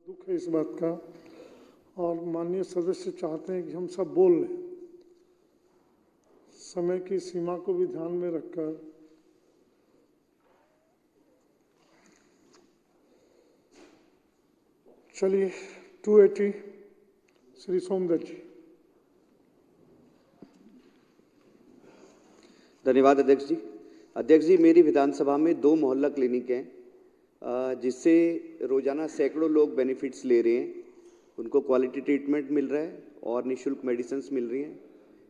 दुख है इस बात का, और माननीय सदस्य चाहते हैं कि हम सब बोल लें। समय की सीमा को भी ध्यान में रखकर चलिए 280 श्री सोमदत्त जी। धन्यवाद अध्यक्ष जी। अध्यक्ष जी, मेरी विधानसभा में 2 मोहल्ला क्लिनिक हैं जिससे रोजाना सैकड़ों लोग बेनिफिट्स ले रहे हैं, उनको क्वालिटी ट्रीटमेंट मिल रहा है और निःशुल्क मेडिसिन्स मिल रही हैं।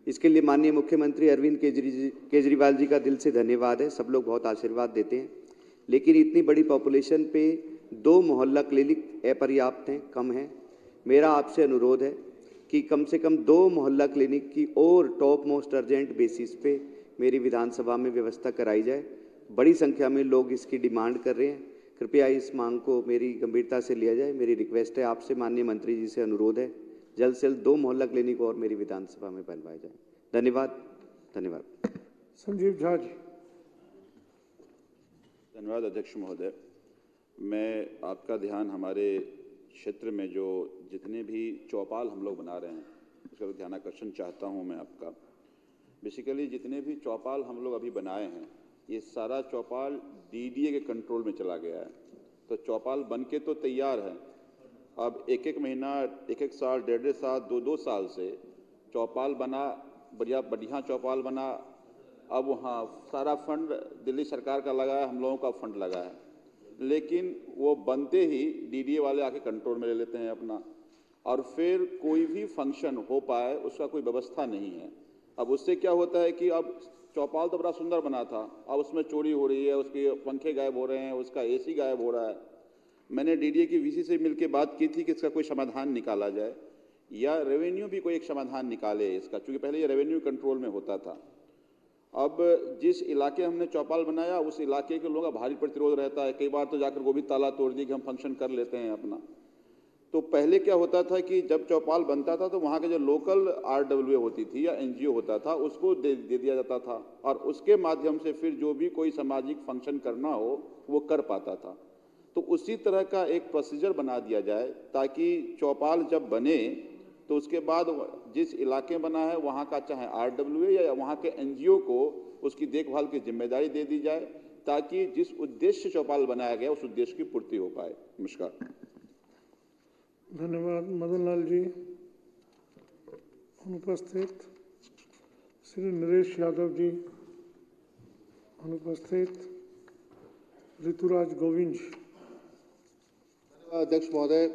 इसके लिए माननीय मुख्यमंत्री अरविंद केजरीवाल जी का दिल से धन्यवाद है। सब लोग बहुत आशीर्वाद देते हैं, लेकिन इतनी बड़ी पॉपुलेशन पे 2 मोहल्ला क्लिनिक अपर्याप्त हैं, कम हैं। मेरा आपसे अनुरोध है कि कम से कम 2 मोहल्ला क्लिनिक की और टॉप मोस्ट अर्जेंट बेसिस पे मेरी विधानसभा में व्यवस्था कराई जाए। बड़ी संख्या में लोग इसकी डिमांड कर रहे हैं। कृपया इस मांग को मेरी गंभीरता से लिया जाए। मेरी रिक्वेस्ट है आपसे, माननीय मंत्री जी से अनुरोध है, जल्द से जल्द 2 मोहल्ला क्लिनिक और मेरी विधानसभा में बनवाए जाए। धन्यवाद। धन्यवाद। संजीव झा जी। धन्यवाद अध्यक्ष महोदय। मैं आपका ध्यान हमारे क्षेत्र में जो जितने भी चौपाल हम लोग बना रहे हैं उसका ध्यान आकर्षण चाहता हूं मैं आपका। बेसिकली जितने भी चौपाल हम लोग अभी बनाए हैं ये सारा चौपाल डीडीए के कंट्रोल में चला गया है। तो चौपाल बन के तो तैयार है, अब एक एक महीना, एक एक साल, 1.5 साल, 2-2 साल से चौपाल बना, बढ़िया चौपाल बना। अब वहाँ सारा फंड दिल्ली सरकार का लगा है, हम लोगों का फंड लगा है, लेकिन वो बनते ही डीडीए वाले आके कंट्रोल में ले लेते हैं अपना, और फिर कोई भी फंक्शन हो पाए उसका कोई व्यवस्था नहीं है। अब उससे क्या होता है कि अब चौपाल तो बड़ा सुंदर बना था, अब उसमें चोरी हो रही है, उसके पंखे गायब हो रहे हैं, उसका एसी गायब हो रहा है। मैंने डीडीए की वीसी से मिलकर बात की थी कि इसका कोई समाधान निकाला जाए या रेवेन्यू भी कोई एक समाधान निकाले इसका, क्योंकि पहले ये रेवेन्यू कंट्रोल में होता था। अब जिस इलाके हमने चौपाल बनाया उस इलाके के लोगों का भारी प्रतिरोध रहता है। कई बार तो जाकर वो भी ताला तोड़ दिए कि हम फंक्शन कर लेते हैं अपना। तो पहले क्या होता था कि जब चौपाल बनता था तो वहाँ के जो लोकल आरडब्ल्यूए होती थी या एनजीओ होता था उसको दे दिया जाता था, और उसके माध्यम से फिर जो भी कोई सामाजिक फंक्शन करना हो वो कर पाता था। तो उसी तरह का एक प्रोसीजर बना दिया जाए ताकि चौपाल जब बने तो उसके बाद जिस इलाके बना है वहाँ का चाहे आरडब्ल्यूए या वहाँ के एनजीओ को उसकी देखभाल की जिम्मेदारी दे दी जाए, ताकि जिस उद्देश्य चौपाल बनाया गया उस उद्देश्य की पूर्ति हो पाए। नमस्कार। धन्यवाद। मदन लाल जी अनुपस्थित। श्री नरेश यादव जी अनुपस्थित। ऋतुराज गोविंद जी। अध्यक्ष महोदय,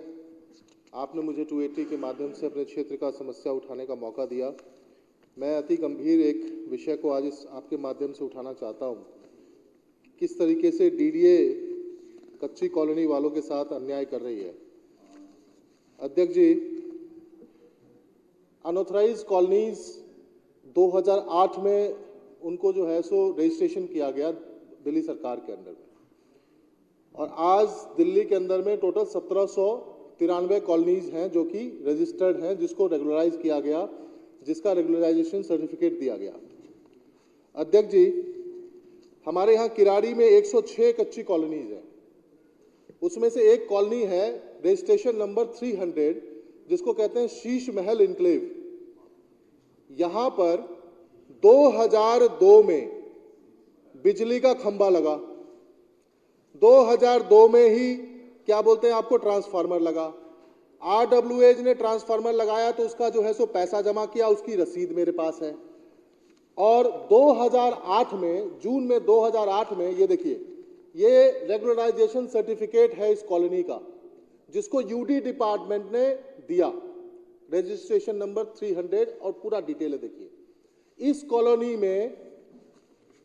आपने मुझे 280 के माध्यम से अपने क्षेत्र का समस्या उठाने का मौका दिया। मैं अति गंभीर एक विषय को आज इस आपके माध्यम से उठाना चाहता हूं। किस तरीके से डीडीए कच्ची कॉलोनी वालों के साथ अन्याय कर रही है। अध्यक्ष जी, अनऑथराइज्ड कॉलोनीज 2008 में उनको जो है सो रजिस्ट्रेशन किया गया दिल्ली सरकार के अंदर में, और आज दिल्ली के अंदर में टोटल 1793 कॉलोनीज हैं जो कि रजिस्टर्ड हैं, जिसको रेगुलराइज किया गया, जिसका रेगुलराइजेशन सर्टिफिकेट दिया गया। अध्यक्ष जी, हमारे यहाँ किराड़ी में 106 कच्ची कॉलोनीज हैं, उसमें से एक कॉलोनी है रजिस्ट्रेशन नंबर 300 जिसको कहते हैं शीश महल इनक्लेव। यहां पर 2002 में बिजली का खंभा लगा, 2002 में ही क्या बोलते हैं आपको ट्रांसफार्मर लगा। आरडब्ल्यूएज ने ट्रांसफार्मर लगाया तो उसका जो है सो पैसा जमा किया, उसकी रसीद मेरे पास है। और 2008 में जून में 2008 में ये देखिए, ये रेगुलराइजेशन सर्टिफिकेट है इस कॉलोनी का, जिसको यूडी डिपार्टमेंट ने दिया, रजिस्ट्रेशन नंबर 300, और पूरा डिटेल है। देखिए इस कॉलोनी में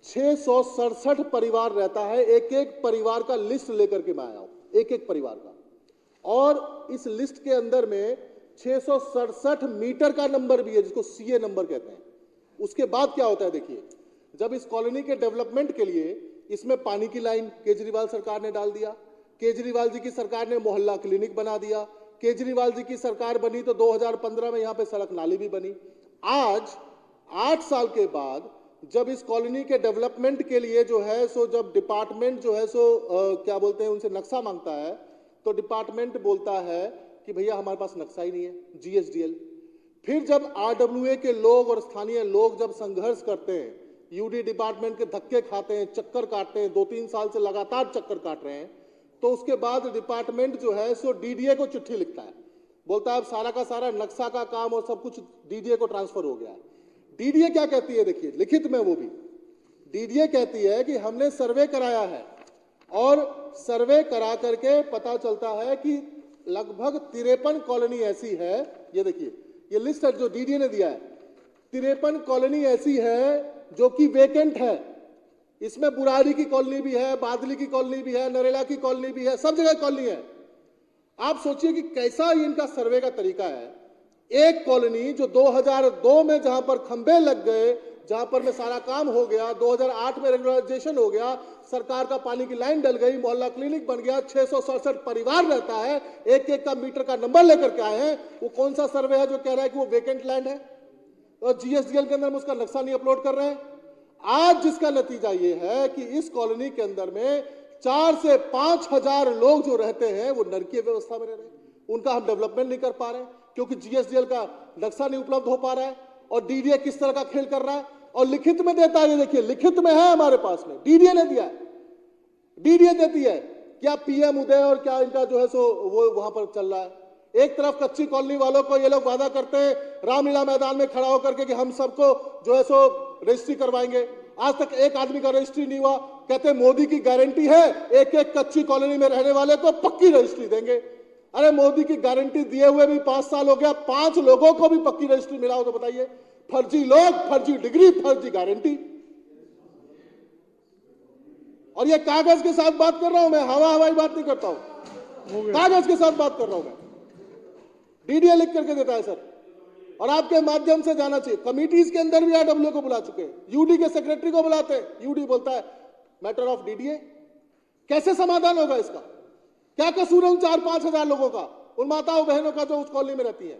667 परिवार रहता है। एक एक परिवार का लिस्ट लेकर के मैं आया हूं, एक एक परिवार का, और इस लिस्ट के अंदर में 667 मीटर का नंबर भी है जिसको सीए नंबर कहते हैं। उसके बाद क्या होता है देखिए, जब इस कॉलोनी के डेवलपमेंट के लिए इसमें पानी की लाइन केजरीवाल सरकार ने डाल दिया, केजरीवाल जी की सरकार ने मोहल्ला क्लिनिक बना दिया, केजरीवाल जी की सरकार बनी तो 2015 में यहां पे सड़क नाली भी बनी। आज 8 साल के बाद जब इस कॉलोनी के डेवलपमेंट के लिए जो है सो जब डिपार्टमेंट जो है सो क्या बोलते हैं उनसे नक्शा मांगता है, तो डिपार्टमेंट बोलता है कि भैया हमारे पास नक्शा ही नहीं है, GSDL। फिर जब RWA के लोग और स्थानीय लोग जब संघर्ष करते हैं, यूडी डिपार्टमेंट के धक्के खाते हैं, चक्कर काटते हैं, 2-3 साल से लगातार चक्कर काट रहे हैं, तो उसके बाद डिपार्टमेंट जो है सो DDA को चिट्ठी लिखता है, बोलता है अब सारा का सारा नक्शा का काम और सब कुछ DDA को ट्रांसफर हो गया है। DDA क्या कहती है, देखिए लिखित में वो भी DDA कहती है कि हमने सर्वे कराया है और सर्वे करा करके पता चलता है कि लगभग 53 कॉलोनी ऐसी है, ये देखिए ये लिस्ट है जो DDA ने दिया है, 53 कॉलोनी ऐसी है जो कि वेकेंट है। इसमें बुरारी की कॉलोनी भी है, बादली की कॉलोनी भी है, नरेला की कॉलोनी भी है, सब जगह कॉलोनी है। आप सोचिए कि कैसा इनका सर्वे का तरीका है। एक कॉलोनी जो 2002 में जहां पर खंबे लग गए, जहां पर में सारा काम हो गया, 2008 में रेगुलराइजेशन हो गया, सरकार का पानी की लाइन डल गई, मोहल्ला क्लिनिक बन गया, 667 परिवार रहता है, एक एक का मीटर का नंबर लेकर के आए हैं। वो कौन सा सर्वे है जो कह रहा है कि वो वेकेंट लैंड है और GSDL के अंदर में उसका नक्शा नहीं अपलोड कर रहे हैं। आज जिसका नतीजा ये है कि इस कॉलोनी के अंदर में 4 से 5 हजार लोग जो रहते हैं वो नरकीय व्यवस्था में रह रहे हैं, उनका हम डेवलपमेंट नहीं कर पा रहे हैं क्योंकि GSDL का नक्शा नहीं उपलब्ध हो पा रहा है। और DDA किस तरह का खेल कर रहा है और लिखित में देता है, ये देखिए लिखित में है हमारे पास में, DDA ने दिया है, DDA देती है क्या PM उदय और क्या इनका जो है सो वो वहां पर चल रहा है। एक तरफ कच्ची कॉलोनी वालों को ये लोग वादा करते हैं रामलीला मैदान में खड़ा होकर के कि हम सबको जो है सो रजिस्ट्री करवाएंगे, आज तक एक आदमी का रजिस्ट्री नहीं हुआ। कहते मोदी की गारंटी है एक एक कच्ची कॉलोनी में रहने वाले को पक्की रजिस्ट्री देंगे। अरे मोदी की गारंटी दिए हुए भी 5 साल हो गया, 5 लोगों को भी पक्की रजिस्ट्री मिला हो तो बताइए। फर्जी लोग, फर्जी डिग्री, फर्जी गारंटी। और ये कागज के साथ बात कर रहा हूं मैं, हवाई बात नहीं करता हूं, कागज के साथ बात कर रहा हूं मैं। DDA लिख करके देता है सर, और आपके माध्यम से जाना चाहिए। कमिटीज के अंदर भी RWA को बुला चुके हैं, UD के सेक्रेटरी को बुलाते हैं, UD बोलता है मैटर ऑफ DDA। कैसे समाधान होगा इसका? क्या कसूर है उन 4-5 हजार लोगों का, उन माताओं बहनों का जो उस कॉलोनी में रहती है?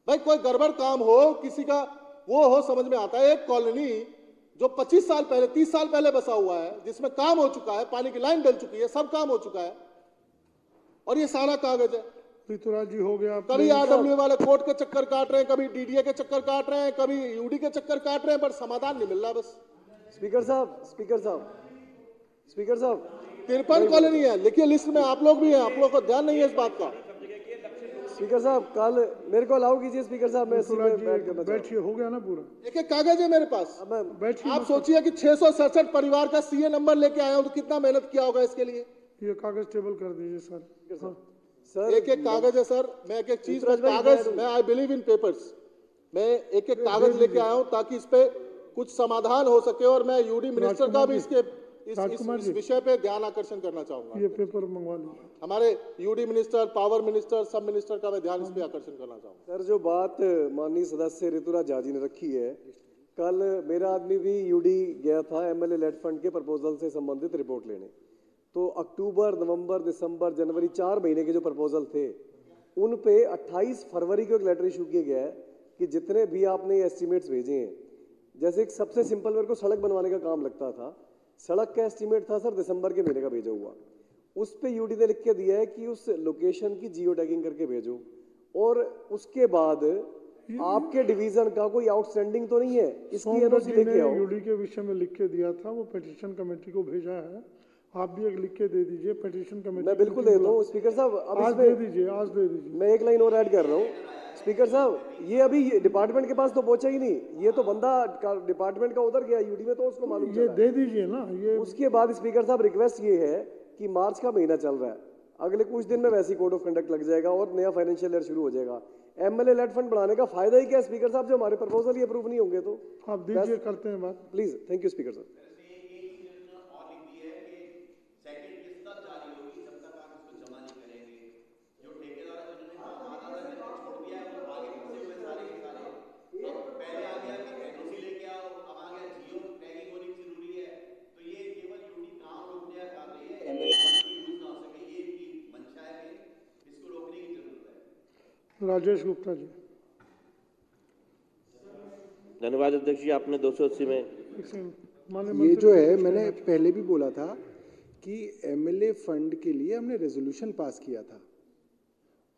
भाई कोई गड़बड़ काम हो, किसी का वो हो, समझ में आता है। एक कॉलोनी जो 25 साल पहले 30 साल पहले बसा हुआ है, जिसमें काम हो चुका है, पानी की लाइन डल चुकी है, सब काम हो चुका है, और ये सारा कागज है। ऋतुराज जी हो गया। कभी RWA वाले कोर्ट के चक्कर काट रहे हैं, कभी DDA के चक्कर काट रहे हैं, कभी UD के चक्कर काट रहे हैं, पर समाधान नहीं मिल रहा। बस स्पीकर साहब 53 कॉलोनी है, लिखिए लिस्ट में, आप लोग भी हैं, आप लोग को ध्यान नहीं है इस बात का। स्पीकर साहब कल मेरे को अलाउ कीजिए स्पीकर साहब, मैं बैठिए, हो गया ना पूरा। एक एक कागज है मेरे पास। बैठिए, आप सोचिए कि 667 परिवार का CA नंबर लेके आया हूं तो कितना मेहनत किया होगा इसके लिए। ये कागज टेबल कर दीजिए सर। हाँ। सर एक एक कागज है सर, मैं एक एक चीज में कागज, मैं आई बिलीव इन पेपर्स, मैं एक एक कागज लेके आया हूं ताकि इस पे कुछ समाधान हो सके। और मैं UD मिनिस्टर का भी इस विषय पे ध्यान आकर्षण करना चाहूंगा। ये पेपर मंगवा लीजिए। हमारे UD मिनिस्टर, पावर मिनिस्टर, सब मिनिस्टर का मैं ध्यान इस पे आकर्षण करना चाहूंगा। सर जो बात माननीय सदस्य ऋतुराज झा जी ने रखी है, कल मेरा आदमी भी UD गया था MLA लेड फंड के प्रपोजल से संबंधित रिपोर्ट लेने। तो अक्टूबर, नवंबर, दिसंबर, जनवरी 4 महीने के जो प्रपोजल थे, उन पे 28 फरवरी को एक लेटर इशू किया गया है कि जितने भी आपने एस्टिमेट्स भेजे हैं, जैसे एक सबसे सिंपल मेरे को सड़क बनवाने का काम लगता था, सड़क का एस्टिमेट था सर दिसंबर के महीने का भेजा हुआ, उस पे UD ने लिख के दिया है कि उस लोकेशन की जियो टैगिंग करके भेजो। और उसके बाद आपके डिवीजन का कोई आउटस्टैंडिंग तो नहीं है, इसकी NOC लेके आओ। UD के विषय में लिख के दिया था, वो पिटीशन कमेटी को भेजा है, आप भी एक लिख के दे दीजिए पिटीशन कमेटी। मैं बिल्कुल दे दूं स्पीकर साहब, अब आज दे दीजिए, आज दे दीजिए। मैं एक लाइन और ऐड कर रहा हूँ स्पीकर साहब, ये अभी डिपार्टमेंट के पास तो पहुंचा ही नहीं, ये तो बंदा डिपार्टमेंट का उधर गया UD में, तो उसको मालूम ये दे दीजिए ना। ये उसके बाद स्पीकर साहब रिक्वेस्ट ये है कि मार्च का महीना चल रहा है, अगले कुछ दिन में वैसे कोड ऑफ कंडक्ट लग जाएगा और नया फाइनेंशियल ईयर शुरू हो जाएगा। MLA लेड फंड बढ़ाने का फायदा ही क्या स्पीकर साहब, जो हमारे प्रपोजल ही अप्रूव नहीं होंगे तो आप दीजिए, करते हैं बात। प्लीज। थैंक यू स्पीकर साहब। राजेश गुप्ता जी। धन्यवाद अध्यक्ष जी, आपने 280 में माननीय ये जो है, मैंने पहले भी बोला था कि एमएलए फंड के लिए हमने रेजोल्यूशन पास किया था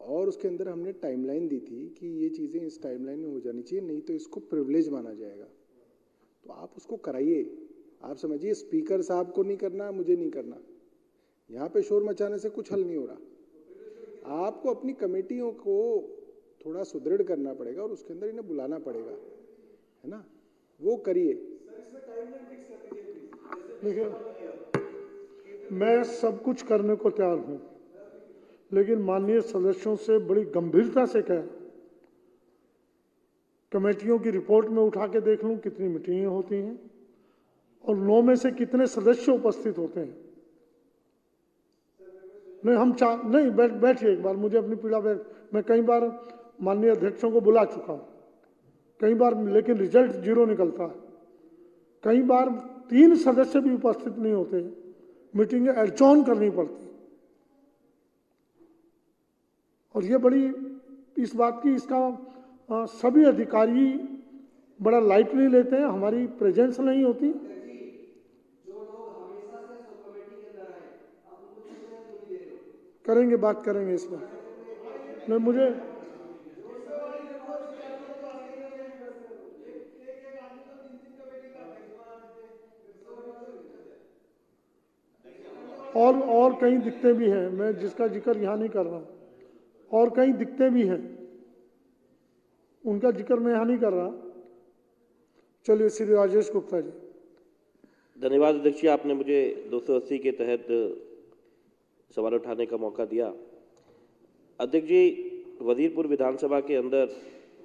और उसके अंदर हमने टाइमलाइन दी थी कि ये चीज़ें इस टाइमलाइन में हो जानी चाहिए, नहीं तो इसको प्रिविलेज माना जाएगा। तो आप उसको कराइए। आप समझिए, स्पीकर साहब को नहीं करना, मुझे नहीं करना, यहाँ पे शोर मचाने से कुछ हल नहीं हो रहा। आपको अपनी कमेटियों को थोड़ा सुदृढ़ करना पड़ेगा और उसके अंदर इन्हें बुलाना पड़ेगा, है ना, वो करिए। देखिए, मैं सब कुछ करने को तैयार हूं, लेकिन माननीय सदस्यों से बड़ी गंभीरता से कह, कमेटियों की रिपोर्ट में उठा के देख लूं कितनी मीटिंगें होती हैं और 9 में से कितने सदस्य उपस्थित होते हैं। नहीं, नहीं, बैठिए एक बार, मुझे अपनी पीड़ा मैं कई बार माननीय अध्यक्षों को बुला चुका हूं, कई बार, लेकिन रिजल्ट 0 निकलता है। कई बार 3 सदस्य भी उपस्थित नहीं होते, मीटिंगें एडजॉर्न करनी पड़ती। और ये बड़ी इस बात की, इसका सभी अधिकारी बड़ा लाइटली लेते हैं, हमारी प्रेजेंस नहीं होती। करेंगे, बात करेंगे इस पर। नहीं, मुझे और कई दिक्कतें भी हैं, मैं जिसका जिक्र यहाँ नहीं कर रहा हूँ, और कई दिक्कतें भी हैं, उनका जिक्र मैं यहाँ नहीं कर रहा। चलिए, श्री राजेश गुप्ता जी। धन्यवाद अध्यक्ष जी, आपने मुझे 280 के तहत सवाल उठाने का मौका दिया। अध्यक्ष जी, वजीरपुर विधानसभा के अंदर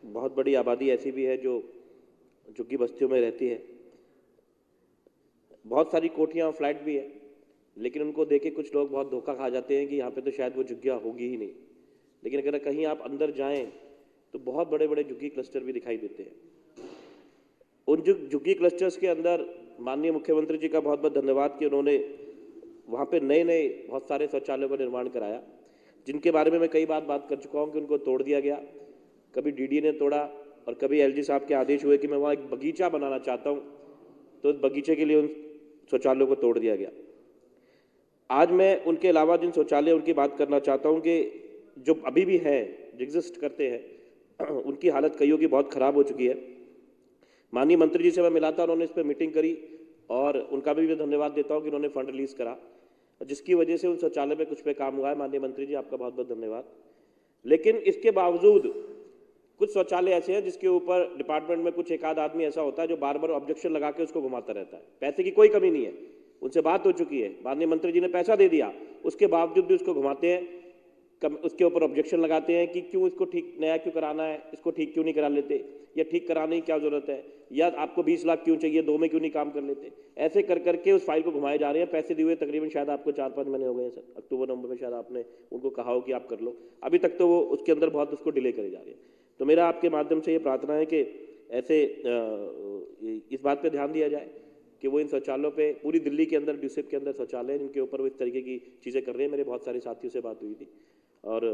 बहुत बड़ी आबादी ऐसी भी है जो झुग्गी बस्तियों में रहती है। बहुत सारी कोठियाँ फ्लैट भी है, लेकिन उनको देख के कुछ लोग बहुत धोखा खा जाते हैं कि यहाँ पे तो शायद वो झुग्गियाँ होगी ही नहीं। लेकिन अगर कहीं आप अंदर जाएं तो बहुत बड़े बड़े झुग्गी क्लस्टर भी दिखाई देते हैं। उन झुग्गी क्लस्टर्स के अंदर माननीय मुख्यमंत्री जी का बहुत बहुत धन्यवाद कि उन्होंने वहाँ पे नए नए बहुत सारे शौचालयों का निर्माण कराया, जिनके बारे में मैं कई बार बात कर चुका हूँ कि उनको तोड़ दिया गया। कभी डीडी ने तोड़ा और कभी एलजी साहब के आदेश हुए कि मैं वहाँ एक बगीचा बनाना चाहता हूँ, तो उस बगीचे के लिए उन शौचालयों को तोड़ दिया गया। आज मैं उनके अलावा जिन शौचालय उनकी बात करना चाहता हूँ कि जो अभी भी हैं, एग्जिस्ट करते हैं, उनकी हालत कईयों की बहुत ख़राब हो चुकी है। माननीय मंत्री जी से मैं मिला था, उन्होंने इस पर मीटिंग करी और उनका भी मैं धन्यवाद देता हूँ कि उन्होंने फंड रिलीज करा, जिसकी वजह से उन शौचालय में कुछ पे काम हुआ है। माननीय मंत्री जी, आपका बहुत बहुत धन्यवाद। लेकिन इसके बावजूद कुछ शौचालय ऐसे हैं जिसके ऊपर डिपार्टमेंट में कुछ एक आध आदमी ऐसा होता है जो बार बार ऑब्जेक्शन लगा के उसको घुमाता रहता है। पैसे की कोई कमी नहीं है, उनसे बात हो चुकी है, माननीय मंत्री जी ने पैसा दे दिया, उसके बावजूद भी उसको घुमाते हैं, उसके ऊपर ऑब्जेक्शन लगाते हैं कि क्यों इसको ठीक नया क्यों कराना है, इसको ठीक क्यों नहीं करा लेते, या ठीक कराने की क्या जरूरत है, या आपको 20 लाख क्यों चाहिए, 2 में क्यों नहीं काम कर लेते। ऐसे कर करके उस फाइल को घुमाए जा रहे हैं। पैसे दिए हुए तकरीबन शायद आपको 4-5 महीने हो गए हैं सर, अक्टूबर नवंबर में शायद आपने उनको कहा हो कि आप कर लो, अभी तक तो वो उसके अंदर बहुत उसको डिले करे जा रहे हैं। तो मेरा आपके माध्यम से ये प्रार्थना है कि ऐसे इस बात पर ध्यान दिया जाए कि वो इन शौचालयों पे, पूरी दिल्ली के अंदर ड्यूसिप के अंदर शौचालय जिनके ऊपर वो इस तरीके की चीज़ें कर रहे हैं। मेरे बहुत सारे साथियों से बात हुई थी और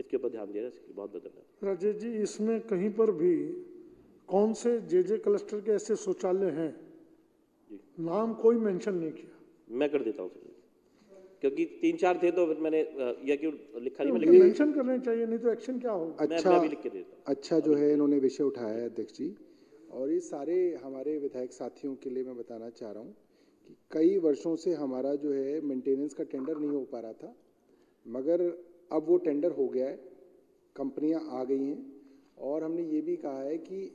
इसके ऊपर ध्यान दिया जाए। बहुत बहुत धन्यवाद। राजेश जी, इसमें कहीं पर भी कौन से जे क्लस्टर के ऐसे शौचालय हैं, नाम कोई मेंशन नहीं किया। मैं कर देता हूँ सर, क्योंकि 3-4 थे तो फिर मैंने या क्यों लिखा नहीं, मैं लिख मेंशन करने चाहिए, नहीं तो एक्शन क्या होगा। अच्छा, मैं भी लिख के देता हूँ। अच्छा जो है इन्होंने विषय उठाया है अध्यक्ष जी, और ये सारे हमारे विधायक साथियों के लिए मैं बताना चाह रहा हूँ कि कई वर्षों से हमारा जो है मेंटेनेंस का टेंडर नहीं हो पा रहा था, मगर अब वो टेंडर हो गया है, कंपनियां आ गई हैं और हमने ये भी कहा है कि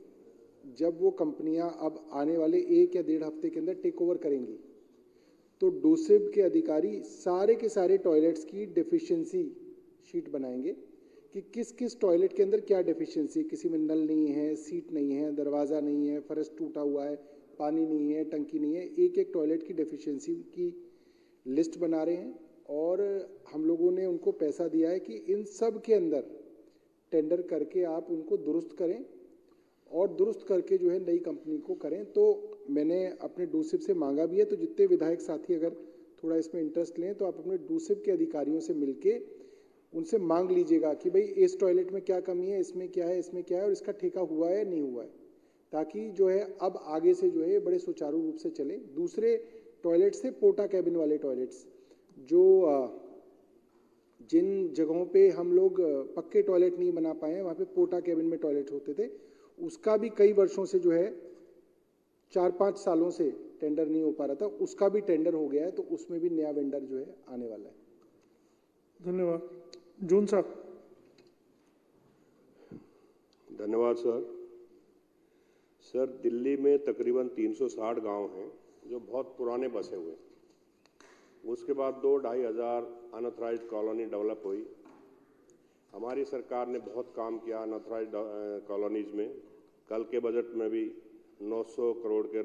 जब वो कंपनियां अब आने वाले 1 या 1.5 हफ्ते के अंदर टेक ओवर करेंगी तो डूसिब के अधिकारी सारे के सारे टॉयलेट्स की डेफिशिएंसी शीट बनाएंगे कि किस किस टॉयलेट के अंदर क्या डेफिशिएंसी, किसी में नल नहीं है, सीट नहीं है, दरवाज़ा नहीं है, फर्श टूटा हुआ है, पानी नहीं है, टंकी नहीं है, एक एक टॉयलेट की डेफिशिएंसी की लिस्ट बना रहे हैं और हम लोगों ने उनको पैसा दिया है कि इन सब के अंदर टेंडर करके आप उनको दुरुस्त करें और दुरुस्त करके जो है नई कंपनी को करें। तो मैंने अपने डूसिब से मांगा भी है, तो जितने विधायक साथी अगर थोड़ा इसमें इंटरेस्ट लें तो आप अपने डूसिब के अधिकारियों से मिलके उनसे मांग लीजिएगा कि भाई इस टॉयलेट में क्या कमी है, इसमें क्या है, इसमें क्या है और इसका ठेका हुआ है नहीं हुआ है, ताकि जो है अब आगे से जो है बड़े सुचारू रूप से चले। दूसरे टॉयलेट से पोटा कैबिन वाले टॉयलेट्स जो जिन जगहों पे हम लोग पक्के टॉयलेट नहीं बना पाए हैं, वहाँ पे पोटा कैबिन में टॉयलेट होते थे, उसका भी कई वर्षों से जो है 4-5 सालों से टेंडर नहीं हो पा रहा था, उसका भी टेंडर हो गया है, तो उसमें भी नया वेंडर जो है आने वाला है। धन्यवाद। जून साहब। धन्यवाद सर। सर, दिल्ली में तकरीबन 360 गांव हैं जो बहुत पुराने बसे हुए हैं। उसके बाद 2-2.5 हज़ार अनऑथराइज्ड कॉलोनी डेवलप हुई। हमारी सरकार ने बहुत काम किया अनऑथराइज्ड कॉलोनीज में। कल के बजट में भी 900 करोड़ के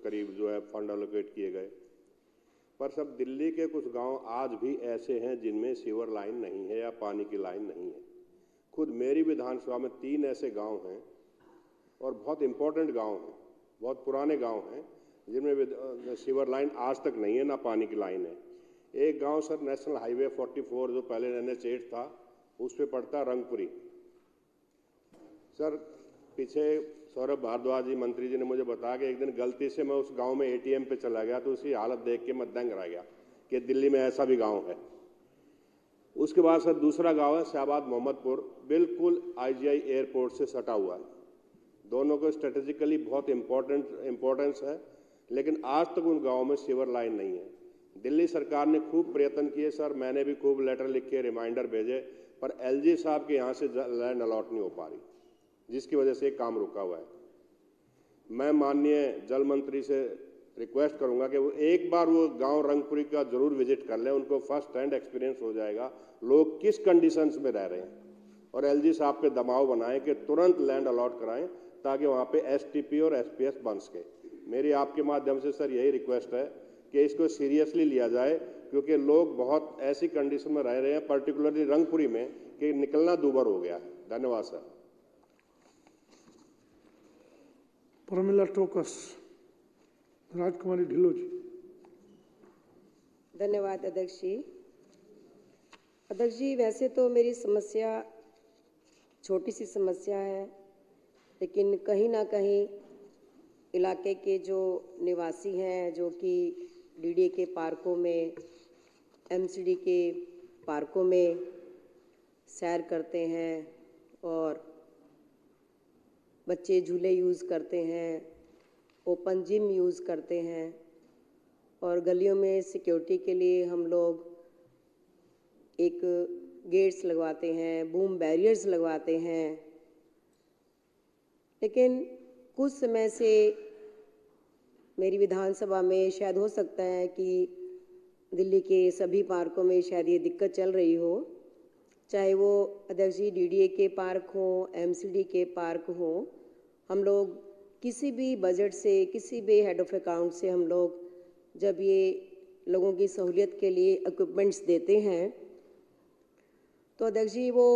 करीब जो है फंड एलोकेट किए गए। पर सब दिल्ली के कुछ गांव आज भी ऐसे हैं जिनमें सीवर लाइन नहीं है या पानी की लाइन नहीं है। खुद मेरी विधानसभा में 3 ऐसे गांव हैं और बहुत इम्पोर्टेंट गांव हैं, बहुत पुराने गांव हैं जिनमें सीवर लाइन आज तक नहीं है, ना पानी की लाइन है। एक गांव सर नेशनल हाईवे 44 जो पहले NH8 था, उस पे पड़ता रंगपुरी। सर, पीछे सौरभ भारद्वाज जी मंत्री जी ने मुझे बताया कि एक दिन गलती से मैं उस गांव में ATM पे चला गया तो उसकी हालत देख के मैं दंग रह गया कि दिल्ली में ऐसा भी गांव है। उसके बाद सर दूसरा गांव है शाहबाद मोहम्मदपुर, बिल्कुल IGI एयरपोर्ट से सटा हुआ है। दोनों को स्ट्रेटेजिकली बहुत इम्पोर्टेंस है, लेकिन आज तक उन गाँव में सीवर लाइन नहीं है। दिल्ली सरकार ने खूब प्रयत्न किए सर, मैंने भी खूब लेटर लिख के रिमाइंडर भेजे, पर LG साहब के यहाँ से लैंड अलॉट नहीं हो पा रही, जिसकी वजह से काम रुका हुआ है। मैं माननीय जल मंत्री से रिक्वेस्ट करूंगा कि वो एक बार वो गांव रंगपुरी का जरूर विजिट कर लें, उनको फर्स्ट हैंड एक्सपीरियंस हो जाएगा लोग किस कंडीशंस में रह रहे हैं, और LG साहब पे दबाव बनाएं कि तुरंत लैंड अलॉट कराएं ताकि वहाँ पे STP और SPS बन सके। मेरी आपके माध्यम से सर यही रिक्वेस्ट है कि इसको सीरियसली लिया जाए, क्योंकि लोग बहुत ऐसी कंडीशन में रह रहे हैं, पर्टिकुलरली रंगपुरी में, कि निकलना दूभर हो गया है। धन्यवाद सर। प्रमिला टोकस। राजकुमारी ढिल्लो जी। धन्यवाद अध्यक्ष जी। अध्यक्ष जी, वैसे तो मेरी समस्या छोटी सी समस्या है, लेकिन कहीं ना कहीं इलाके के जो निवासी हैं, जो कि DDA के पार्कों में, MCD के पार्कों में सैर करते हैं और बच्चे झूले यूज़ करते हैं, ओपन जिम यूज़ करते हैं, और गलियों में सिक्योरिटी के लिए हम लोग एक गेट्स लगवाते हैं, बूम बैरियर्स लगवाते हैं। लेकिन कुछ समय से मेरी विधानसभा में शायद हो सकता है कि दिल्ली के सभी पार्कों में शायद ये दिक्कत चल रही हो, चाहे वो अध्यक्ष जी DDA के पार्क हो, MCD के पार्क हो। हम लोग किसी भी बजट से, किसी भी हेड ऑफ अकाउंट से हम लोग जब ये लोगों की सहूलियत के लिए इक्विपमेंट्स देते हैं, तो अध्यक्ष जी वो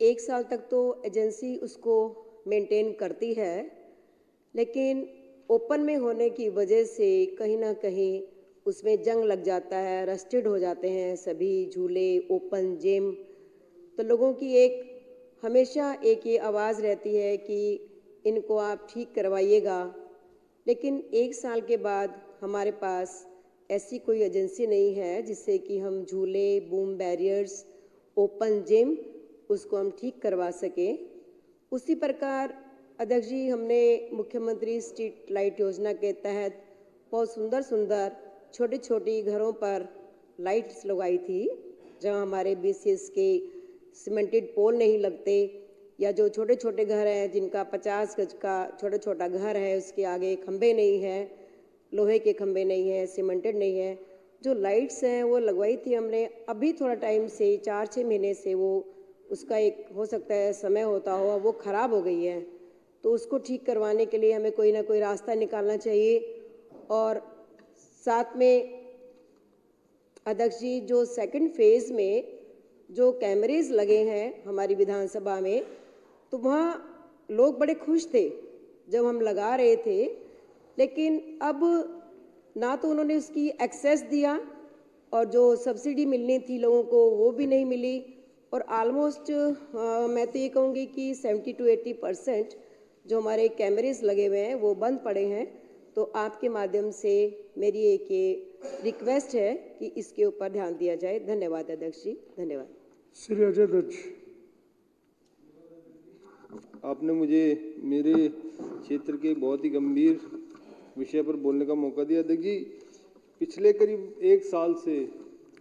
1 साल तक तो एजेंसी उसको मेंटेन करती है, लेकिन ओपन में होने की वजह से कहीं ना कहीं उसमें जंग लग जाता है, रस्टेड हो जाते हैं सभी झूले, ओपन जिम। तो लोगों की एक हमेशा एक ये आवाज़ रहती है कि इनको आप ठीक करवाइएगा, लेकिन 1 साल के बाद हमारे पास ऐसी कोई एजेंसी नहीं है जिससे कि हम झूले, बूम बैरियर्स, ओपन जिम उसको हम ठीक करवा सकें। उसी प्रकार अध्यक्ष जी, हमने मुख्यमंत्री स्ट्रीट लाइट योजना के तहत बहुत सुंदर सुंदर छोटी छोटी घरों पर लाइट्स लगाई थी, जहां हमारे BCS के सीमेंटेड पोल नहीं लगते, या जो छोटे छोटे घर हैं जिनका 50 गज का छोटा छोटा घर है, उसके आगे खंबे नहीं है, लोहे के खंबे नहीं है, सीमेंटेड नहीं है, जो लाइट्स हैं वो लगवाई थी हमने। अभी थोड़ा टाइम से 4-6 महीने से वो उसका एक हो सकता है समय होता हो, वो ख़राब हो गई है, तो उसको ठीक करवाने के लिए हमें कोई ना कोई रास्ता निकालना चाहिए। और साथ में अध्यक्ष जी, जो सेकंड फेज़ में जो कैमरेज लगे हैं हमारी विधानसभा में, तो वहाँ लोग बड़े खुश थे जब हम लगा रहे थे, लेकिन अब ना तो उन्होंने उसकी एक्सेस दिया, और जो सब्सिडी मिलनी थी लोगों को वो भी नहीं मिली, और ऑलमोस्ट मैं तो ये कहूँगी कि 70 to 80% जो हमारे कैमरेज लगे हुए हैं वो बंद पड़े हैं। तो आपके माध्यम से मेरी एक ये रिक्वेस्ट है कि इसके ऊपर ध्यान दिया जाए। धन्यवाद अध्यक्ष जी, धन्यवाद। श्री अजय दत्त जी। आपने मुझे मेरे क्षेत्र के बहुत ही गंभीर विषय पर बोलने का मौका दिया। अध्यक्ष जी, पिछले करीब 1 साल से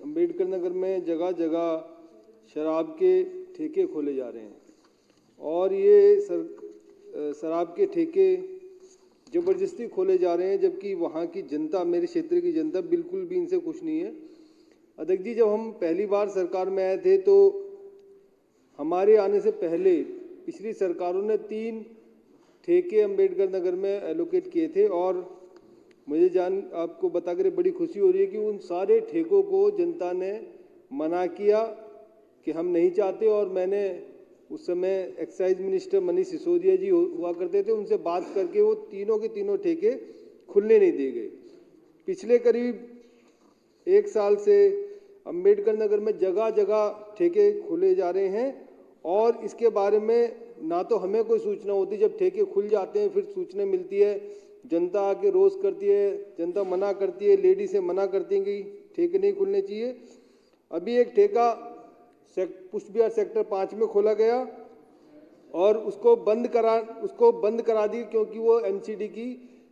अम्बेडकर नगर में जगह जगह शराब के ठेके खोले जा रहे हैं और ये शराब के ठेके ज़बरदस्ती खोले जा रहे हैं, जबकि वहाँ की जनता, मेरे क्षेत्र की जनता बिल्कुल भी इनसे खुश नहीं है। अध्यक्ष जी, जब हम पहली बार सरकार में आए थे तो हमारे आने से पहले पिछली सरकारों ने 3 ठेके अम्बेडकर नगर में एलोकेट किए थे और मुझे आपको बताकर बड़ी खुशी हो रही है कि उन सारे ठेकों को जनता ने मना किया कि हम नहीं चाहते। और मैंने उस समय एक्साइज मिनिस्टर मनीष सिसोदिया जी हुआ करते थे, उनसे बात करके वो तीनों के तीनों ठेके खुलने नहीं दिए गए। पिछले करीब 1 साल से अम्बेडकर नगर में जगह जगह ठेके खोले जा रहे हैं और इसके बारे में ना तो हमें कोई सूचना होती, जब ठेके खुल जाते हैं फिर सूचना मिलती है, जनता आके रोष करती है, जनता मना करती है, लेडी से मना करती है कि ठेके नहीं खुलने चाहिए। अभी एक ठेका पुष्प विहार सेक्टर 5 में खोला गया और उसको बंद करा दी क्योंकि वो एमसीडी की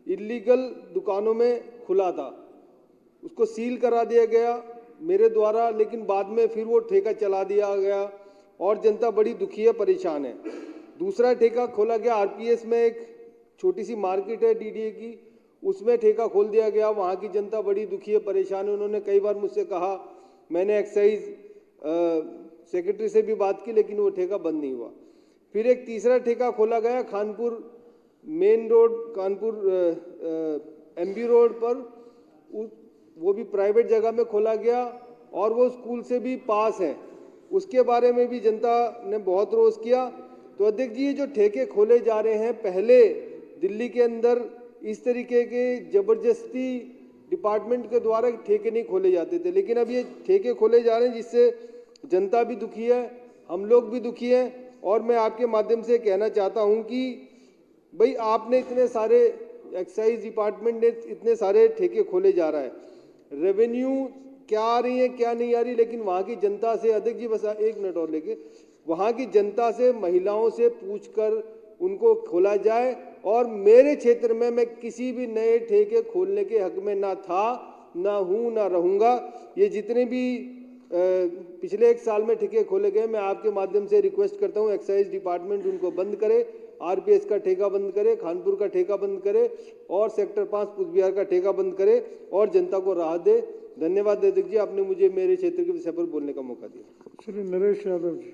इलीगल दुकानों में खुला था। उसको सील करा दिया गया मेरे द्वारा, लेकिन बाद में फिर वो ठेका चला दिया गया और जनता बड़ी दुखी है, परेशान है। दूसरा ठेका खोला गया आरपीएस में, एक छोटी सी मार्केट है डीडीए की, उसमें ठेका खोल दिया गया। वहाँ की जनता बड़ी दुखी है, परेशान है। उन्होंने कई बार मुझसे कहा, मैंने एक्साइज सेक्रेटरी से भी बात की, लेकिन वो ठेका बंद नहीं हुआ। फिर एक तीसरा ठेका खोला गया Khanpur main road, Kanpur MB road पर, वो भी प्राइवेट जगह में खोला गया और वो स्कूल से भी पास है। उसके बारे में भी जनता ने बहुत रोष किया। तो अध्यक्ष जी, ये जो ठेके खोले जा रहे हैं, पहले दिल्ली के अंदर इस तरीके के जबरदस्ती डिपार्टमेंट के द्वारा ठेके नहीं खोले जाते थे, लेकिन अब ये ठेके खोले जा रहे हैं जिससे जनता भी दुखी है, हम लोग भी दुखी हैं। और मैं आपके माध्यम से कहना चाहता हूं कि भाई आपने इतने सारे, एक्साइज डिपार्टमेंट ने इतने सारे ठेके खोले जा रहा है, रेवेन्यू क्या आ रही है क्या नहीं आ रही, लेकिन वहाँ की जनता से, अध्यक्ष जी बस 1 मिनट और लेके, वहाँ की जनता से, महिलाओं से पूछकर उनको खोला जाए। और मेरे क्षेत्र में मैं किसी भी नए ठेके खोलने के हक में ना था, ना हूँ, ना रहूँगा। ये जितने भी पिछले 1 साल में ठेके खोले गए, मैं आपके माध्यम से रिक्वेस्ट करता हूँ एक्साइज डिपार्टमेंट उनको बंद करे, आरपीएस का ठेका बंद करे, खानपुर का ठेका बंद करे और सेक्टर 5 पुष्प विहार का ठेका बंद करे और जनता को राहत दे। धन्यवाद अध्यक्ष जी, आपने मुझे मेरे क्षेत्र के विषय पर बोलने का मौका दिया। श्री नरेश यादव जी।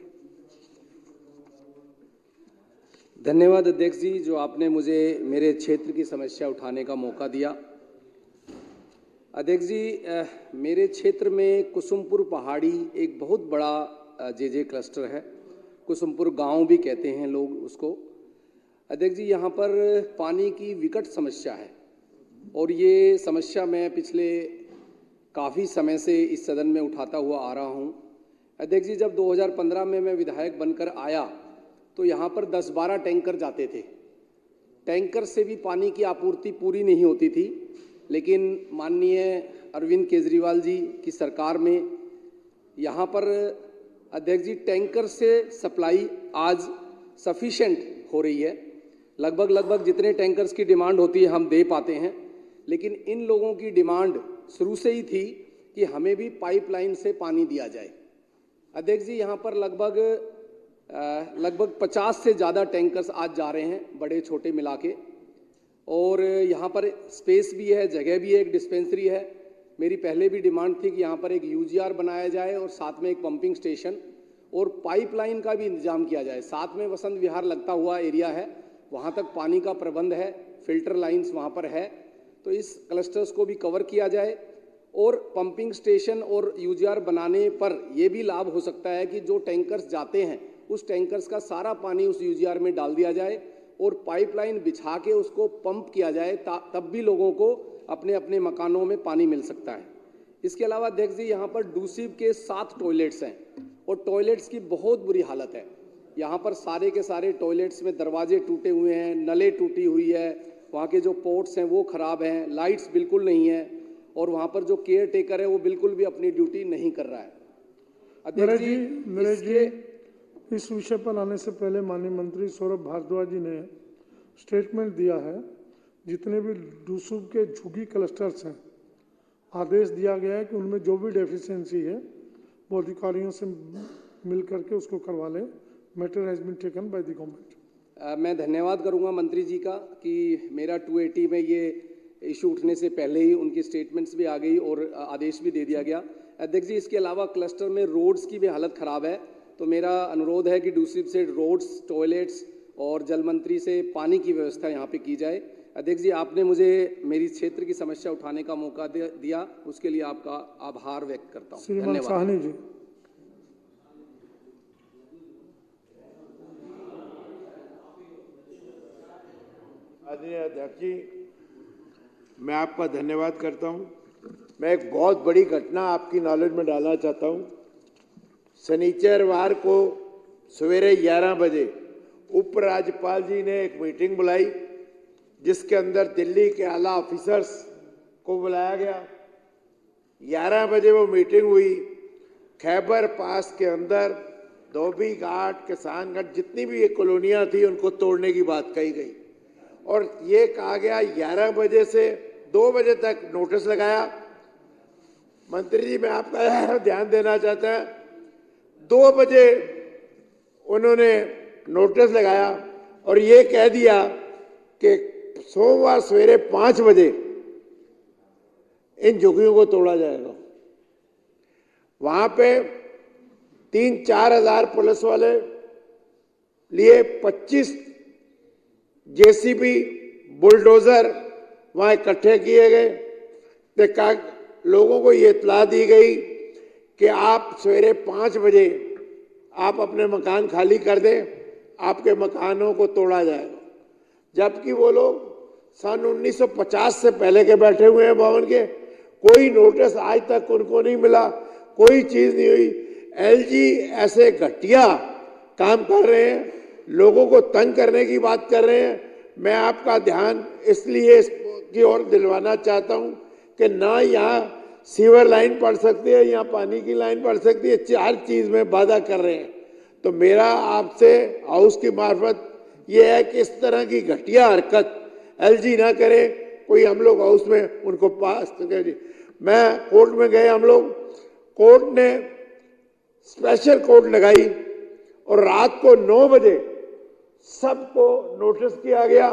धन्यवाद अध्यक्ष जी, जो आपने मुझे मेरे क्षेत्र की समस्या उठाने का मौका दिया। अध्यक्ष जी, मेरे क्षेत्र में कुसुमपुर पहाड़ी एक बहुत बड़ा जेजे क्लस्टर है, कुसुमपुर गांव भी कहते हैं लोग उसको। अध्यक्ष जी, यहाँ पर पानी की विकट समस्या है और ये समस्या मैं पिछले काफ़ी समय से इस सदन में उठाता हुआ आ रहा हूँ। अध्यक्ष जी, जब 2015 में मैं विधायक बनकर आया तो यहाँ पर 10-12 टैंकर जाते थे। टैंकर से भी पानी की आपूर्ति पूरी नहीं होती थी, लेकिन माननीय अरविंद केजरीवाल जी की सरकार में यहाँ पर अध्यक्ष जी टैंकर से सप्लाई आज सफिशेंट हो रही है। लगभग जितने टैंकर्स की डिमांड होती है हम दे पाते हैं, लेकिन इन लोगों की डिमांड शुरू से ही थी कि हमें भी पाइपलाइन से पानी दिया जाए। अध्यक्ष जी, यहाँ पर लगभग 50 से ज़्यादा टैंकर्स आज जा रहे हैं, बड़े छोटे मिला के, और यहाँ पर स्पेस भी है, जगह भी है, एक डिस्पेंसरी है। मेरी पहले भी डिमांड थी कि यहाँ पर एक यूजीआर बनाया जाए और साथ में एक पंपिंग स्टेशन और पाइपलाइन का भी इंतजाम किया जाए। साथ में वसंत विहार लगता हुआ एरिया है, वहाँ तक पानी का प्रबंध है, फिल्टर लाइंस वहाँ पर है, तो इस क्लस्टर्स को भी कवर किया जाए। और पंपिंग स्टेशन और यूजीआर बनाने पर यह भी लाभ हो सकता है कि जो टैंकर्स जाते हैं उस टैंकर्स का सारा पानी उस यूजीआर में डाल दिया जाए और पाइपलाइन बिछा के उसको पंप किया जाए, तब भी लोगों को अपने अपने मकानों में पानी मिल सकता है। इसके अलावा अध्यक्ष जी, यहाँ पर डूसीब के 7 टॉयलेट्स हैं और टॉयलेट्स की बहुत बुरी हालत है। यहाँ पर सारे के सारे टॉयलेट्स में दरवाजे टूटे हुए हैं, नलें टूटी हुई है, वहाँ के जो पोर्ट्स हैं वो ख़राब हैं, लाइट्स बिल्कुल नहीं है और वहाँ पर जो केयर टेकर है वो बिल्कुल भी अपनी ड्यूटी नहीं कर रहा है। अध्यक्ष जी, इस विषय पर आने से पहले माननीय मंत्री सौरभ भारद्वाज जी ने स्टेटमेंट दिया है, जितने भी डूसू के झुग्गी क्लस्टर्स हैं, आदेश दिया गया है कि उनमें जो भी डेफिशिएंसी है वो अधिकारियों से मिल करके उसको करवा लें। Matter has been taken by the government. मैं धन्यवाद करूंगा मंत्री जी का कि मेरा 280 में ये इशू उठने से पहले ही उनकी स्टेटमेंट्स भी आ गई और आदेश भी दे दिया गया। अध्यक्ष जी, इसके अलावा क्लस्टर में रोड्स की भी हालत ख़राब है, तो मेरा अनुरोध है कि दूसरी साइड रोड्स, टॉयलेट्स और जल मंत्री से पानी की व्यवस्था यहाँ पे की जाए। अध्यक्ष जी, आपने मुझे मेरी क्षेत्र की समस्या उठाने का मौका दिया, उसके लिए आपका आभार व्यक्त करता हूँ। श्रीमान साहनी जी। आदरणीय अध्यक्ष जी, मैं आपका धन्यवाद करता हूं। मैं एक बहुत बड़ी घटना आपकी नॉलेज में डालना चाहता हूं। शनिचरवार को सवेरे 11 बजे उपराज्यपाल जी ने एक मीटिंग बुलाई, जिसके अंदर दिल्ली के आला ऑफिसर्स को बुलाया गया। 11 बजे वो मीटिंग हुई। खैबर पास के अंदर धोबी घाट, किसानगढ़, जितनी भी ये कॉलोनियां थी उनको तोड़ने की बात कही गई और ये कहा गया 11 बजे से 2 बजे तक नोटिस लगाया। मंत्री जी, मैं आपका ध्यान देना चाहता हूं, 2 बजे उन्होंने नोटिस लगाया और ये कह दिया कि सोमवार सवेरे 5 बजे इन झुग्गियों को तोड़ा जाएगा। वहां पे 3-4 हजार पुलिस वाले लिए 25 जेसीबी, बुलडोजर वहां इकट्ठे किए गए। देखा, लोगों को ये इत्तला दी गई कि आप सवेरे 5 बजे आप अपने मकान खाली कर दें, आपके मकानों को तोड़ा जाएगा। जबकि वो लोग सन 1950 से पहले के बैठे हुए हैं भवन के, कोई नोटिस आज तक उनको नहीं मिला, कोई चीज नहीं हुई। एलजी ऐसे घटिया काम कर रहे हैं, लोगों को तंग करने की बात कर रहे हैं। मैं आपका ध्यान इसलिए की ओर दिलवाना चाहता हूं कि ना यहाँ सीवर लाइन पड़ सकती है, यहाँ पानी की लाइन पड़ सकती है, 4 चीज में बाधा कर रहे हैं। तो मेरा आपसे हाउस की मार्फत ये है कि इस तरह की घटिया हरकत एलजी ना करे। कोई हम लोग हाउस में उनको पास करें। मैं कोर्ट में गए, हम लोग कोर्ट ने स्पेशल कोर्ट लगाई और रात को 9 बजे सबको नोटिस किया गया,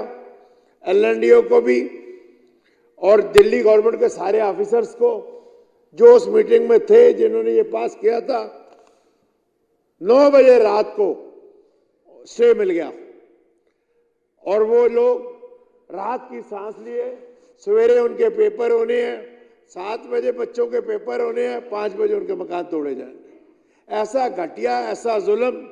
एलएनडीओ को भी और दिल्ली गवर्नमेंट के सारे ऑफिसर्स को जो उस मीटिंग में थे, जिन्होंने ये पास किया था। 9 बजे रात को स्टे मिल गया और वो लोग रात की सांस लिए। सवेरे उनके पेपर होने हैं, 7 बजे बच्चों के पेपर होने हैं, 5 बजे उनके मकान तोड़े जाएंगे। ऐसा घटिया, ऐसा जुल्म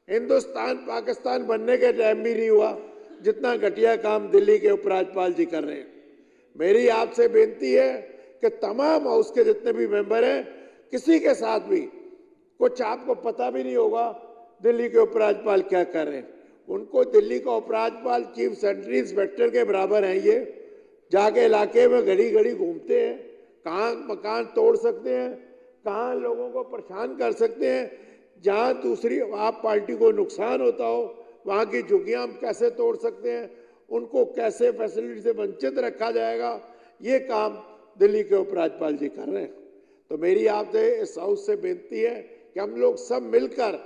हिंदुस्तान पाकिस्तान बनने के टाइम भी नहीं हुआ, जितना घटिया काम दिल्ली के उपराज्यपाल जी कर रहे हैं। मेरी आपसे बेनती है कि तमाम हाउस के जितने भी मेंबर हैं, किसी के साथ भी कुछ आपको पता भी नहीं होगा दिल्ली के उपराज्यपाल क्या कर रहे हैं। उनको दिल्ली का उपराज्यपाल चीफ सेंट्री इंस्पेक्टर के बराबर हैं। ये जाके इलाके में घड़ी घड़ी घूमते हैं, कहाँ मकान तोड़ सकते हैं, कहाँ लोगों को परेशान कर सकते हैं, जहाँ दूसरी आप पार्टी को नुकसान होता हो वहाँ की झुग्गियाँ हम कैसे तोड़ सकते हैं, उनको कैसे फैसिलिटी से वंचित रखा जाएगा, ये काम दिल्ली के उपराज्यपाल जी कर रहे हैं। तो मेरी आपसे इस हाउस से बेनती है कि हम लोग सब मिलकर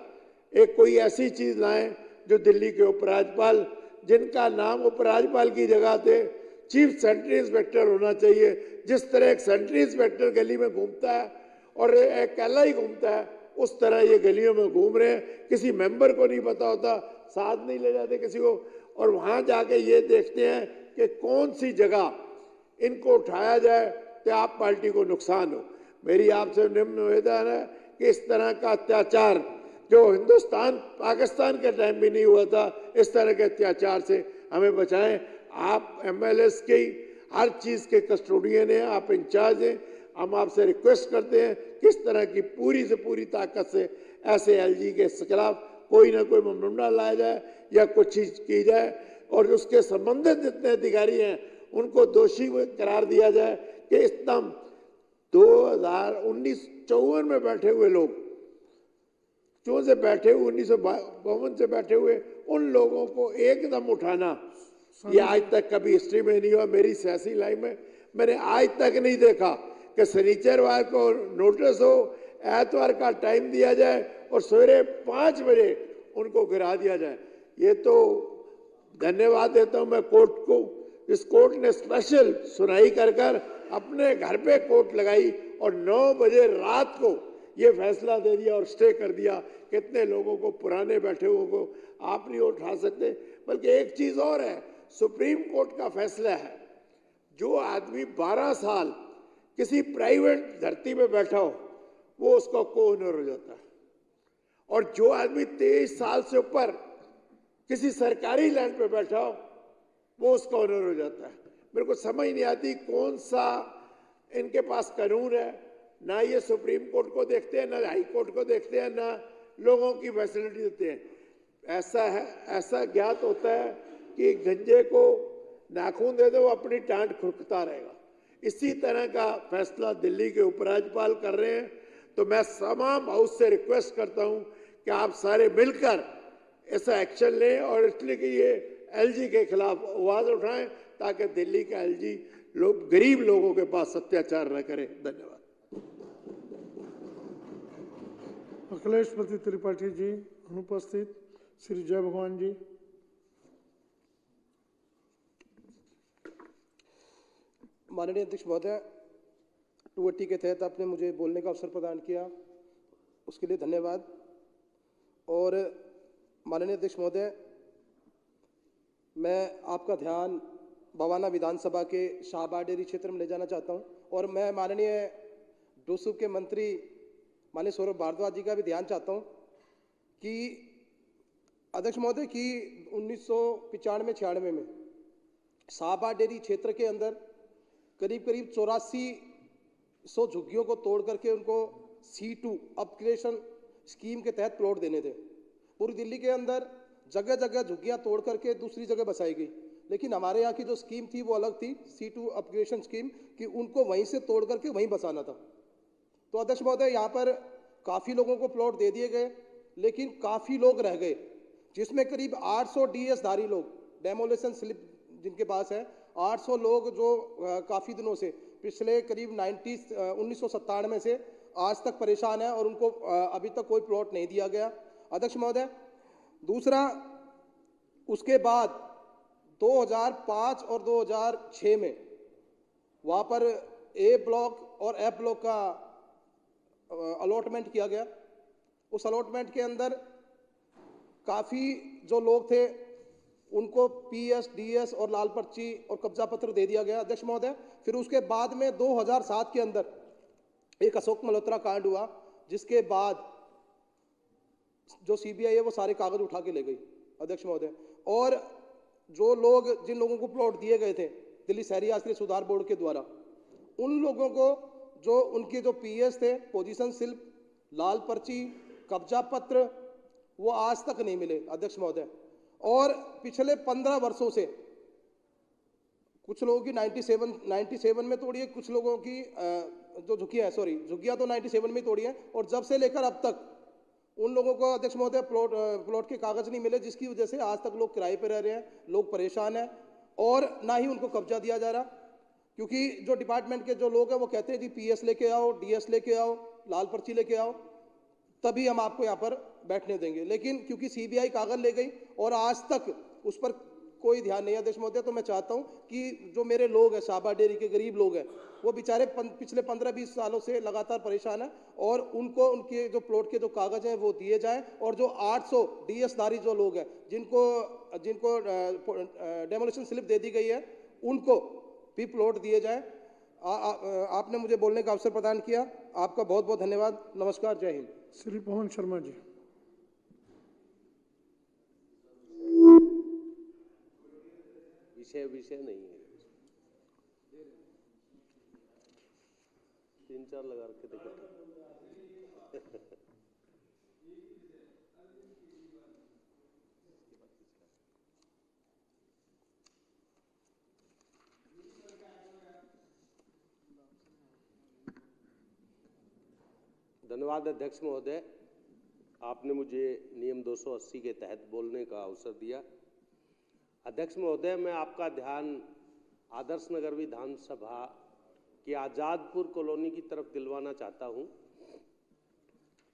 एक कोई ऐसी चीज लाएं जो दिल्ली के उपराज्यपाल, जिनका नाम उपराज्यपाल की जगह थे चीफ सेंट्री इंस्पेक्टर होना चाहिए। जिस तरह एक सेंट्री इंस्पेक्टर गली में घूमता है और एक अकेला ही घूमता है, उस तरह ये गलियों में घूम रहे हैं। किसी मेंबर को नहीं पता होता, साथ नहीं ले जाते किसी को, और वहां जाके ये देखते हैं कि कौन सी जगह इनको उठाया जाए कि आप पार्टी को नुकसान हो। मेरी आपसे निम्न निवेदन है कि इस तरह का अत्याचार जो हिंदुस्तान पाकिस्तान के टाइम भी नहीं हुआ था, इस तरह के अत्याचार से हमें बचाएं। आप एमएलएस की हर चीज के कस्टोडियन हैं, आप इंचार्ज हैं। हम आपसे रिक्वेस्ट करते हैं कि इस तरह की पूरी से पूरी ताकत से ऐसे एलजी के खिलाफ कोई ना कोई मामला लाया जाए या कुछ चीज की जाए और उसके संबंधित जितने अधिकारी हैं उनको दोषी करार दिया जाए कि इतना 2019-54 में बैठे हुए लोग, जो से बैठे हुए 1952 से बैठे हुए उन लोगों को एकदम उठाना, ये आज तक कभी हिस्ट्री में नहीं हुआ। मेरी सियासी लाइफ में मैंने आज तक नहीं देखा कि शनिचरवार को नोटिस हो, एतवार का टाइम दिया जाए और सवेरे 5 बजे उनको गिरा दिया जाए। ये तो धन्यवाद देता हूं मैं कोर्ट को। इस कोर्ट ने स्पेशल सुनवाई कर कर अपने घर पे कोर्ट लगाई और 9 बजे रात को ये फैसला दे दिया और स्टे कर दिया। कितने लोगों को, पुराने बैठे हुए को आप नहीं उठा सकते। बल्कि एक चीज और है, सुप्रीम कोर्ट का फैसला है, जो आदमी 12 साल किसी प्राइवेट धरती में बैठा हो वो उसका को-ओनर हो जाता है, और जो आदमी 23 साल से ऊपर किसी सरकारी लैंड पे बैठा हो वो उसका ओनर हो जाता है। मेरे को समझ नहीं आती कौन सा इनके पास कानून है। ना ये सुप्रीम कोर्ट को देखते हैं, ना हाई कोर्ट को देखते हैं, ना लोगों की फैसिलिटी देते हैं। ऐसा है, ऐसा ज्ञात होता है कि गंजे को नाखून दे दो वो अपनी टांट खुरकता रहेगा। इसी तरह का फैसला दिल्ली के उपराज्यपाल कर रहे हैं। तो मैं तमाम हाउस से रिक्वेस्ट करता हूं कि आप सारे मिलकर ऐसा एक्शन लें और इसलिए कि ये एलजी के खिलाफ आवाज उठाएं ताकि दिल्ली का एलजी लोग, गरीब लोगों के पास अत्याचार न करें। धन्यवाद। अखिलेश त्रिपाठी जी अनुपस्थित। श्री जय भगवान जी। माननीय अध्यक्ष महोदय, 280 के तहत आपने मुझे बोलने का अवसर प्रदान किया, उसके लिए धन्यवाद। और माननीय अध्यक्ष महोदय, मैं आपका ध्यान बवाना विधानसभा के शाहबाद डेयरी क्षेत्र में ले जाना चाहता हूं, और मैं माननीय डोसूब के मंत्री माननीय सौरभ भारद्वाज जी का भी ध्यान चाहता हूं कि अध्यक्ष महोदय की 1995-96 में शाहबाद डेयरी क्षेत्र के अंदर करीब 8400 झुग्गियों को तोड़ करके उनको C2 अपग्रेडेशन स्कीम के तहत प्लॉट देने थे। पूरी दिल्ली के अंदर जगह जगह झुग्गियां तोड़ करके दूसरी जगह बसाई गई, लेकिन हमारे यहाँ की जो स्कीम थी वो अलग थी, C2 अपग्रेडेशन स्कीम, कि उनको वहीं से तोड़ करके वहीं बसाना था। तो अध्यक्ष महोदय, यहाँ पर काफ़ी लोगों को प्लॉट दे दिए गए, लेकिन काफ़ी लोग रह गए, जिसमें करीब 800 DS धारी लोग, डेमोलेशन स्लिप जिनके पास है, 800 लोग जो काफ़ी दिनों से, पिछले करीब 1997 से आज तक परेशान है और उनको अभी तक कोई प्लॉट नहीं दिया गया। अध्यक्ष महोदय, दूसरा, उसके बाद 2005 और 2006 में वहाँ पर A ब्लॉक और F ब्लॉक का अलॉटमेंट किया गया। उस अलॉटमेंट के अंदर काफ़ी जो लोग थे उनको PS, DS और लाल पर्ची और कब्जा पत्र दे दिया गया। अध्यक्ष महोदय, फिर उसके बाद में 2007 के अंदर एक अशोक मल्होत्रा कांड हुआ, जिसके बाद जो CBI है वो सारे कागज उठा के ले गई। अध्यक्ष महोदय, और जो लोग, जिन लोगों को प्लॉट दिए गए थे दिल्ली शहरी आश्रय सुधार बोर्ड के द्वारा, उन लोगों को जो उनके जो PS थे, पोजीशन स्लिप, लाल पर्ची, कब्जा पत्र, वो आज तक नहीं मिले। अध्यक्ष महोदय, और पिछले 15 वर्षों से कुछ लोगों की 97 में तोड़ी है, कुछ लोगों की जो झुग्गियां तो 97 में तोड़ी है, और जब से लेकर अब तक उन लोगों को अध्यक्ष महोदय प्लॉट के कागज नहीं मिले, जिसकी वजह से आज तक लोग किराए पर रह रहे हैं, लोग परेशान हैं, और ना ही उनको कब्जा दिया जा रहा, क्योंकि जो डिपार्टमेंट के जो लोग हैं वो कहते हैं जी PS लेके आओ, DS लेके आओ, लाल पर्ची लेके आओ, तभी हम आपको यहाँ पर बैठने देंगे। लेकिन क्योंकि CBI कागज ले गई और आज तक उस पर कोई ध्यान नहीं है अध्यक्ष महोदय, तो मैं चाहता हूं कि जो मेरे लोग हैं, शाहबाद डेयरी के गरीब लोग हैं, वो बेचारे पिछले 15-20 सालों से लगातार परेशान हैं, और उनको उनके जो प्लॉट के जो कागज हैं वो दिए जाएं, और जो 800 DS धारी जो लोग हैं जिनको डेमोलिशन स्लिप दे दी गई है, उनको भी प्लॉट दिए जाएं। आपने मुझे बोलने का अवसर प्रदान किया, आपका बहुत बहुत धन्यवाद। नमस्कार, जय हिंद। श्री पवन शर्मा जी। विषय नहीं है, 3-4 लगा रखे थे। धन्यवाद अध्यक्ष महोदय, आपने मुझे नियम 280 के तहत बोलने का अवसर दिया। अध्यक्ष महोदय, मैं आपका ध्यान आदर्श नगर विधानसभा की आज़ादपुर कॉलोनी की तरफ दिलवाना चाहता हूं।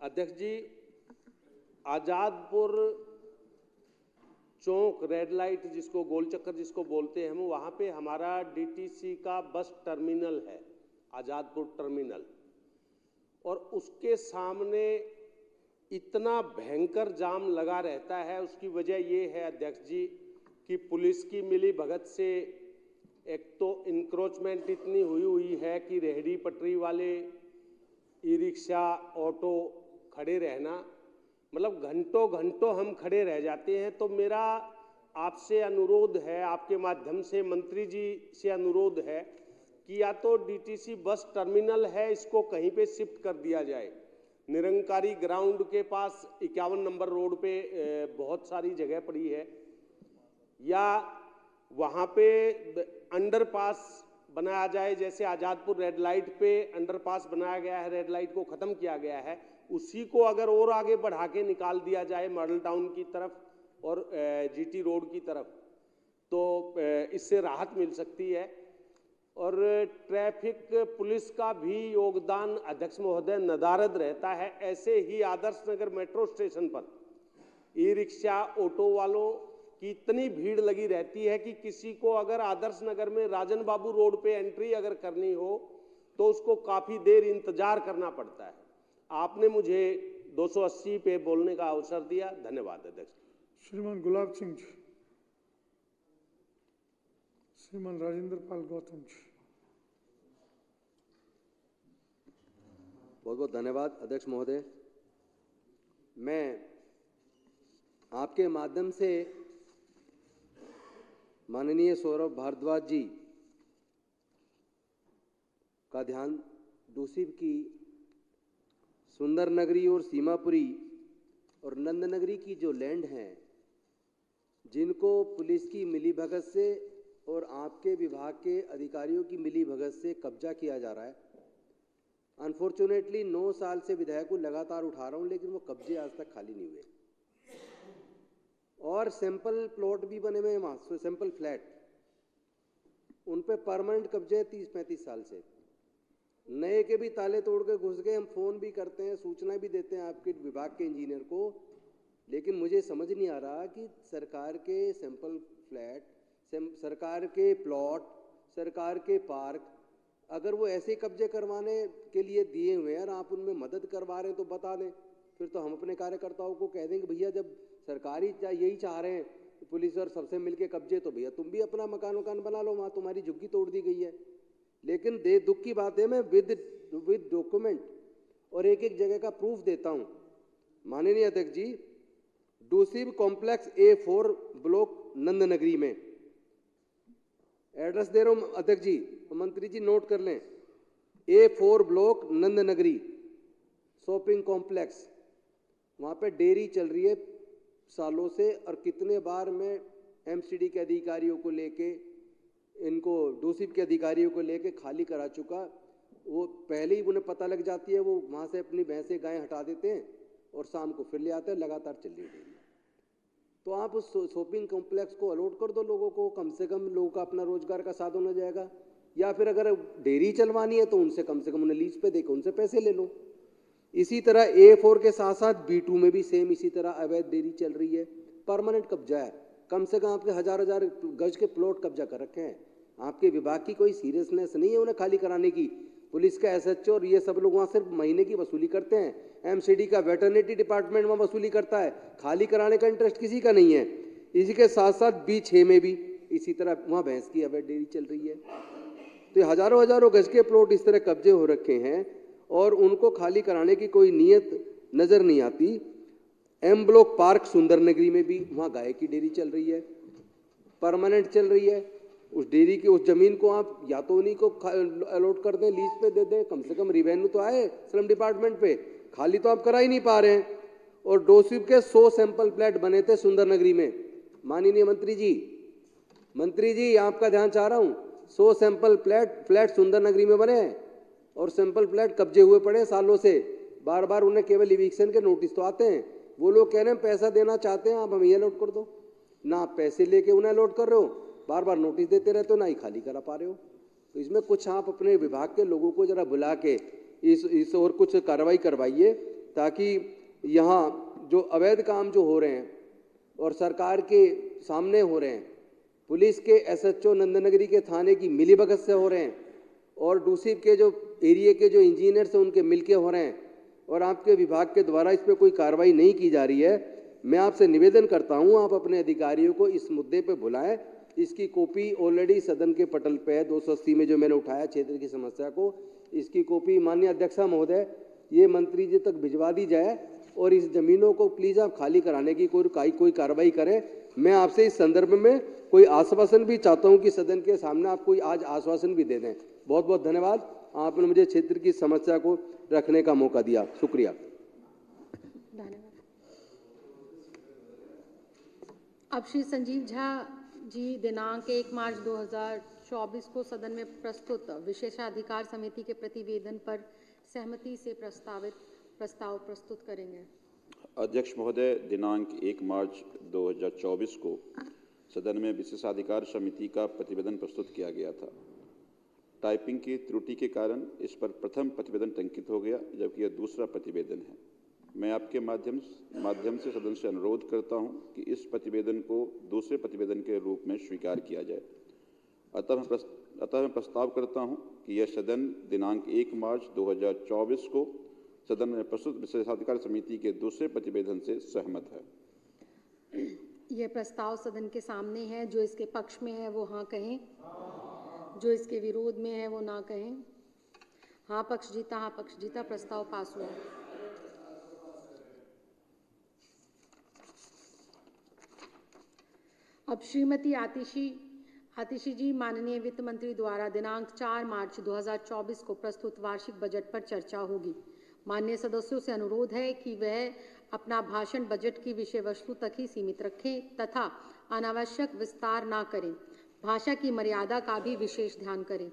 अध्यक्ष जी, आज़ादपुर चौक, रेड लाइट जिसको, गोल चक्कर जिसको बोलते हैं हम, वहाँ पे हमारा डीटीसी का बस टर्मिनल है, आज़ादपुर टर्मिनल, और उसके सामने इतना भयंकर जाम लगा रहता है। उसकी वजह ये है अध्यक्ष जी कि पुलिस की मिली भगत से एक तो इंक्रोचमेंट इतनी हुई है कि रेहड़ी पटरी वाले, ई रिक्शा, ऑटो खड़े रहना, मतलब घंटों घंटों हम खड़े रह जाते हैं। तो मेरा आपसे अनुरोध है, आपके माध्यम से मंत्री जी से अनुरोध है कि या तो डीटीसी बस टर्मिनल है, इसको कहीं पे शिफ्ट कर दिया जाए। निरंकारी ग्राउंड के पास 51 नंबर रोड पे बहुत सारी जगह पड़ी है, या वहाँ पे अंडरपास बनाया जाए, जैसे आज़ादपुर रेड लाइट पे अंडरपास बनाया गया है, रेड लाइट को ख़त्म किया गया है, उसी को अगर और आगे बढ़ा के निकाल दिया जाए मॉडल टाउन की तरफ और जीटी रोड की तरफ, तो इससे राहत मिल सकती है। और ट्रैफिक पुलिस का भी योगदान अध्यक्ष महोदय नदारद रहता है। ऐसे ही आदर्श नगर मेट्रो स्टेशन पर ई रिक्शा, ऑटो वालों की इतनी भीड़ लगी रहती है कि किसी को अगर आदर्श नगर में राजन बाबू रोड पे एंट्री अगर करनी हो तो उसको काफ़ी देर इंतजार करना पड़ता है। आपने मुझे 280 पे बोलने का अवसर दिया, धन्यवाद अध्यक्ष। श्रीमान गुलाब सिंह जी, श्रीमान राजेंद्र पाल गौतम जी। बहुत बहुत धन्यवाद अध्यक्ष महोदय। मैं आपके माध्यम से माननीय सौरभ भारद्वाज जी का ध्यान दूसरी की सुंदर नगरी और सीमापुरी और नंद नगरी की जो लैंड हैं, जिनको पुलिस की मिलीभगत से और आपके विभाग के अधिकारियों की मिलीभगत से कब्जा किया जा रहा है। अनफॉर्चुनेटली 9 साल से विधेयक को लगातार उठा रहा हूं, लेकिन वो कब्जे आज तक खाली नहीं हुए, और सैंपल प्लॉट भी बने हुए हैं वहाँ, सैंपल फ्लैट, उन पे परमानेंट कब्जे 30-35 साल से। नए के भी ताले तोड़ के घुस गए। हम फ़ोन भी करते हैं, सूचना भी देते हैं आपके विभाग के इंजीनियर को, लेकिन मुझे समझ नहीं आ रहा कि सरकार के सैंपल फ्लैट, सरकार के प्लॉट, सरकार के पार्क, अगर वो ऐसे कब्जे करवाने के लिए दिए हुए हैं और आप उनमें मदद करवा रहे हैं तो बता दें। फिर तो हम अपने कार्यकर्ताओं को कह देंगे भैया जब सरकारी यही चाह रहे हैं पुलिस और सबसे मिलके कब्जे, तो भैया तुम भी अपना मकान बना लो, वहाँ तुम्हारी झुग्गी तोड़ दी गई है। लेकिन दुख की बात है, मैं विद डॉक्यूमेंट और एक एक जगह का प्रूफ देता हूँ। माननीय अध्यक्ष जी, डूसिब कॉम्प्लेक्स A4 ब्लॉक नंद नगरी में, एड्रेस दे रहा हूँ अध्यक्ष जी, मंत्री जी नोट कर लें, A4 ब्लॉक नंद नगरी शॉपिंग कॉम्प्लेक्स, वहाँ पे डेयरी चल रही है सालों से, और कितने बार मैं MCD के अधिकारियों को लेके, इनको डूसिब के अधिकारियों को लेके खाली करा चुका। वो पहले ही उन्हें पता लग जाती है, वो वहाँ से अपनी भैंसें गायें हटा देते हैं और शाम को फिर ले आते हैं, लगातार चल रही है। तो आप उस शॉपिंग कॉम्प्लेक्स को अलॉट कर दो लोगों को, कम से कम लोगों का अपना रोजगार का साधन हो जाएगा। या फिर अगर डेयरी चलवानी है तो उनसे कम से कम उन्हें लीज पे देकर उनसे पैसे ले लो। इसी तरह A4 के साथ साथ B2 में भी सेम इसी तरह अवैध डेयरी चल रही है, परमानेंट कब्जा है। कम से कम आपके हजार गज के प्लॉट कब्जा कर रखे हैं। आपके विभाग की कोई सीरियसनेस नहीं है उन्हें खाली कराने की। पुलिस का SHO और ये सब लोग वहाँ सिर्फ महीने की वसूली करते हैं। MCD का वेटरनिटी डिपार्टमेंट वहाँ वसूली करता है, खाली कराने का इंटरेस्ट किसी का नहीं है। इसी के साथ साथ B6 में भी इसी तरह वहाँ भैंस की अवैध डेयरी चल रही है। तो हजारों गज के प्लॉट इस तरह कब्जे हो रखे हैं और उनको खाली कराने की कोई नीयत नजर नहीं आती। M ब्लॉक पार्क सुंदर नगरी में भी वहाँ गाय की डेयरी चल रही है, परमानेंट चल रही है। उस डेयरी की उस जमीन को आप या तो उन्हीं को अलॉट कर दें, लीज पे दे दें, कम से कम रिवेन्यू तो आए श्रम डिपार्टमेंट पे। खाली तो आप करा ही नहीं पा रहे हैं। और डोसिब के 100 सैंपल फ्लैट बने थे सुंदर नगरी में। माननीय मंत्री जी आपका ध्यान चाह रहा हूँ, 100 सैंपल फ्लैट सुंदर नगरी में बने हैं और सैंपल फ्लैट कब्जे हुए पड़े सालों से। बार बार उन्हें केवल इविक्शन के नोटिस तो आते हैं, वो लोग कह रहे हैं पैसा देना चाहते हैं आप हमें ये अलॉट कर दो, ना आप पैसे लेके उन्हें अलॉट कर रहे हो, बार बार नोटिस देते रहते हो, ना ही खाली करा पा रहे हो। तो इसमें कुछ आप अपने विभाग के लोगों को जरा बुला के इस और कुछ कार्रवाई करवाइए, ताकि यहाँ जो अवैध काम जो हो रहे हैं और सरकार के सामने हो रहे हैं, पुलिस के एसएचओ नंदनगरी के थाने की मिलीभगत से हो रहे हैं, और दूसरी के जो एरिया के जो इंजीनियर्स हैं उनके मिलके हो रहे हैं, और आपके विभाग के द्वारा इस पर कोई कार्रवाई नहीं की जा रही है, मैं आपसे निवेदन करता हूं आप अपने अधिकारियों को इस मुद्दे पे बुलाएं। इसकी कॉपी ऑलरेडी सदन के पटल पे है, 280 में जो मैंने उठाया क्षेत्र की समस्या को, इसकी कॉपी माननीय अध्यक्षा महोदय ये मंत्री जी तक भिजवा दी जाए, और इस जमीनों को प्लीज आप खाली कराने की कोई कार्रवाई करें। मैं आपसे इस संदर्भ में कोई आश्वासन भी चाहता हूं कि सदन के सामने आप कोई आज आश्वासन भी दे दें। बहुत बहुत धन्यवाद, आपने मुझे क्षेत्र की समस्या को रखने का मौका दिया, शुक्रिया। अब श्री संजीव झा जी दिनांक 1 मार्च 2024 को सदन में प्रस्तुत विशेषाधिकार समिति के प्रतिवेदन पर सहमति से प्रस्ताव प्रस्तुत करेंगे। अध्यक्ष महोदय, दिनांक 1 मार्च 2024 को सदन में विशेषाधिकार समिति का प्रतिवेदन प्रस्तुत किया गया था। टाइपिंग की त्रुटि के कारण इस पर प्रथम प्रतिवेदन टंकित हो गया, जबकि यह दूसरा प्रतिवेदन है। मैं आपके माध्यम से सदन से अनुरोध करता हूं कि इस प्रतिवेदन को दूसरे प्रतिवेदन के रूप में स्वीकार किया जाए। अतः मैं प्रस्ताव करता हूं कि यह सदन दिनांक 1 मार्च 2024 को सदन में प्रस्तुत विशेषाधिकार समिति के दूसरे प्रतिवेदन से सहमत है। यह प्रस्ताव सदन के सामने है। जो इसके पक्ष में है वो हाँ कहें, जो इसके विरोध में है वो ना कहें। हाँ पक्ष जीता, प्रस्ताव पास हुआ। अब श्रीमती आतिशी जी माननीय वित्त मंत्री द्वारा दिनांक 4 मार्च 2024 को प्रस्तुत वार्षिक बजट पर चर्चा होगी। माननीय सदस्यों से अनुरोध है कि वह अपना भाषण बजट की विषय वस्तु तक ही सीमित रखें तथा अनावश्यक विस्तार ना करें। भाषा की मर्यादा का भी विशेष ध्यान करें।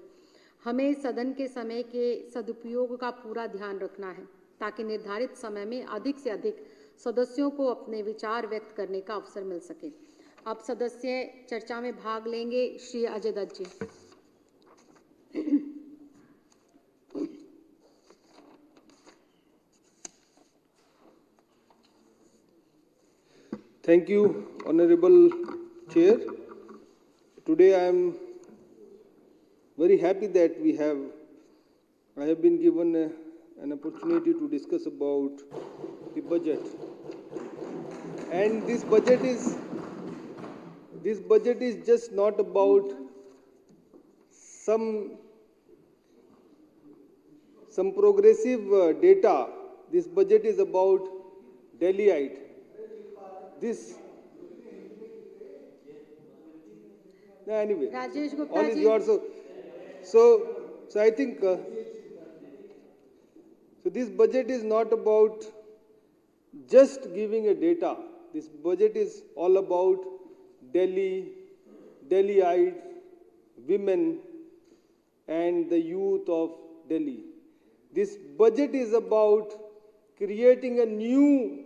हमें सदन के समय के सदुपयोग का पूरा ध्यान रखना है ताकि निर्धारित समय में अधिक से अधिक सदस्यों को अपने विचार व्यक्त करने का अवसर मिल सके। अब सदस्य चर्चा में भाग लेंगे। श्री अजय दत्त जी। Thank you, Honorable Chair. Today I am very happy that I have been given an opportunity to discuss about the budget. And this budget is just not about some progressive data. This budget is about Delhiite. Anyway, Rajesh Gupta all is ji. yours. So I think so this budget is not about just giving a data. This budget is all about Delhiite, women and the youth of Delhi. This budget is about creating a new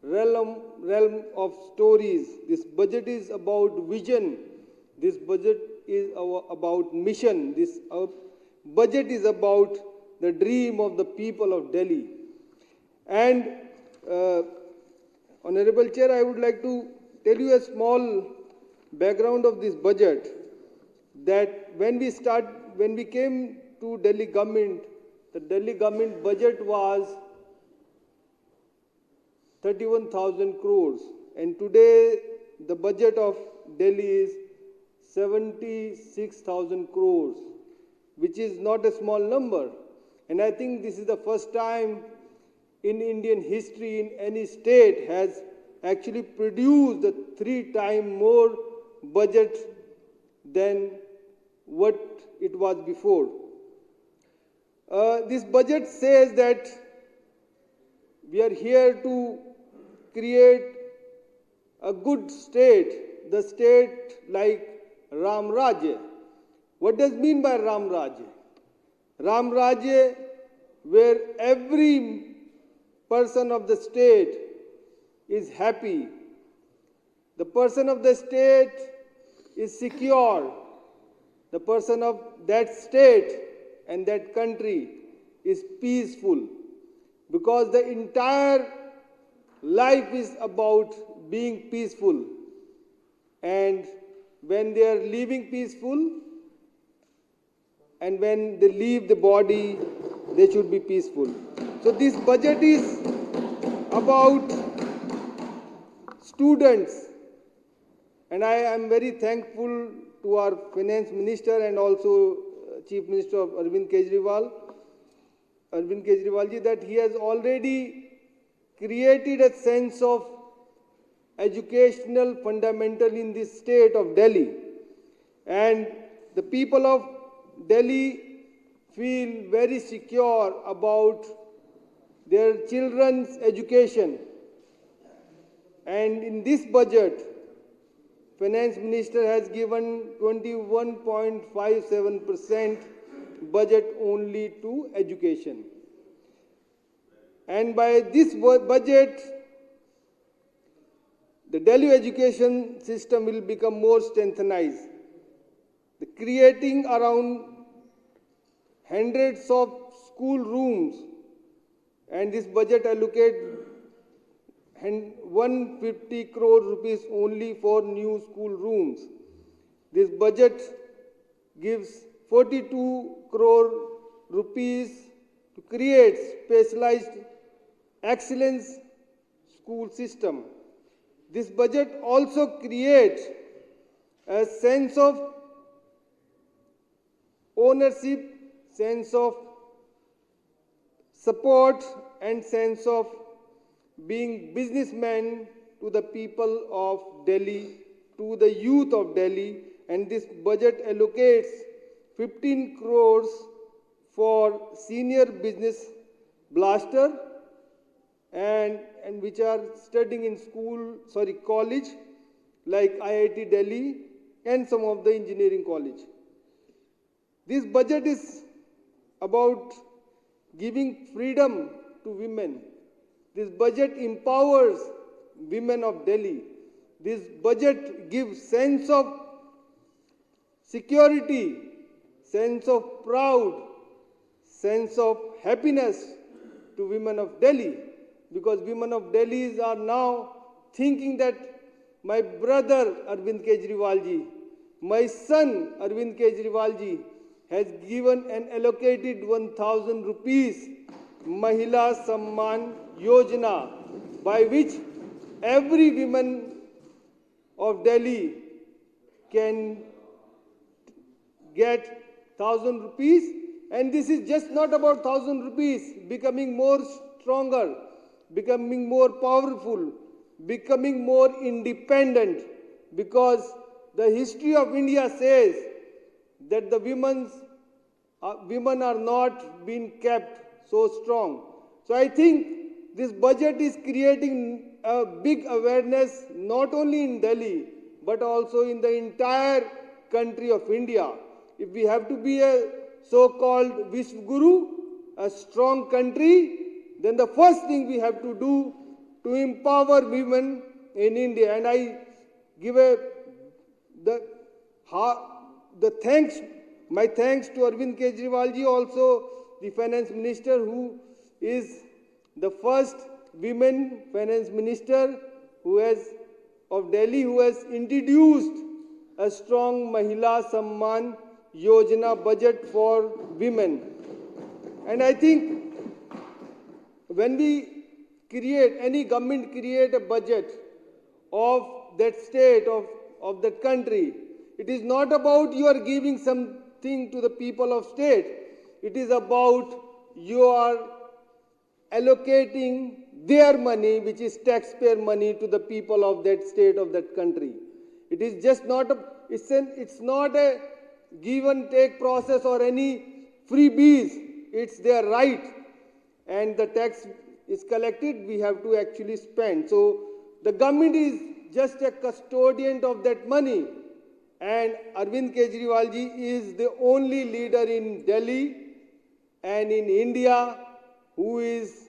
realm of stories. This budget is about vision. This budget is about mission. This budget is about the dream of the people of Delhi. And Honorable Chair, I would like to tell you a small background of this budget, that when we came to Delhi government, the Delhi government budget was 31,000 crores, and today the budget of Delhi is 76,000 crores, which is not a small number. And I think this is the first time in Indian history in any state has actually produced a 3 times more budget than what it was before. This budget says that we are here to create a good state, the state like Ram Rajya. What does it mean by Ram Rajya? Ram Rajya, where every person of the state is happy, the person of the state is secure, the person of that state and that country is peaceful, because the entire life is about being peaceful. And when they are living peaceful and when they leave the body, they should be peaceful. So this budget is about students, and I am very thankful to our finance minister and also Chief Minister of Arvind Kejriwal ji, that he has already created a sense of educational fundamental in the state of Delhi. And the people of Delhi feel very secure about their children's education. And in this budget, Finance Minister has given 21.57% budget only to education. And by this budget, the Delhi education system will become more strengthened. Creating around hundreds of school rooms, and this budget allocate 150 crore rupees only for new school rooms. This budget gives 42 crore rupees to create specialized excellence school system. This budget also creates a sense of ownership, sense of support, and sense of being businessman to the people of Delhi, to the youth of Delhi. And this budget allocates 15 crores for senior business blaster and which are studying in college like IIT Delhi and some of the engineering college. This budget is about giving freedom to women. This budget empowers women of Delhi. This budget gives sense of security, sense of proud, sense of happiness to women of Delhi, because women of Delhi are now thinking that my brother Arvind Kejriwal ji, my son Arvind Kejriwal ji has given and allocated 1,000 rupees Mahila Samman Yojana, by which every woman of Delhi can get 1,000 rupees. And this is just not about 1,000 rupees, becoming more stronger, becoming more powerful, becoming more independent, because the history of India says that the women are not being kept so strong. So I think this budget is creating a big awareness not only in Delhi but also in the entire country of India. If we have to be a so-called Vishwaguru, a strong country, then the first thing we have to do to empower women in India. And I give my thanks to Arvind Kejriwal ji, also the finance minister, who is the first women finance minister of Delhi who has introduced a strong Mahila Samman Yojana budget for women. And I think when we any government create a budget of that state, of that country, it is not about you are giving something to the people of state. It is about you are allocating their money, which is taxpayer money, to the people of that state, of that country. It is just not it's not a give and take process or any freebies. It's their right. And the tax is collected, we have to actually spend. So the government is just a custodian of that money. And Arvind Kejriwal ji is the only leader in Delhi and in India who is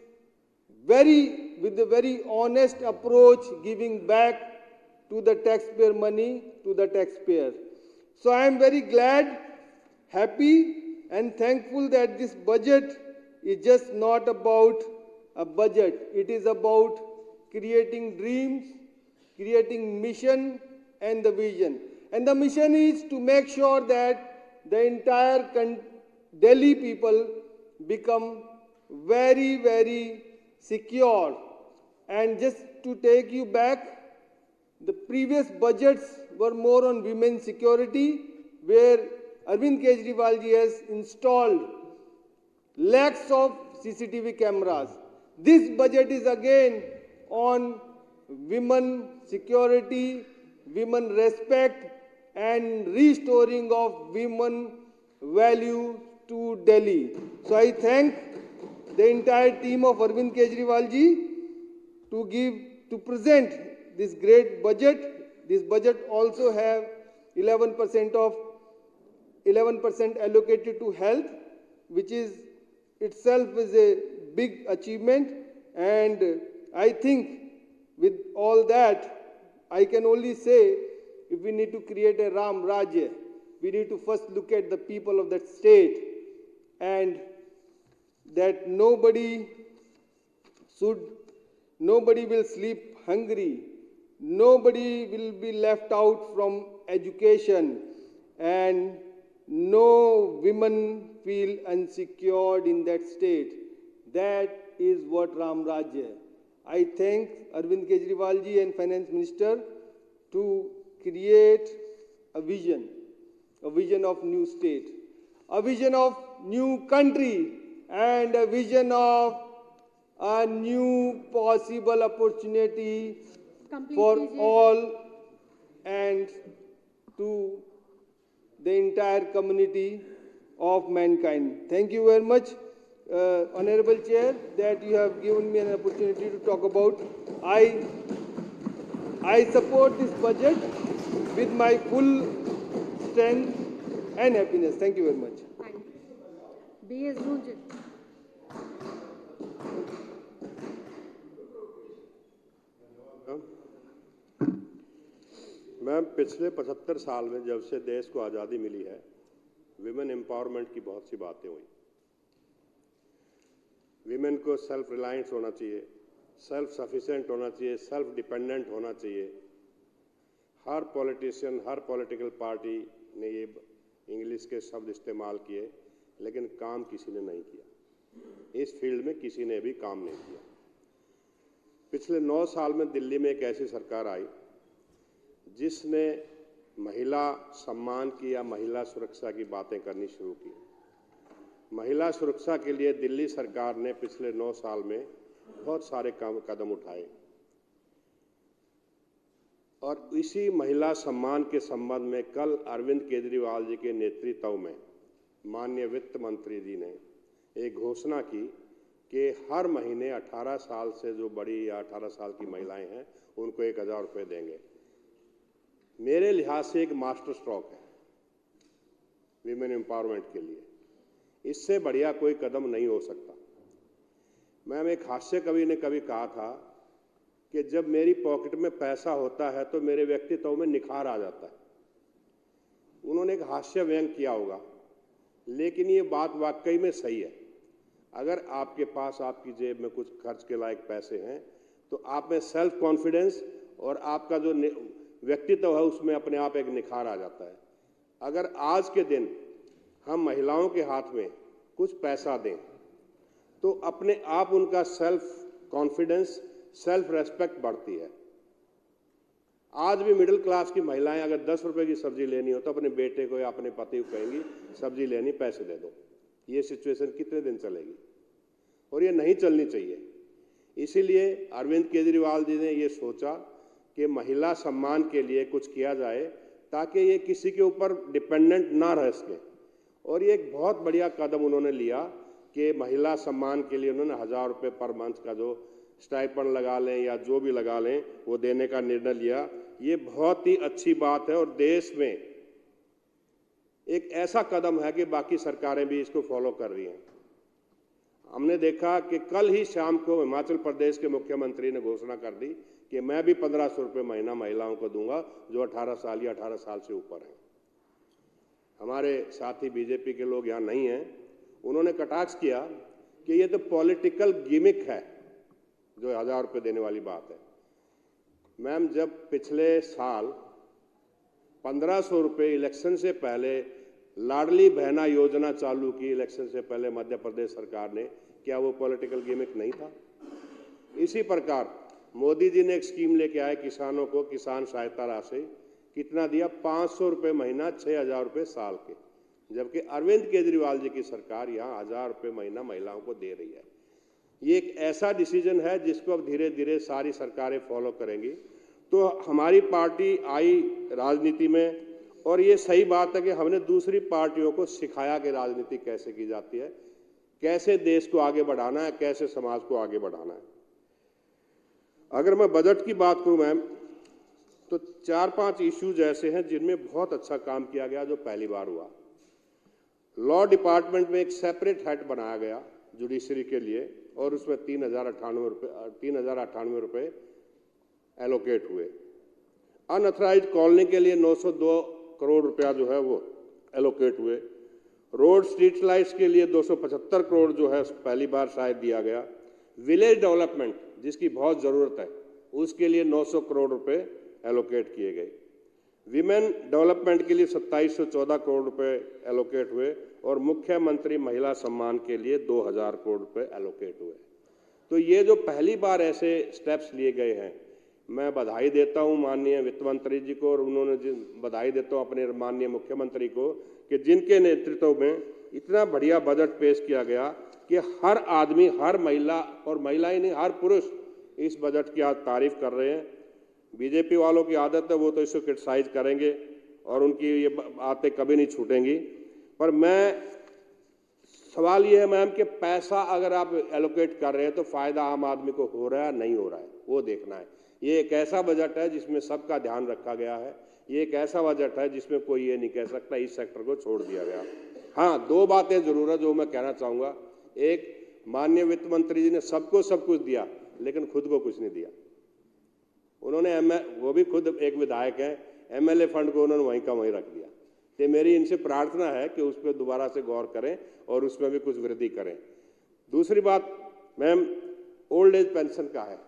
with a very honest approach, giving back to the taxpayer money to the taxpayer. So I am very glad, happy and thankful that this budget is just not about a budget. It is about creating dreams, creating mission and the vision. And the mission is to make sure that the entire Delhi people become very, very secure. And just to take you back, the previous budgets were more on women's security, where Arvind Kejriwal ji has installed lakhs of CCTV cameras. This budget is again on women security, women respect and restoring of women value to Delhi. So I thank the entire team of Arvind Kejriwal ji to present this great budget. This budget also have 11% allocated to health, which is itself is a big achievement. And I think with all that, I can only say, if we need to create a Ram Rajya, we need to first look at the people of that state, and that nobody will sleep hungry, nobody will be left out from education, and no women feel unsecured in that state. That is what Ram Rajya. I thank Arvind Kejriwal ji and Finance Minister to create a vision of new state, a vision of new country, and a vision of a new possible opportunity for all and to the entire community of mankind. Thank you very much, Honorable Chair, that you have given me an opportunity to talk about. I support this budget with my full strength and happiness. Thank you very much. Thank you. B.S. Gunjan. Ma'am, पिछले 75 साल में जब से देश को आज़ादी मिली है, women empowerment की बहुत सी बातें हुई। विमेन को सेल्फ रिलायंस होना चाहिए, सेल्फ सफिशिएंट होना चाहिए, सेल्फ डिपेंडेंट होना चाहिए। हर पॉलिटिशियन, हर पॉलिटिकल पार्टी ने ये इंग्लिश के शब्द इस्तेमाल किए, लेकिन काम किसी ने नहीं किया। इस फील्ड में किसी ने भी काम नहीं किया। पिछले 9 साल में दिल्ली में एक ऐसी सरकार आई जिसने महिला सम्मान की या महिला सुरक्षा की बातें करनी शुरू की। महिला सुरक्षा के लिए दिल्ली सरकार ने पिछले 9 साल में बहुत सारे कदम उठाए, और इसी महिला सम्मान के संबंध में कल अरविंद केजरीवाल जी के नेतृत्व में माननीय वित्त मंत्री जी ने एक घोषणा की कि हर महीने 18 साल से जो बड़ी या 18 साल की महिलाएं हैं उनको 1000 रुपये देंगे। मेरे लिहाज से एक मास्टर स्ट्रोक है विमेन एम्पावरमेंट के लिए। इससे बढ़िया कोई कदम नहीं हो सकता। मैम, एक हास्य कवि ने कभी कहा था कि जब मेरी पॉकेट में पैसा होता है तो मेरे व्यक्तित्व में निखार आ जाता है। उन्होंने एक हास्य व्यंग किया होगा, लेकिन ये बात वाकई में सही है। अगर आपके पास आपकी जेब में कुछ खर्च के लायक पैसे हैं तो आप में सेल्फ कॉन्फिडेंस और आपका जो व्यक्तित्व है उसमें अपने आप एक निखार आ जाता है। अगर आज के दिन हम महिलाओं के हाथ में कुछ पैसा दें तो अपने आप उनका सेल्फ कॉन्फिडेंस, सेल्फ रेस्पेक्ट बढ़ती है। आज भी मिडिल क्लास की महिलाएं अगर 10 रुपए की सब्जी लेनी हो तो अपने बेटे को या अपने पति को कहेंगी सब्जी लेनी, पैसे दे दो। ये सिचुएशन कितने दिन चलेगी? और ये नहीं चलनी चाहिए। इसीलिए अरविंद केजरीवाल जी ने ये सोचा कि महिला सम्मान के लिए कुछ किया जाए ताकि ये किसी के ऊपर डिपेंडेंट ना रह सके। और ये एक बहुत बढ़िया कदम उन्होंने लिया कि महिला सम्मान के लिए उन्होंने 1000 रुपये पर मंथ का जो स्टाइपेंड लगा लें या जो भी लगा लें वो देने का निर्णय लिया। ये बहुत ही अच्छी बात है और देश में एक ऐसा कदम है कि बाकी सरकारें भी इसको फॉलो कर रही हैं। हमने देखा कि कल ही शाम को हिमाचल प्रदेश के मुख्यमंत्री ने घोषणा कर दी कि मैं भी 1500 रुपये महीना महिलाओं को दूंगा जो 18 साल या 18 साल से ऊपर हैं। हमारे साथी बीजेपी के लोग यहाँ नहीं हैं, उन्होंने कटाक्ष किया कि ये तो पॉलिटिकल गिमिक है जो 1000 रुपये देने वाली बात है। मैम, जब पिछले साल 1500 रुपये इलेक्शन से पहले लाडली बहना योजना चालू की इलेक्शन से पहले मध्य प्रदेश सरकार ने, क्या वो पॉलिटिकल गिमिक नहीं था? इसी प्रकार मोदी जी ने एक स्कीम लेके आए किसानों को, किसान सहायता राशि कितना दिया? 500 रुपये महीना, 6000 रुपये साल के, जबकि अरविंद केजरीवाल जी की सरकार यहाँ 1000 रुपये महीना महिलाओं को दे रही है। ये एक ऐसा डिसीजन है जिसको अब धीरे धीरे सारी सरकारें फॉलो करेंगी। तो हमारी पार्टी आई राजनीति में, और ये सही बात है कि हमने दूसरी पार्टियों को सिखाया कि राजनीति कैसे की जाती है, कैसे देश को आगे बढ़ाना है, कैसे समाज को आगे बढ़ाना है। अगर मैं बजट की बात करूं मैम, तो 4-5 इश्यूज ऐसे हैं जिनमें बहुत अच्छा काम किया गया जो पहली बार हुआ। लॉ डिपार्टमेंट में एक सेपरेट हेड बनाया गया जुडिशरी के लिए, और उसमें 3098 रुपये एलोकेट हुए। अनऑथराइज्ड कॉलोनी के लिए 902 करोड़ रुपया जो है वो एलोकेट हुए। रोड स्ट्रीट लाइट्स के लिए 275 करोड़ जो है पहली बार शायद दिया गया। विलेज डेवलपमेंट जिसकी बहुत ज़रूरत है उसके लिए 900 करोड़ रुपए एलोकेट किए गए। विमेन डेवलपमेंट के लिए 2714 करोड़ रुपए एलोकेट हुए, और मुख्यमंत्री महिला सम्मान के लिए 2000 करोड़ रुपए एलोकेट हुए। तो ये जो पहली बार ऐसे स्टेप्स लिए गए हैं, मैं बधाई देता हूं माननीय वित्त मंत्री जी को, और उन्होंने बधाई देता हूं अपने माननीय मुख्यमंत्री को कि जिनके नेतृत्व में इतना बढ़िया बजट पेश किया गया कि हर आदमी, हर महिला, और महिला ही नहीं हर पुरुष इस बजट की आज तारीफ कर रहे हैं। बीजेपी वालों की आदत है, वो तो इसको क्रिटिसाइज करेंगे और उनकी ये बातें कभी नहीं छूटेंगी। पर मैं सवाल ये है मैम कि पैसा अगर आप एलोकेट कर रहे हैं तो फायदा आम आदमी को हो रहा है नहीं हो रहा है, वो देखना है। ये एक ऐसा बजट है जिसमें सबका ध्यान रखा गया है। ये एक ऐसा बजट है जिसमें कोई ये नहीं कह सकता इस सेक्टर को छोड़ दिया गया। हाँ, 2 बातें जरूर है जो मैं कहना चाहूँगा। एक, माननीय वित्त मंत्री जी ने सबको सब कुछ दिया लेकिन खुद को कुछ नहीं दिया। उन्होंने वो भी खुद एक विधायक हैं, एमएलए फंड को उन्होंने वहीं का वहीं रख दिया। तो मेरी इनसे प्रार्थना है कि उस पर दोबारा से गौर करें और उसमें भी कुछ वृद्धि करें। दूसरी बात मैम, ओल्ड एज पेंशन का है।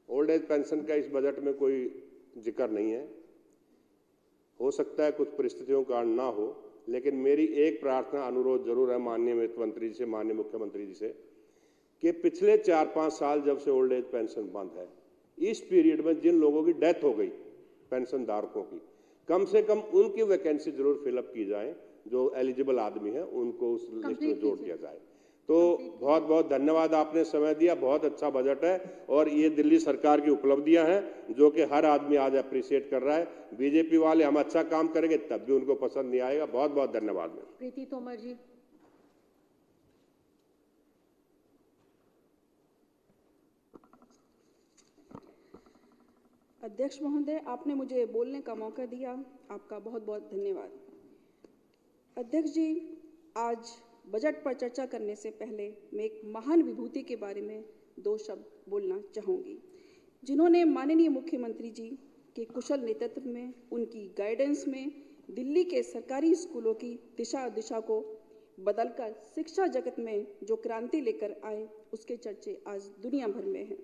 ओल्ड एज पेंशन का इस बजट में कोई जिक्र नहीं है। हो सकता है कुछ परिस्थितियों का कारण ना हो, लेकिन मेरी एक प्रार्थना, अनुरोध जरूर है माननीय वित्त मंत्री जी से, माननीय मुख्यमंत्री जी से, कि पिछले 4-5 साल जब से ओल्ड एज पेंशन बंद है, इस पीरियड में जिन लोगों की डेथ हो गई पेंशन धारकों की, कम से कम उनकी वैकेंसी जरूर फिलअप की जाए। जो एलिजिबल आदमी है उनको उस लिस्ट में जोड़ दिया जाए। तो बहुत बहुत धन्यवाद, आपने समय दिया। बहुत अच्छा बजट है और ये दिल्ली सरकार की उपलब्धियां हैं जो कि हर आदमी आज अप्रिशिएट कर रहा है। बीजेपी वाले हम अच्छा काम करेंगे तब भी उनको पसंद नहीं आएगा। बहुत बहुत धन्यवाद। प्रीति तोमर जी। अध्यक्ष महोदय, आपने मुझे बोलने का मौका दिया, आपका बहुत बहुत धन्यवाद। अध्यक्ष जी, आज बजट पर चर्चा करने से पहले मैं एक महान विभूति के बारे में 2 शब्द बोलना चाहूँगी, जिन्होंने माननीय मुख्यमंत्री जी के कुशल नेतृत्व में, उनकी गाइडेंस में दिल्ली के सरकारी स्कूलों की दिशा को बदलकर शिक्षा जगत में जो क्रांति लेकर आए, उसके चर्चे आज दुनिया भर में हैं।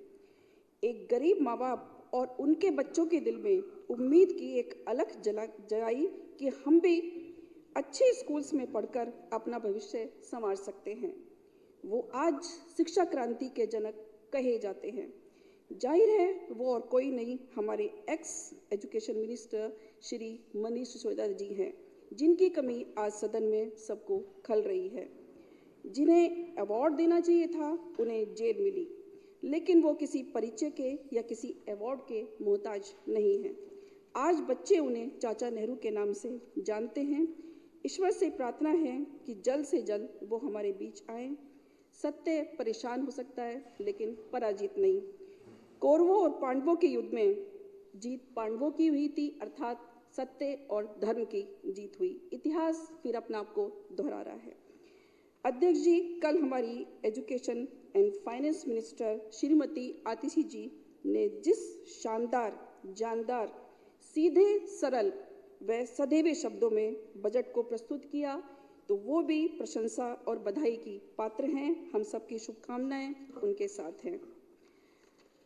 एक गरीब माँ बाप और उनके बच्चों के दिल में उम्मीद की एक अलग जगाई कि हम भी अच्छे स्कूल्स में पढ़कर अपना भविष्य संवार सकते हैं। वो आज शिक्षा क्रांति के जनक कहे जाते हैं। जाहिर है वो और कोई नहीं, हमारे ex education minister Shri Manish Sisodia ji हैं, जिनकी कमी आज सदन में सबको खल रही है। जिन्हें अवार्ड देना चाहिए था उन्हें जेल मिली, लेकिन वो किसी परिचय के या किसी अवार्ड के मोहताज नहीं हैं। आज बच्चे उन्हें चाचा नेहरू के नाम से जानते हैं। ईश्वर से प्रार्थना है कि जल्द से जल्द वो हमारे बीच आए। सत्य परेशान हो सकता है लेकिन पराजित नहीं। कौरवों और पांडवों के युद्ध में जीत पांडवों की हुई थी, अर्थात सत्य और धर्म की जीत हुई। इतिहास फिर अपना आप को दोहरा रहा है। अध्यक्ष जी, कल हमारी education and finance minister Shrimati Atishi ji ने जिस शानदार, जानदार, सीधे, सरल व सदैव शब्दों में बजट को प्रस्तुत किया, तो वो भी प्रशंसा और बधाई की पात्र हैं। हम सबकी शुभकामनाएं उनके साथ हैं।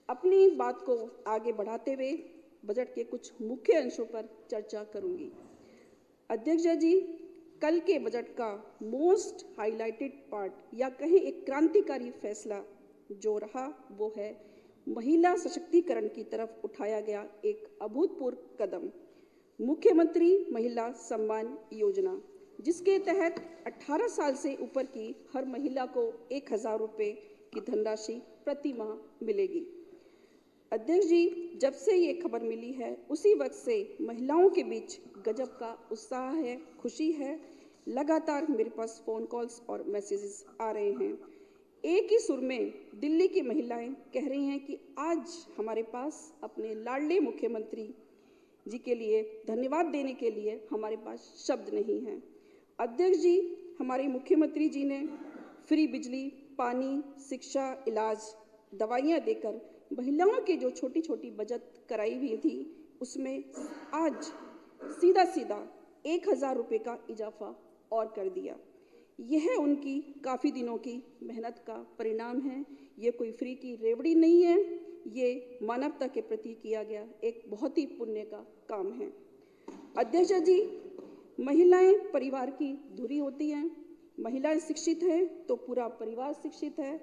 अपनी बात को आगे बढ़ाते हुए बजट के कुछ मुख्य अंशों पर चर्चा करूंगी। अध्यक्ष जी, कल के बजट का मोस्ट हाईलाइटेड पार्ट या कहें एक क्रांतिकारी फैसला जो रहा वो है महिला सशक्तिकरण की तरफ उठाया गया एक अभूतपूर्व कदम, मुख्यमंत्री महिला सम्मान योजना, जिसके तहत 18 साल से ऊपर की हर महिला को 1000 रुपये की धनराशि प्रति माह मिलेगी। अध्यक्ष जी, जब से ये खबर मिली है उसी वक्त से महिलाओं के बीच गजब का उत्साह है, खुशी है। लगातार मेरे पास फ़ोन कॉल्स और मैसेजेस आ रहे हैं। एक ही सुर में दिल्ली की महिलाएं कह रही हैं कि आज हमारे पास अपने लाडले मुख्यमंत्री जी के लिए धन्यवाद देने के लिए हमारे पास शब्द नहीं हैं। अध्यक्ष जी, हमारे मुख्यमंत्री जी ने फ्री बिजली, पानी, शिक्षा, इलाज, दवाइयाँ देकर महिलाओं की जो छोटी छोटी बचत कराई हुई थी उसमें आज सीधा सीधा 1000 रुपये का इजाफा और कर दिया। यह उनकी काफ़ी दिनों की मेहनत का परिणाम है। ये कोई फ्री की रेवड़ी नहीं है, ये मानवता के प्रति किया गया एक बहुत ही पुण्य का काम है। अध्यक्ष जी, महिलाएं परिवार की धुरी होती हैं। महिलाएं शिक्षित हैं तो पूरा परिवार शिक्षित है,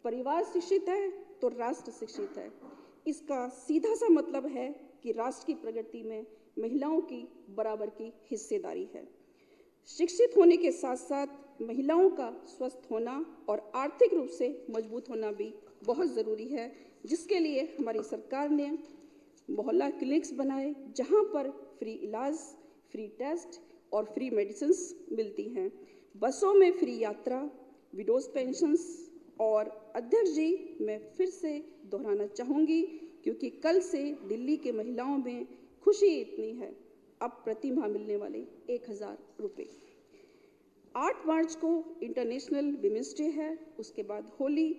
परिवार शिक्षित है तो राष्ट्र शिक्षित है। इसका सीधा सा मतलब है कि राष्ट्र की प्रगति में महिलाओं की बराबर की हिस्सेदारी है। शिक्षित होने के साथ साथ महिलाओं का स्वस्थ होना और आर्थिक रूप से मजबूत होना भी बहुत ज़रूरी है, जिसके लिए हमारी सरकार ने मोहल्ला क्लिनिक्स बनाए जहां पर फ्री इलाज, फ्री टेस्ट और फ्री मेडिसिन्स मिलती हैं। बसों में फ्री यात्रा, विडोज पेंशन्स। और अध्यक्ष जी, मैं फिर से दोहराना चाहूँगी क्योंकि कल से दिल्ली के महिलाओं में खुशी इतनी है, अब प्रति माह मिलने वाले 1000 रुपये। 8 मार्च को इंटरनेशनल विमेंस डे है, उसके बाद होली,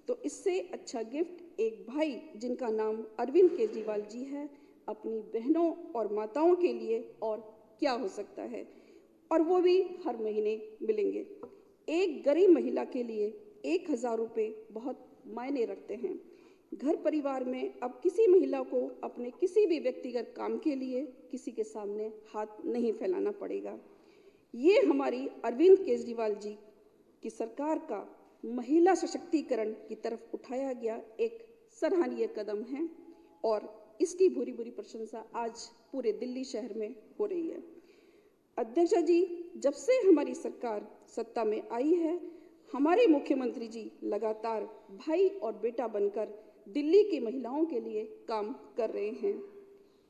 तो इससे अच्छा गिफ्ट एक भाई जिनका नाम अरविंद केजरीवाल जी है अपनी बहनों और माताओं के लिए और क्या हो सकता है, और वो भी हर महीने मिलेंगे। एक गरीब महिला के लिए 1000 रुपये बहुत मायने रखते हैं। घर परिवार में अब किसी महिला को अपने किसी भी व्यक्तिगत काम के लिए किसी के सामने हाथ नहीं फैलाना पड़ेगा। ये हमारी अरविंद केजरीवाल जी की सरकार का महिला सशक्तिकरण की तरफ उठाया गया एक सराहनीय कदम है और इसकी भूरी भूरी प्रशंसा आज पूरे दिल्ली शहर में हो रही है। अध्यक्ष जी, जब से हमारी सरकार सत्ता में आई है, हमारे मुख्यमंत्री जी लगातार भाई और बेटा बनकर दिल्ली की महिलाओं के लिए काम कर रहे हैं।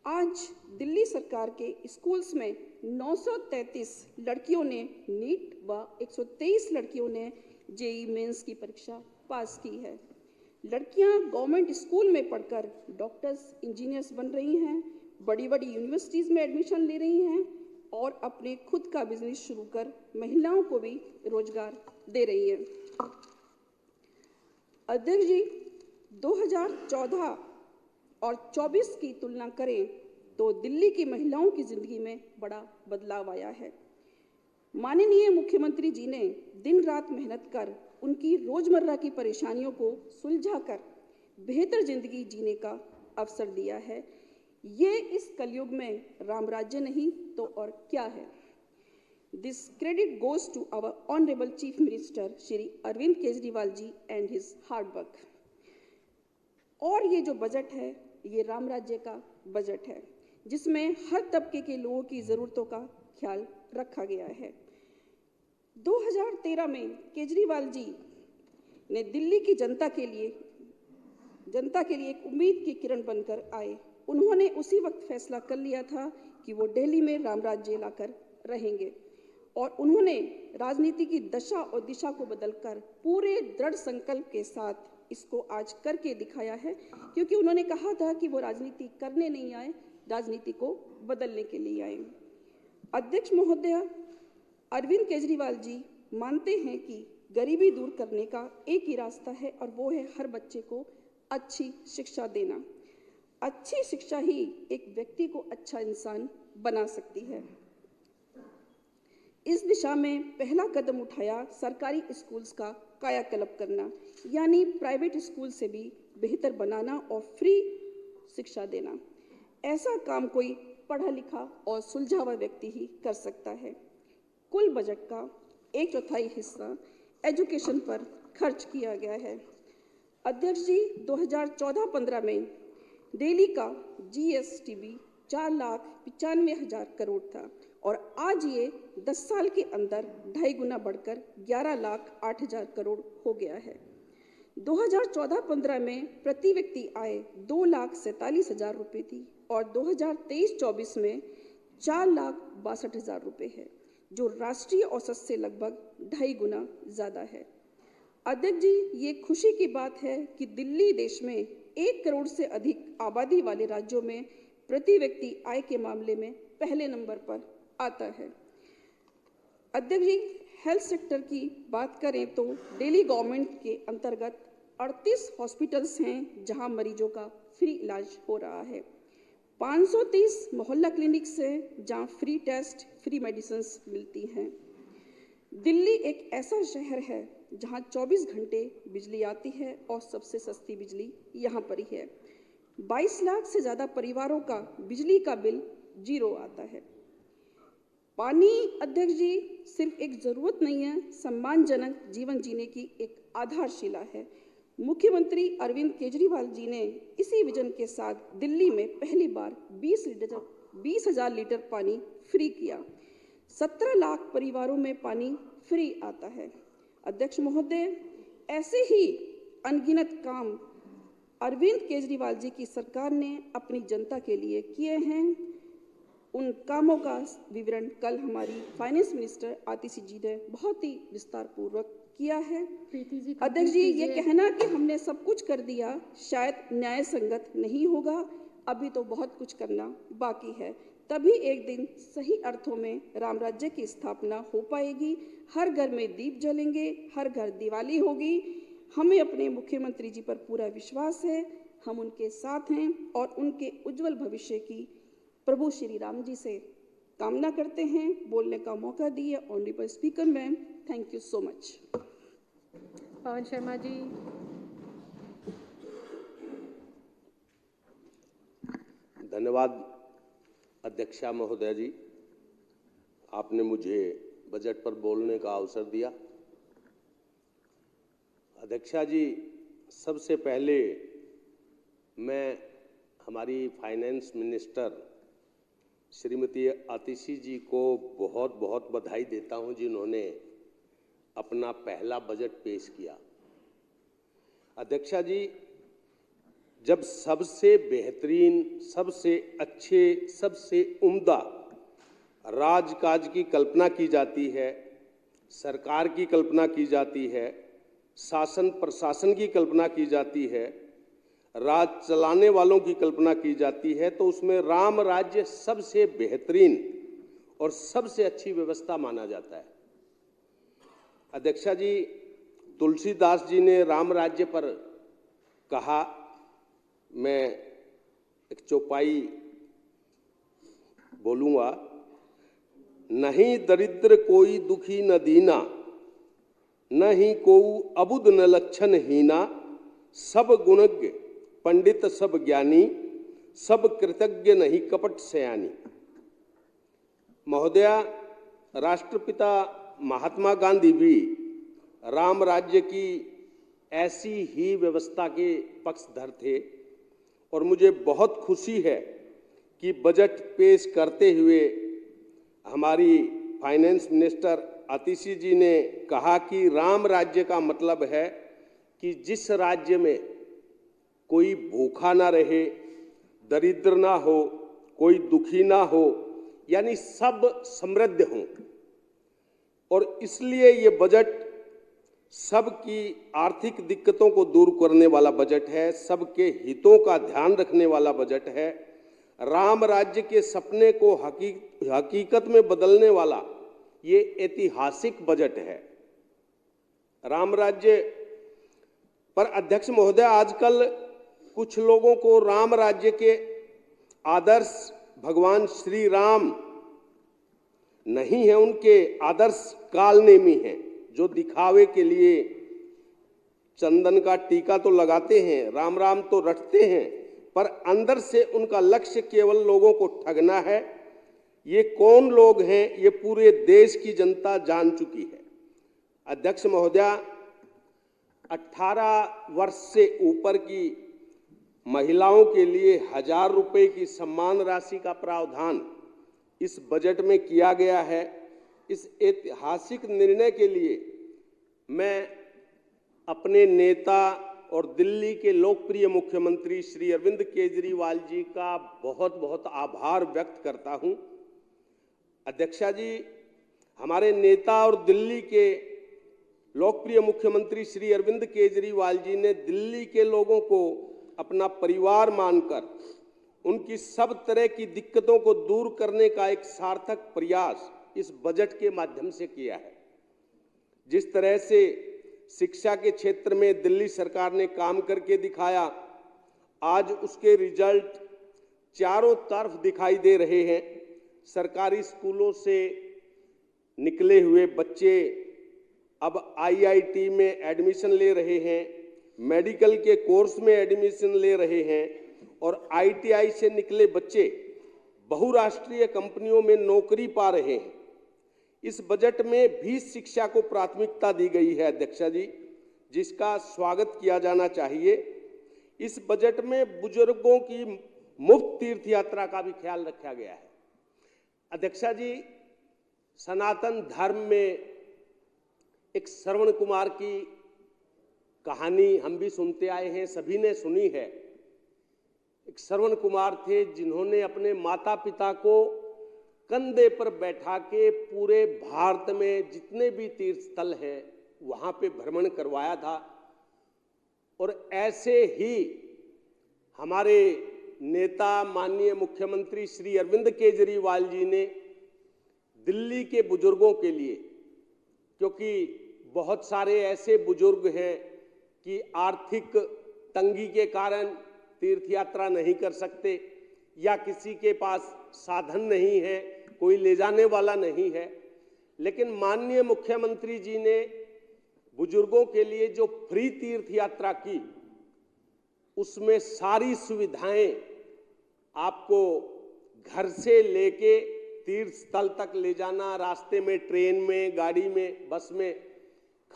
आज दिल्ली सरकार के स्कूल्स में 933 लड़कियों ने नीट व 123 लड़कियों ने जेई मेंस की परीक्षा पास की है। लड़कियां गवर्नमेंट स्कूल में पढ़कर डॉक्टर्स, इंजीनियर्स बन रही हैं, बड़ी बड़ी यूनिवर्सिटीज़ में एडमिशन ले रही हैं और अपने खुद का बिजनेस शुरू कर महिलाओं को भी रोजगार दे रही हैं। अध्यक्ष जी, 2014 और 24 की तुलना करें तो दिल्ली की महिलाओं की जिंदगी में बड़ा बदलाव आया है। माननीय मुख्यमंत्री जी ने दिन रात मेहनत कर उनकी रोजमर्रा की परेशानियों को सुलझाकर बेहतर जिंदगी जीने का अवसर दिया है। ये इस कलयुग में राम राज्य नहीं तो और क्या है। This credit goes to our honourable chief minister Shri Arvind Kejriwal ji and his hard work. और ये जो बजट है ये राम राज्य का बजट है जिसमें हर तबके के लोगों की ज़रूरतों का ख्याल रखा गया है। 2013 में केजरीवाल जी ने दिल्ली की जनता के लिए एक उम्मीद की किरण बनकर आए। उन्होंने उसी वक्त फैसला कर लिया था कि वो दिल्ली में राम राज्य लाकर रहेंगे और उन्होंने राजनीति की दशा और दिशा को बदलकर पूरे दृढ़ संकल्प के साथ इसको आज करके दिखाया है, क्योंकि उन्होंने कहा था कि वो राजनीति करने नहीं आए, राजनीति को बदलने के लिए आए। अध्यक्ष महोदय, अरविंद केजरीवाल जी मानते हैं कि गरीबी दूर करने का एक ही रास्ता है और वो है हर बच्चे को अच्छी शिक्षा देना। अच्छी शिक्षा ही एक व्यक्ति को अच्छा इंसान बना सकती है। इस दिशा में पहला कदम उठाया सरकारी स्कूल्स का कायाकल्प करना, यानी प्राइवेट स्कूल से भी बेहतर बनाना और फ्री शिक्षा देना। ऐसा काम कोई पढ़ा लिखा और सुलझा हुआ व्यक्ति ही कर सकता है। कुल बजट का 1/4 हिस्सा एजुकेशन पर खर्च किया गया है। अध्यक्ष जी, 2014-15 में दिल्ली का GSTB 4,95,000 करोड़ था और आज ये 10 साल के अंदर 2.5 गुना बढ़कर 11,08,000 करोड़ हो गया है। 2014-15 में प्रति व्यक्ति आय 2,47,000 रुपये थी और 2023-24 में 4,62,000 रुपये है, जो राष्ट्रीय औसत से लगभग 2.5 गुना ज़्यादा है। अध्यक्ष जी, ये खुशी की बात है कि दिल्ली देश में 1 करोड़ से अधिक आबादी वाले राज्यों में प्रति व्यक्ति आय के मामले में पहले नंबर पर आता है। अध्यक्ष जी, हेल्थ सेक्टर की बात करें तो दिल्ली गवर्नमेंट के अंतर्गत 38 हॉस्पिटल्स हैं जहां मरीजों का फ्री इलाज हो रहा है। 530 मोहल्ला क्लिनिक्स हैं जहां फ्री टेस्ट, फ्री मेडिसिन मिलती हैं। दिल्ली एक ऐसा शहर है जहां 24 घंटे बिजली आती है और सबसे सस्ती बिजली यहाँ पर ही है। 22 लाख से ज़्यादा परिवारों का बिजली का बिल 0 आता है। पानी, अध्यक्ष जी, सिर्फ एक ज़रूरत नहीं है, सम्मानजनक जीवन जीने की एक आधारशिला है। मुख्यमंत्री अरविंद केजरीवाल जी ने इसी विजन के साथ दिल्ली में पहली बार 20,000 लीटर पानी फ्री किया। 17 लाख परिवारों में पानी फ्री आता है। अध्यक्ष महोदय, ऐसे ही अनगिनत काम अरविंद केजरीवाल जी की सरकार ने अपनी जनता के लिए किए हैं। उन कामों का विवरण कल हमारी फाइनेंस मिनिस्टर आतिशी जी ने बहुत ही विस्तार पूर्वक किया है। अध्यक्ष जी, ये कहना कि हमने सब कुछ कर दिया शायद न्याय संगत नहीं होगा, अभी तो बहुत कुछ करना बाकी है। तभी एक दिन सही अर्थों में राम राज्य की स्थापना हो पाएगी। हर घर में दीप जलेंगे, हर घर दिवाली होगी। हमें अपने मुख्यमंत्री जी पर पूरा विश्वास है, हम उनके साथ हैं और उनके उज्जवल भविष्य की प्रभु श्री राम जी से कामना करते हैं। बोलने का मौका दिए honourable speaker ma'am, thank you so much. Pawan Sharma ji. धन्यवाद अध्यक्षा महोदया जी, आपने मुझे बजट पर बोलने का अवसर दिया। अध्यक्षा जी, सबसे पहले मैं हमारी फाइनेंस मिनिस्टर श्रीमती आतिशी जी को बहुत बहुत बधाई देता हूं, जिन्होंने अपना पहला बजट पेश किया। अध्यक्षा जी, जब सबसे बेहतरीन, सबसे अच्छे, सबसे उम्दा राजकाज की कल्पना की जाती है, सरकार की कल्पना की जाती है, शासन प्रशासन की कल्पना की जाती है, राज चलाने वालों की कल्पना की जाती है, तो उसमें राम राज्य सबसे बेहतरीन और सबसे अच्छी व्यवस्था माना जाता है। अध्यक्षा जी, तुलसीदास जी ने राम राज्य पर कहा, मैं एक चौपाई बोलूँगा। नहीं दरिद्र कोई दुखी न दीना, नहीं कोऊ अबुद न लक्षण हीना, सब गुणज्ञ पंडित सब ज्ञानी, सब कृतज्ञ नहीं कपट सयानी। महोदया, राष्ट्रपिता महात्मा गांधी भी राम राज्य की ऐसी ही व्यवस्था के पक्षधर थे और मुझे बहुत खुशी है कि बजट पेश करते हुए हमारी फाइनेंस मिनिस्टर आतिशी जी ने कहा कि राम राज्य का मतलब है कि जिस राज्य में कोई भूखा ना रहे, दरिद्र ना हो, कोई दुखी ना हो, यानी सब समृद्ध हों। और इसलिए ये बजट सबकी आर्थिक दिक्कतों को दूर करने वाला बजट है, सबके हितों का ध्यान रखने वाला बजट है, राम राज्य के सपने को हकीकत में बदलने वाला ये ऐतिहासिक बजट है। राम राज्य पर अध्यक्ष महोदय, आजकल कुछ लोगों को राम राज्य के आदर्श भगवान श्री राम नहीं है, उनके आदर्श कालनेमी हैं, जो दिखावे के लिए चंदन का टीका तो लगाते हैं, राम राम तो रटते हैं, पर अंदर से उनका लक्ष्य केवल लोगों को ठगना है। ये कौन लोग हैं, ये पूरे देश की जनता जान चुकी है। अध्यक्ष महोदया, 18 वर्ष से ऊपर की महिलाओं के लिए 1000 रुपये की सम्मान राशि का प्रावधान इस बजट में किया गया है। इस ऐतिहासिक निर्णय के लिए मैं अपने नेता और दिल्ली के लोकप्रिय मुख्यमंत्री श्री अरविंद केजरीवाल जी का बहुत बहुत आभार व्यक्त करता हूं। अध्यक्षा जी, हमारे नेता और दिल्ली के लोकप्रिय मुख्यमंत्री श्री अरविंद केजरीवाल जी ने दिल्ली के लोगों को अपना परिवार मानकर उनकी सब तरह की दिक्कतों को दूर करने का एक सार्थक प्रयास इस बजट के माध्यम से किया है। जिस तरह से शिक्षा के क्षेत्र में दिल्ली सरकार ने काम करके दिखाया, आज उसके रिजल्ट चारों तरफ दिखाई दे रहे हैं। सरकारी स्कूलों से निकले हुए बच्चे अब आईआईटी में एडमिशन ले रहे हैं, मेडिकल के कोर्स में एडमिशन ले रहे हैं और आईटीआई से निकले बच्चे बहुराष्ट्रीय कंपनियों में नौकरी पा रहे हैं। इस बजट में भी शिक्षा को प्राथमिकता दी गई है अध्यक्षा जी, जिसका स्वागत किया जाना चाहिए। इस बजट में बुजुर्गों की मुफ्त तीर्थ यात्रा का भी ख्याल रखा गया है। अध्यक्षा जी, सनातन धर्म में एक श्रवण कुमार की कहानी हम भी सुनते आए हैं, सभी ने सुनी है। एक श्रवण कुमार थे जिन्होंने अपने माता पिता को कंधे पर बैठा के पूरे भारत में जितने भी तीर्थ स्थल हैं वहां पे भ्रमण करवाया था। और ऐसे ही हमारे नेता माननीय मुख्यमंत्री श्री अरविंद केजरीवाल जी ने दिल्ली के बुजुर्गों के लिए, क्योंकि बहुत सारे ऐसे बुजुर्ग हैं कि आर्थिक तंगी के कारण तीर्थ यात्रा नहीं कर सकते या किसी के पास साधन नहीं है, कोई ले जाने वाला नहीं है, लेकिन माननीय मुख्यमंत्री जी ने बुजुर्गों के लिए जो फ्री तीर्थ यात्रा की, उसमें सारी सुविधाएं आपको घर से लेके तीर्थ स्थल तक ले जाना, रास्ते में ट्रेन में, गाड़ी में, बस में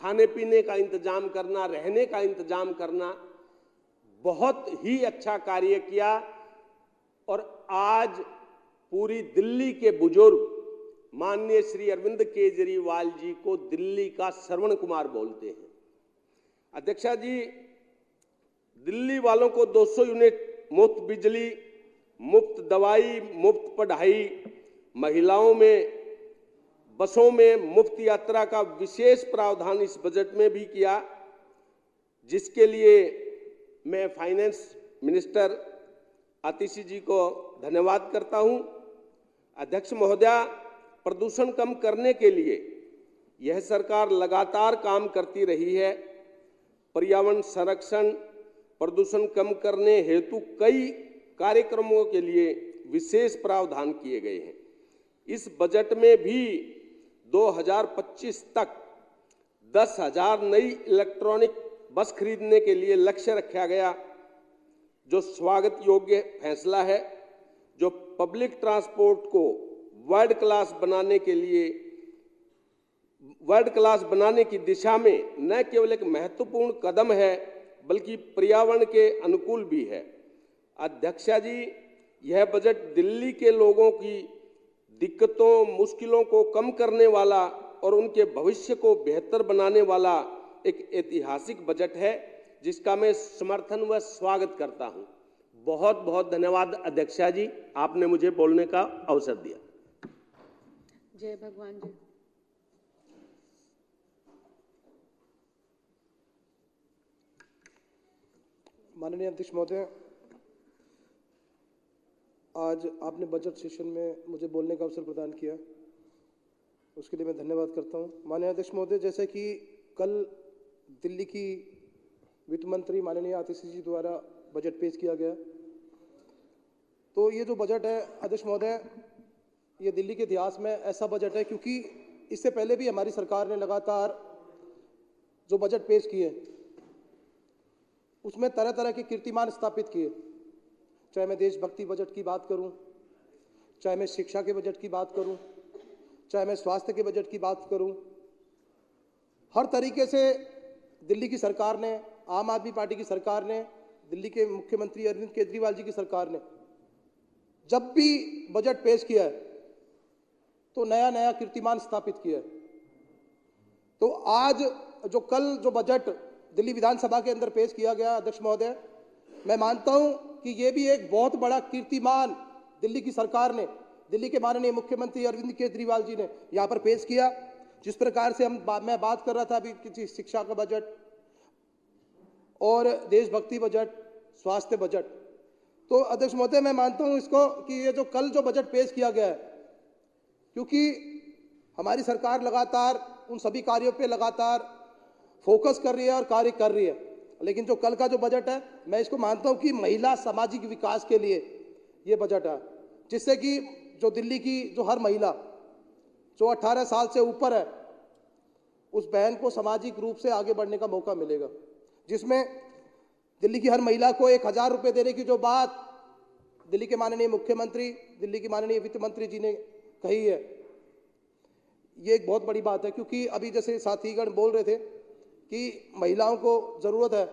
खाने पीने का इंतजाम करना, रहने का इंतजाम करना, बहुत ही अच्छा कार्य किया। और आज पूरी दिल्ली के बुजुर्ग माननीय श्री अरविंद केजरीवाल जी को दिल्ली का श्रवण कुमार बोलते हैं। अध्यक्षा जी, दिल्ली वालों को 200 यूनिट मुफ्त बिजली, मुफ्त दवाई, मुफ्त पढ़ाई, महिलाओं में बसों में मुफ्त यात्रा का विशेष प्रावधान इस बजट में भी किया, जिसके लिए मैं फाइनेंस मिनिस्टर आतिशी जी को धन्यवाद करता हूं। अध्यक्ष महोदया, प्रदूषण कम करने के लिए यह सरकार लगातार काम करती रही है। पर्यावरण संरक्षण, प्रदूषण कम करने हेतु कई कार्यक्रमों के लिए विशेष प्रावधान किए गए हैं। इस बजट में भी 2025 तक 10,000 नई इलेक्ट्रॉनिक बस खरीदने के लिए लक्ष्य रखा गया, जो स्वागत योग्य फैसला है, जो पब्लिक ट्रांसपोर्ट को वर्ल्ड क्लास बनाने की दिशा में न केवल एक महत्वपूर्ण कदम है, बल्कि पर्यावरण के अनुकूल भी है। अध्यक्षा जी, यह बजट दिल्ली के लोगों की दिक्कतों, मुश्किलों को कम करने वाला और उनके भविष्य को बेहतर बनाने वाला एक ऐतिहासिक बजट है, जिसका मैं समर्थन व स्वागत करता हूं। बहुत बहुत धन्यवाद अध्यक्षा जी, आपने मुझे बोलने का अवसर दिया। जय भगवान जी। माननीय अध्यक्ष महोदय, आज आपने बजट सेशन में मुझे बोलने का अवसर प्रदान किया, उसके लिए मैं धन्यवाद करता हूं। माननीय अध्यक्ष महोदय, जैसे कि कल दिल्ली की वित्त मंत्री माननीय आतिशी जी द्वारा बजट पेश किया गया। तो ये जो बजट है अध्यक्ष महोदय, ये दिल्ली के इतिहास में ऐसा बजट है, क्योंकि इससे पहले भी हमारी सरकार ने लगातार जो बजट पेश किए उसमें तरह तरह के कीर्तिमान स्थापित किए। चाहे मैं देशभक्ति बजट की बात करूं, चाहे मैं शिक्षा के बजट की बात करूं, चाहे मैं स्वास्थ्य के बजट की बात करूं, हर तरीके से दिल्ली की सरकार ने, आम आदमी पार्टी की सरकार ने, दिल्ली के मुख्यमंत्री अरविंद केजरीवाल जी की सरकार ने जब भी बजट पेश किया है तो नया नया कीर्तिमान स्थापित किया है। तो आज कल बजट दिल्ली विधानसभा के अंदर पेश किया गया अध्यक्ष महोदय, मैं मानता हूं कि ये भी एक बहुत बड़ा कीर्तिमान दिल्ली की सरकार ने, दिल्ली के माननीय मुख्यमंत्री अरविंद केजरीवाल जी ने यहाँ पर पेश किया। जिस प्रकार से मैं बात कर रहा था अभी किसी शिक्षा का बजट और देशभक्ति बजट, स्वास्थ्य बजट, तो अध्यक्ष महोदय मैं मानता हूं इसको कि ये कल बजट पेश किया गया है, क्योंकि हमारी सरकार लगातार उन सभी कार्यों पे लगातार फोकस कर रही है और कार्य कर रही है। लेकिन कल का बजट है, मैं इसको मानता हूं कि महिला सामाजिक विकास के लिए ये बजट है, जिससे कि दिल्ली की हर महिला जो 18 साल से ऊपर है उस बहन को सामाजिक रूप से आगे बढ़ने का मौका मिलेगा, जिसमें दिल्ली की हर महिला को 1000 रुपये देने की जो बात दिल्ली के माननीय मुख्यमंत्री, दिल्ली की माननीय वित्त मंत्री जी ने कही है, ये एक बहुत बड़ी बात है। क्योंकि अभी जैसे साथीगण बोल रहे थे कि महिलाओं को ज़रूरत है,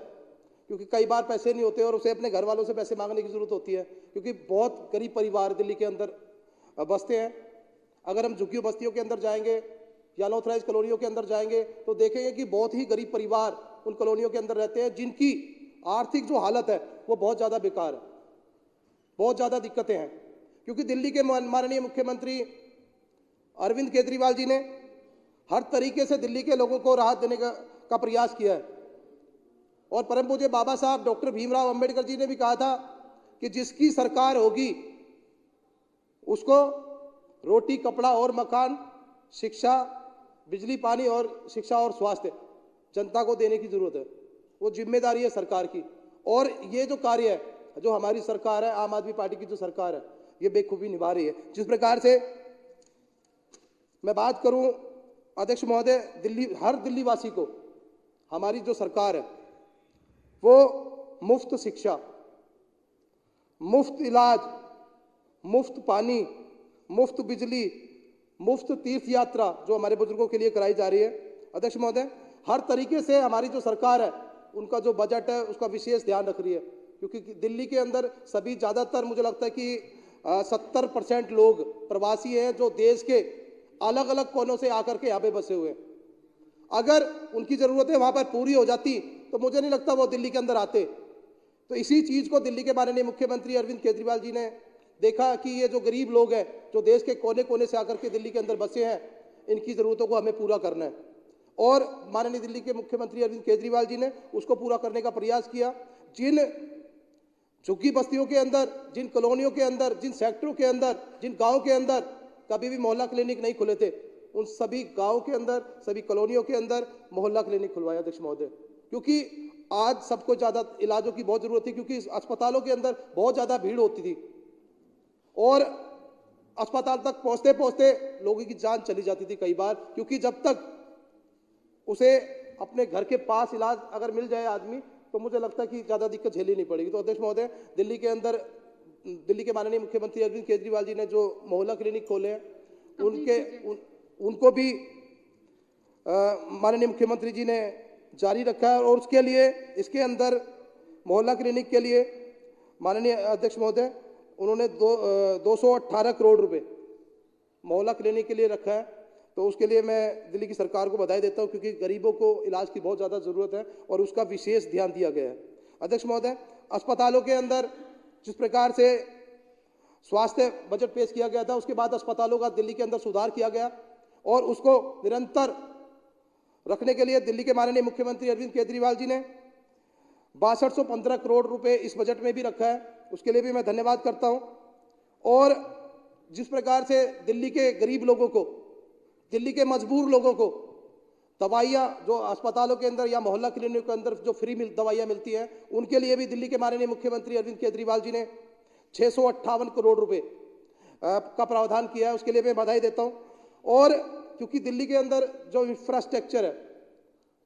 क्योंकि कई बार पैसे नहीं होते और उसे अपने घर वालों से पैसे मांगने की ज़रूरत होती है, क्योंकि बहुत गरीब परिवार दिल्ली के अंदर बसते हैं। अगर हम झुग्गी बस्तियों के अंदर जाएंगे या अनऑथराइज कॉलोनियों के अंदर जाएंगे तो देखेंगे कि बहुत ही गरीब परिवार उन कॉलोनियों के अंदर रहते हैं, जिनकी आर्थिक हालत है वो बहुत ज़्यादा बेकार है, बहुत ज़्यादा दिक्कतें हैं। क्योंकि दिल्ली के माननीय मुख्यमंत्री अरविंद केजरीवाल जी ने हर तरीके से दिल्ली के लोगों को राहत देने का प्रयास किया है। और परम पूज्य बाबा साहब डॉक्टर भीमराव अंबेडकर जी ने भी कहा था कि जिसकी सरकार होगी उसको रोटी, कपड़ा और मकान, शिक्षा, बिजली, पानी और शिक्षा और स्वास्थ्य जनता को देने की जरूरत है। वो जिम्मेदारी है सरकार की। और ये कार्य है जो हमारी सरकार है, आम आदमी पार्टी की जो सरकार है, ये बेखूबी निभा रही है। जिस प्रकार से मैं बात करूं अध्यक्ष महोदय, हर दिल्ली वासी को हमारी जो सरकार है वो मुफ्त शिक्षा, मुफ्त इलाज, मुफ्त पानी, मुफ्त बिजली, मुफ्त तीर्थ यात्रा जो हमारे बुजुर्गों के लिए कराई जा रही है। अध्यक्ष महोदय, हर तरीके से हमारी जो सरकार है उनका जो बजट है उसका विशेष ध्यान रख रही है, क्योंकि दिल्ली के अंदर सभी ज़्यादातर मुझे लगता है कि 70% लोग प्रवासी हैं जो देश के अलग अलग कोनों से आकर के यहाँ पे बसे हुए हैं। अगर उनकी ज़रूरतें वहाँ पर पूरी हो जाती तो मुझे नहीं लगता वो दिल्ली के अंदर आते। तो इसी चीज़ को दिल्ली के माननीय मुख्यमंत्री अरविंद केजरीवाल जी ने देखा कि ये जो गरीब लोग हैं जो देश के कोने कोने से आकर के दिल्ली के अंदर बसे हैं, इनकी ज़रूरतों को हमें पूरा करना है। और माननीय दिल्ली के मुख्यमंत्री अरविंद केजरीवाल जी ने उसको पूरा करने का प्रयास किया। जिन झुग्गी बस्तियों के अंदर, जिन कॉलोनियों के अंदर, जिन सेक्टरों के अंदर, जिन गाँव के अंदर कभी भी मोहल्ला क्लिनिक नहीं खुले थे, उन सभी गाँव के अंदर, सभी कॉलोनियों के अंदर मोहल्ला क्लिनिक खुलवाया अध्यक्ष महोदय। क्योंकि आज सबको ज़्यादा इलाजों की बहुत ज़रूरत थी, क्योंकि अस्पतालों के अंदर बहुत ज़्यादा भीड़ होती थी और अस्पताल तक पहुंचते पहुंचते लोगों की जान चली जाती थी कई बार, क्योंकि जब तक उसे अपने घर के पास इलाज अगर मिल जाए आदमी तो मुझे लगता है कि ज़्यादा दिक्कत झेलनी नहीं पड़ेगी। तो अध्यक्ष महोदय, दिल्ली के अंदर दिल्ली के माननीय मुख्यमंत्री अरविंद केजरीवाल जी ने जो मोहल्ला क्लिनिक खोले हैं उनको भी माननीय मुख्यमंत्री जी ने जारी रखा है। और उसके लिए इसके अंदर मोहल्ला क्लिनिक के लिए माननीय अध्यक्ष महोदय उन्होंने 218 करोड़ रुपए मोहल्ला क्लिनिक के लिए रखा है। तो उसके लिए मैं दिल्ली की सरकार को बधाई देता हूं, क्योंकि गरीबों को इलाज की बहुत ज़्यादा ज़रूरत है और उसका विशेष ध्यान दिया गया है। अध्यक्ष महोदय, अस्पतालों के अंदर जिस प्रकार से स्वास्थ्य बजट पेश किया गया था, उसके बाद अस्पतालों का दिल्ली के अंदर सुधार किया गया और उसको निरंतर रखने के लिए दिल्ली के माननीय मुख्यमंत्री अरविंद केजरीवाल जी ने 6215 करोड़ रुपए इस बजट में भी रखा है। उसके लिए भी मैं धन्यवाद करता हूं। और जिस प्रकार से दिल्ली के गरीब लोगों को, दिल्ली के मजबूर लोगों को दवाइयाँ जो अस्पतालों के अंदर या मोहल्ला क्लिनिक के अंदर जो फ्री दवाइयाँ मिलती हैं, उनके लिए भी दिल्ली के माननीय मुख्यमंत्री अरविंद केजरीवाल जी ने 658 करोड़ रुपए का प्रावधान किया है। उसके लिए मैं बधाई देता हूँ। और क्योंकि दिल्ली के अंदर जो इंफ्रास्ट्रक्चर है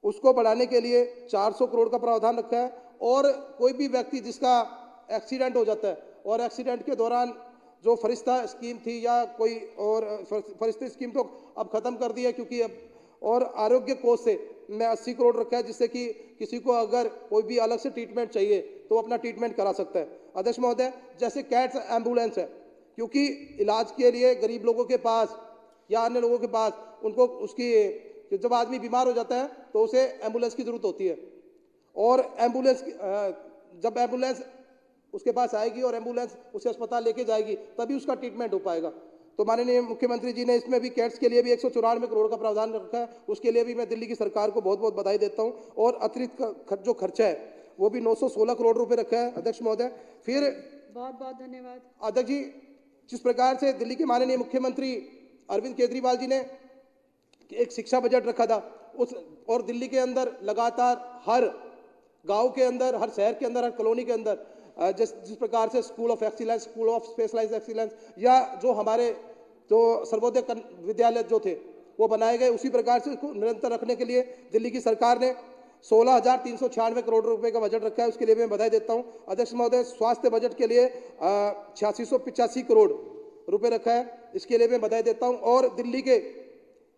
उसको बढ़ाने के लिए 400 करोड़ का प्रावधान रखा है। और कोई भी व्यक्ति जिसका एक्सीडेंट हो जाता है और एक्सीडेंट के दौरान जो फरिश्ता स्कीम थी या कोई और फरिश्ते स्कीम तो अब खत्म कर दी है, क्योंकि अब और आरोग्य कोष से मैं 80 करोड़ रखा है, जिससे कि किसी को अगर कोई भी अलग से ट्रीटमेंट चाहिए तो अपना ट्रीटमेंट करा सकता है। अध्यक्ष महोदय, जैसे कैट्स एम्बुलेंस है, क्योंकि इलाज के लिए गरीब लोगों के पास या अन्य लोगों के पास उनको उसकी जब आदमी बीमार हो जाता है तो उसे एम्बुलेंस की जरूरत होती है। और एम्बुलेंस जब एम्बुलेंस उसके पास आएगी और एम्बुलेंस उसे अस्पताल लेके जाएगी तभी उसका ट्रीटमेंट हो पाएगा। तो माननीय मुख्यमंत्री जी ने इसमें भी कैट्स के लिए भी 194 करोड़ का प्रावधान रखा है। उसके लिए भी मैं दिल्ली की सरकार को बहुत बहुत बधाई देता हूं। और अतिरिक्त जो खर्चा है वो भी 916 करोड़ रुपए रखा है। अध्यक्ष महोदय, फिर बहुत बहुत धन्यवाद। अध्यक्ष जी, जिस प्रकार से दिल्ली के माननीय मुख्यमंत्री अरविंद केजरीवाल जी ने एक शिक्षा बजट रखा था, उस और दिल्ली के अंदर लगातार हर गांव के अंदर, हर शहर के अंदर, हर कॉलोनी के अंदर जिस प्रकार से school of excellence, school of specialised excellence या जो हमारे जो सर्वोदय विद्यालय जो थे वो बनाए गए, उसी प्रकार से उसको निरंतर रखने के लिए दिल्ली की सरकार ने 16,396 करोड़ रुपए का बजट रखा है। उसके लिए मैं बधाई देता हूं। अध्यक्ष महोदय, स्वास्थ्य बजट के लिए 8685 करोड़ रुपए रखा है, इसके लिए मैं बधाई देता हूं। और दिल्ली के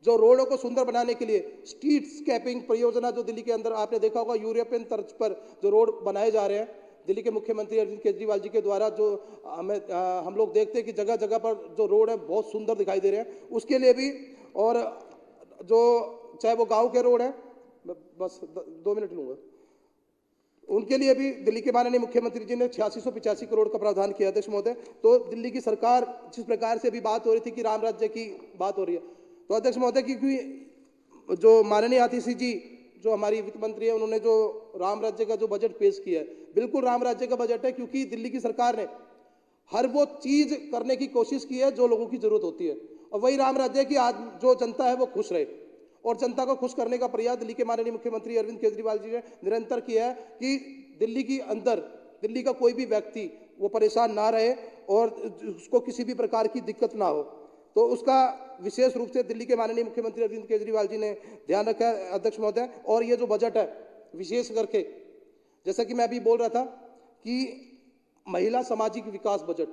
जो रोडों को सुंदर बनाने के लिए स्ट्रीट स्कैपिंग परियोजना जो दिल्ली के अंदर आपने देखा होगा, यूरोपियन तर्ज पर जो रोड बनाए जा रहे हैं दिल्ली के मुख्यमंत्री अरविंद केजरीवाल जी के द्वारा, जो हम लोग देखते हैं कि जगह जगह पर जो रोड है बहुत सुंदर दिखाई दे रहे हैं, उसके लिए भी। और जो चाहे वो गांव के रोड है, बस 2 मिनट लूंगा, उनके लिए भी दिल्ली के माननीय मुख्यमंत्री जी ने 8685 करोड़ का प्रावधान किया। अध्यक्ष महोदय, तो दिल्ली की सरकार जिस प्रकार से अभी बात हो रही थी कि राम राज्य की बात हो रही है, तो अध्यक्ष महोदय, क्योंकि जो माननीय आतिशी जी जो हमारी वित्त मंत्री है, उन्होंने जो राम राज्य का जो बजट पेश किया है, बिल्कुल राम राज्य का बजट है। क्योंकि दिल्ली की सरकार ने हर वो चीज करने की कोशिश की है जो लोगों की जरूरत होती है, और वही राम राज्य की आज जो जनता है वो खुश रहे। और जनता को खुश करने का प्रयास दिल्ली के माननीय मुख्यमंत्री अरविंद केजरीवाल जी ने निरंतर किया है कि दिल्ली के अंदर दिल्ली का कोई भी व्यक्ति वो परेशान ना रहे और उसको किसी भी प्रकार की दिक्कत ना हो। तो उसका विशेष रूप से दिल्ली के माननीय मुख्यमंत्री अरविंद केजरीवाल जी ने ध्यान रखा है। अध्यक्ष महोदय, और ये जो बजट है विशेष करके, जैसा कि मैं अभी बोल रहा था कि महिला सामाजिक विकास बजट,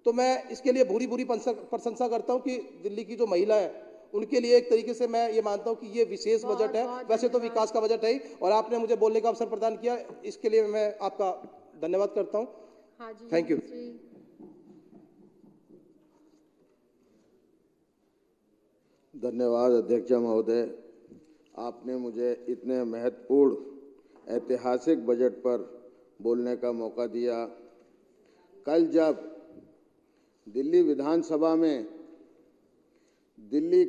तो मैं इसके लिए भूरी भूरी प्रशंसा करता हूं कि दिल्ली की जो महिला है उनके लिए एक तरीके से मैं ये मानता हूं कि ये विशेष बजट है। वैसे तो विकास का बजट है ही, और आपने मुझे बोलने का अवसर प्रदान किया, इसके लिए मैं आपका धन्यवाद करता हूं। Thank you. धन्यवाद अध्यक्ष महोदय, आपने मुझे इतने महत्वपूर्ण ऐतिहासिक बजट पर बोलने का मौका दिया। कल जब दिल्ली विधानसभा में दिल्ली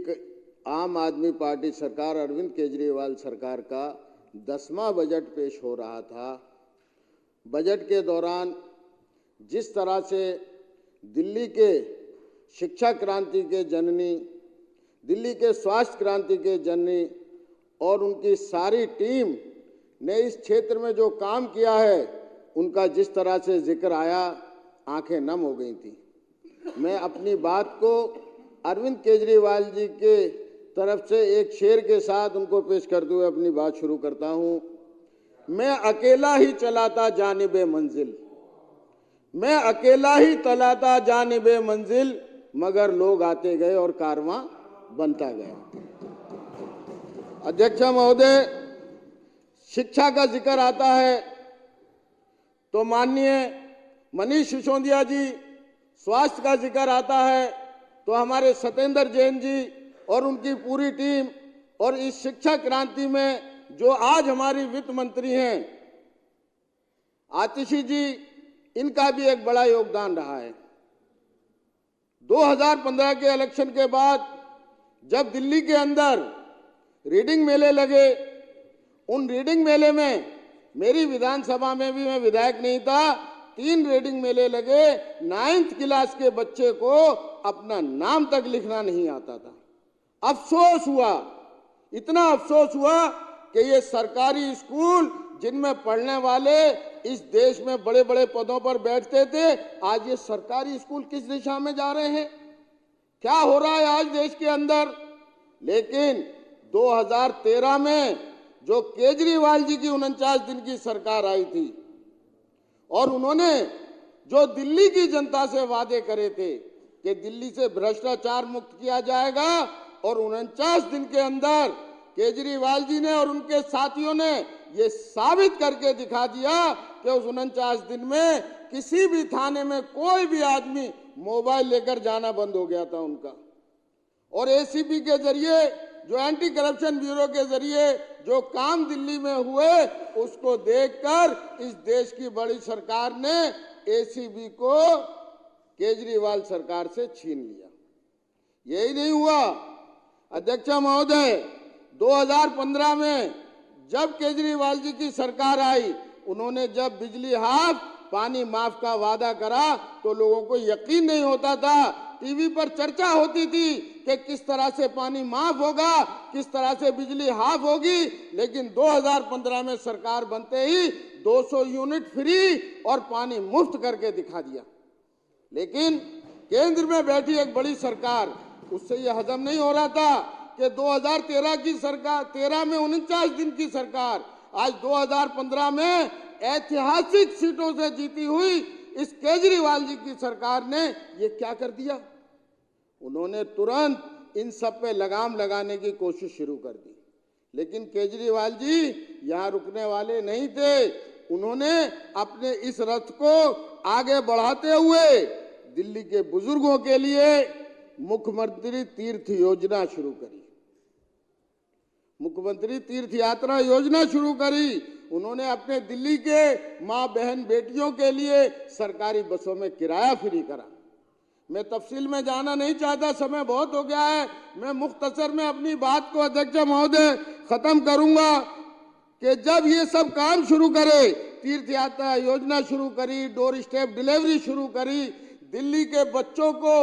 आम आदमी पार्टी सरकार, अरविंद केजरीवाल सरकार का 10वां बजट पेश हो रहा था, बजट के दौरान जिस तरह से दिल्ली के शिक्षा क्रांति के जननी, दिल्ली के स्वास्थ्य क्रांति के जननी और उनकी सारी टीम ने इस क्षेत्र में जो काम किया है, उनका जिस तरह से जिक्र आया, आंखें नम हो गई थी। मैं अपनी बात को अरविंद केजरीवाल जी के तरफ से एक शेर के साथ उनको पेश करते हुए अपनी बात शुरू करता हूं। मैं अकेला ही चलाता जानिबे मंजिल, मैं अकेला ही चलाता जानिबे मंजिल, मगर लोग आते गए और कारवां बनता गया। अध्यक्ष महोदय, शिक्षा का जिक्र आता है तो माननीय मनीष सिसोदिया जी, स्वास्थ्य का जिक्र आता है तो हमारे सत्येंद्र जैन जी और उनकी पूरी टीम, और इस शिक्षा क्रांति में जो आज हमारी वित्त मंत्री हैं आतिशी जी, इनका भी एक बड़ा योगदान रहा है। 2015 के इलेक्शन के बाद जब दिल्ली के अंदर रीडिंग मेले लगे, उन रीडिंग मेले में मेरी विधानसभा में भी, मैं विधायक नहीं था, 3 रीडिंग मेले लगे। 9th क्लास के बच्चे को अपना नाम तक लिखना नहीं आता था। अफसोस हुआ इतना अफसोस हुआ कि ये सरकारी स्कूल जिनमें पढ़ने वाले इस देश में बड़े बड़े पदों पर बैठते थे, आज ये सरकारी स्कूल किस दिशा में जा रहे हैं, क्या हो रहा है आज देश के अंदर। लेकिन 2013 में जो केजरीवाल जी की 49 दिन की सरकार आई थी और उन्होंने जो दिल्ली की जनता से वादे करे थे कि दिल्ली से भ्रष्टाचार मुक्त किया जाएगा, और 49 दिन के अंदर केजरीवाल जी ने और उनके साथियों ने ये साबित करके दिखा दिया कि उस 49 दिन में किसी भी थाने में कोई भी आदमी मोबाइल लेकर जाना बंद हो गया था उनका। और एसीपी के जरिए, जो एंटी करप्शन ब्यूरो के जरिए जो काम दिल्ली में हुए, उसको देखकर इस देश की बड़ी सरकार ने एसीबी को केजरीवाल सरकार से छीन लिया। यही नहीं हुआ अध्यक्ष महोदय, 2015 में जब केजरीवाल जी की सरकार आई, उन्होंने जब बिजली हाफ पानी माफ का वादा करा तो लोगों को यकीन नहीं होता था। टीवी पर चर्चा होती थी कि किस तरह से पानी माफ होगा, किस तरह से बिजली हाफ होगी, लेकिन 2015 में सरकार बनते ही 200 यूनिट फ्री और पानी मुफ्त करके दिखा दिया। लेकिन केंद्र में बैठी एक बड़ी सरकार, उससे यह हजम नहीं हो रहा था कि 2013 की सरकार, 13 में 49 दिन की सरकार, आज 2015 में ऐतिहासिक सीटों से जीती हुई इस केजरीवाल जी की सरकार ने ये क्या कर दिया। उन्होंने तुरंत इन सब पे लगाम लगाने की कोशिश शुरू कर दी। लेकिन केजरीवाल जी यहाँ रुकने वाले नहीं थे। उन्होंने अपने इस रथ को आगे बढ़ाते हुए दिल्ली के बुजुर्गों के लिए मुख्यमंत्री तीर्थ योजना शुरू करी, मुख्यमंत्री तीर्थ यात्रा योजना शुरू करी। उन्होंने अपने दिल्ली के माँ बहन बेटियों के लिए सरकारी बसों में किराया फ्री करा। मैं तफसील में जाना नहीं चाहता, समय बहुत हो गया है। मैं मुख्तसर में अपनी बात को अध्यक्ष महोदय खत्म करूंगा कि जब ये सब काम शुरू करे, तीर्थ यात्रा योजना शुरू करी, डोर स्टेप डिलीवरी शुरू करी, दिल्ली के बच्चों को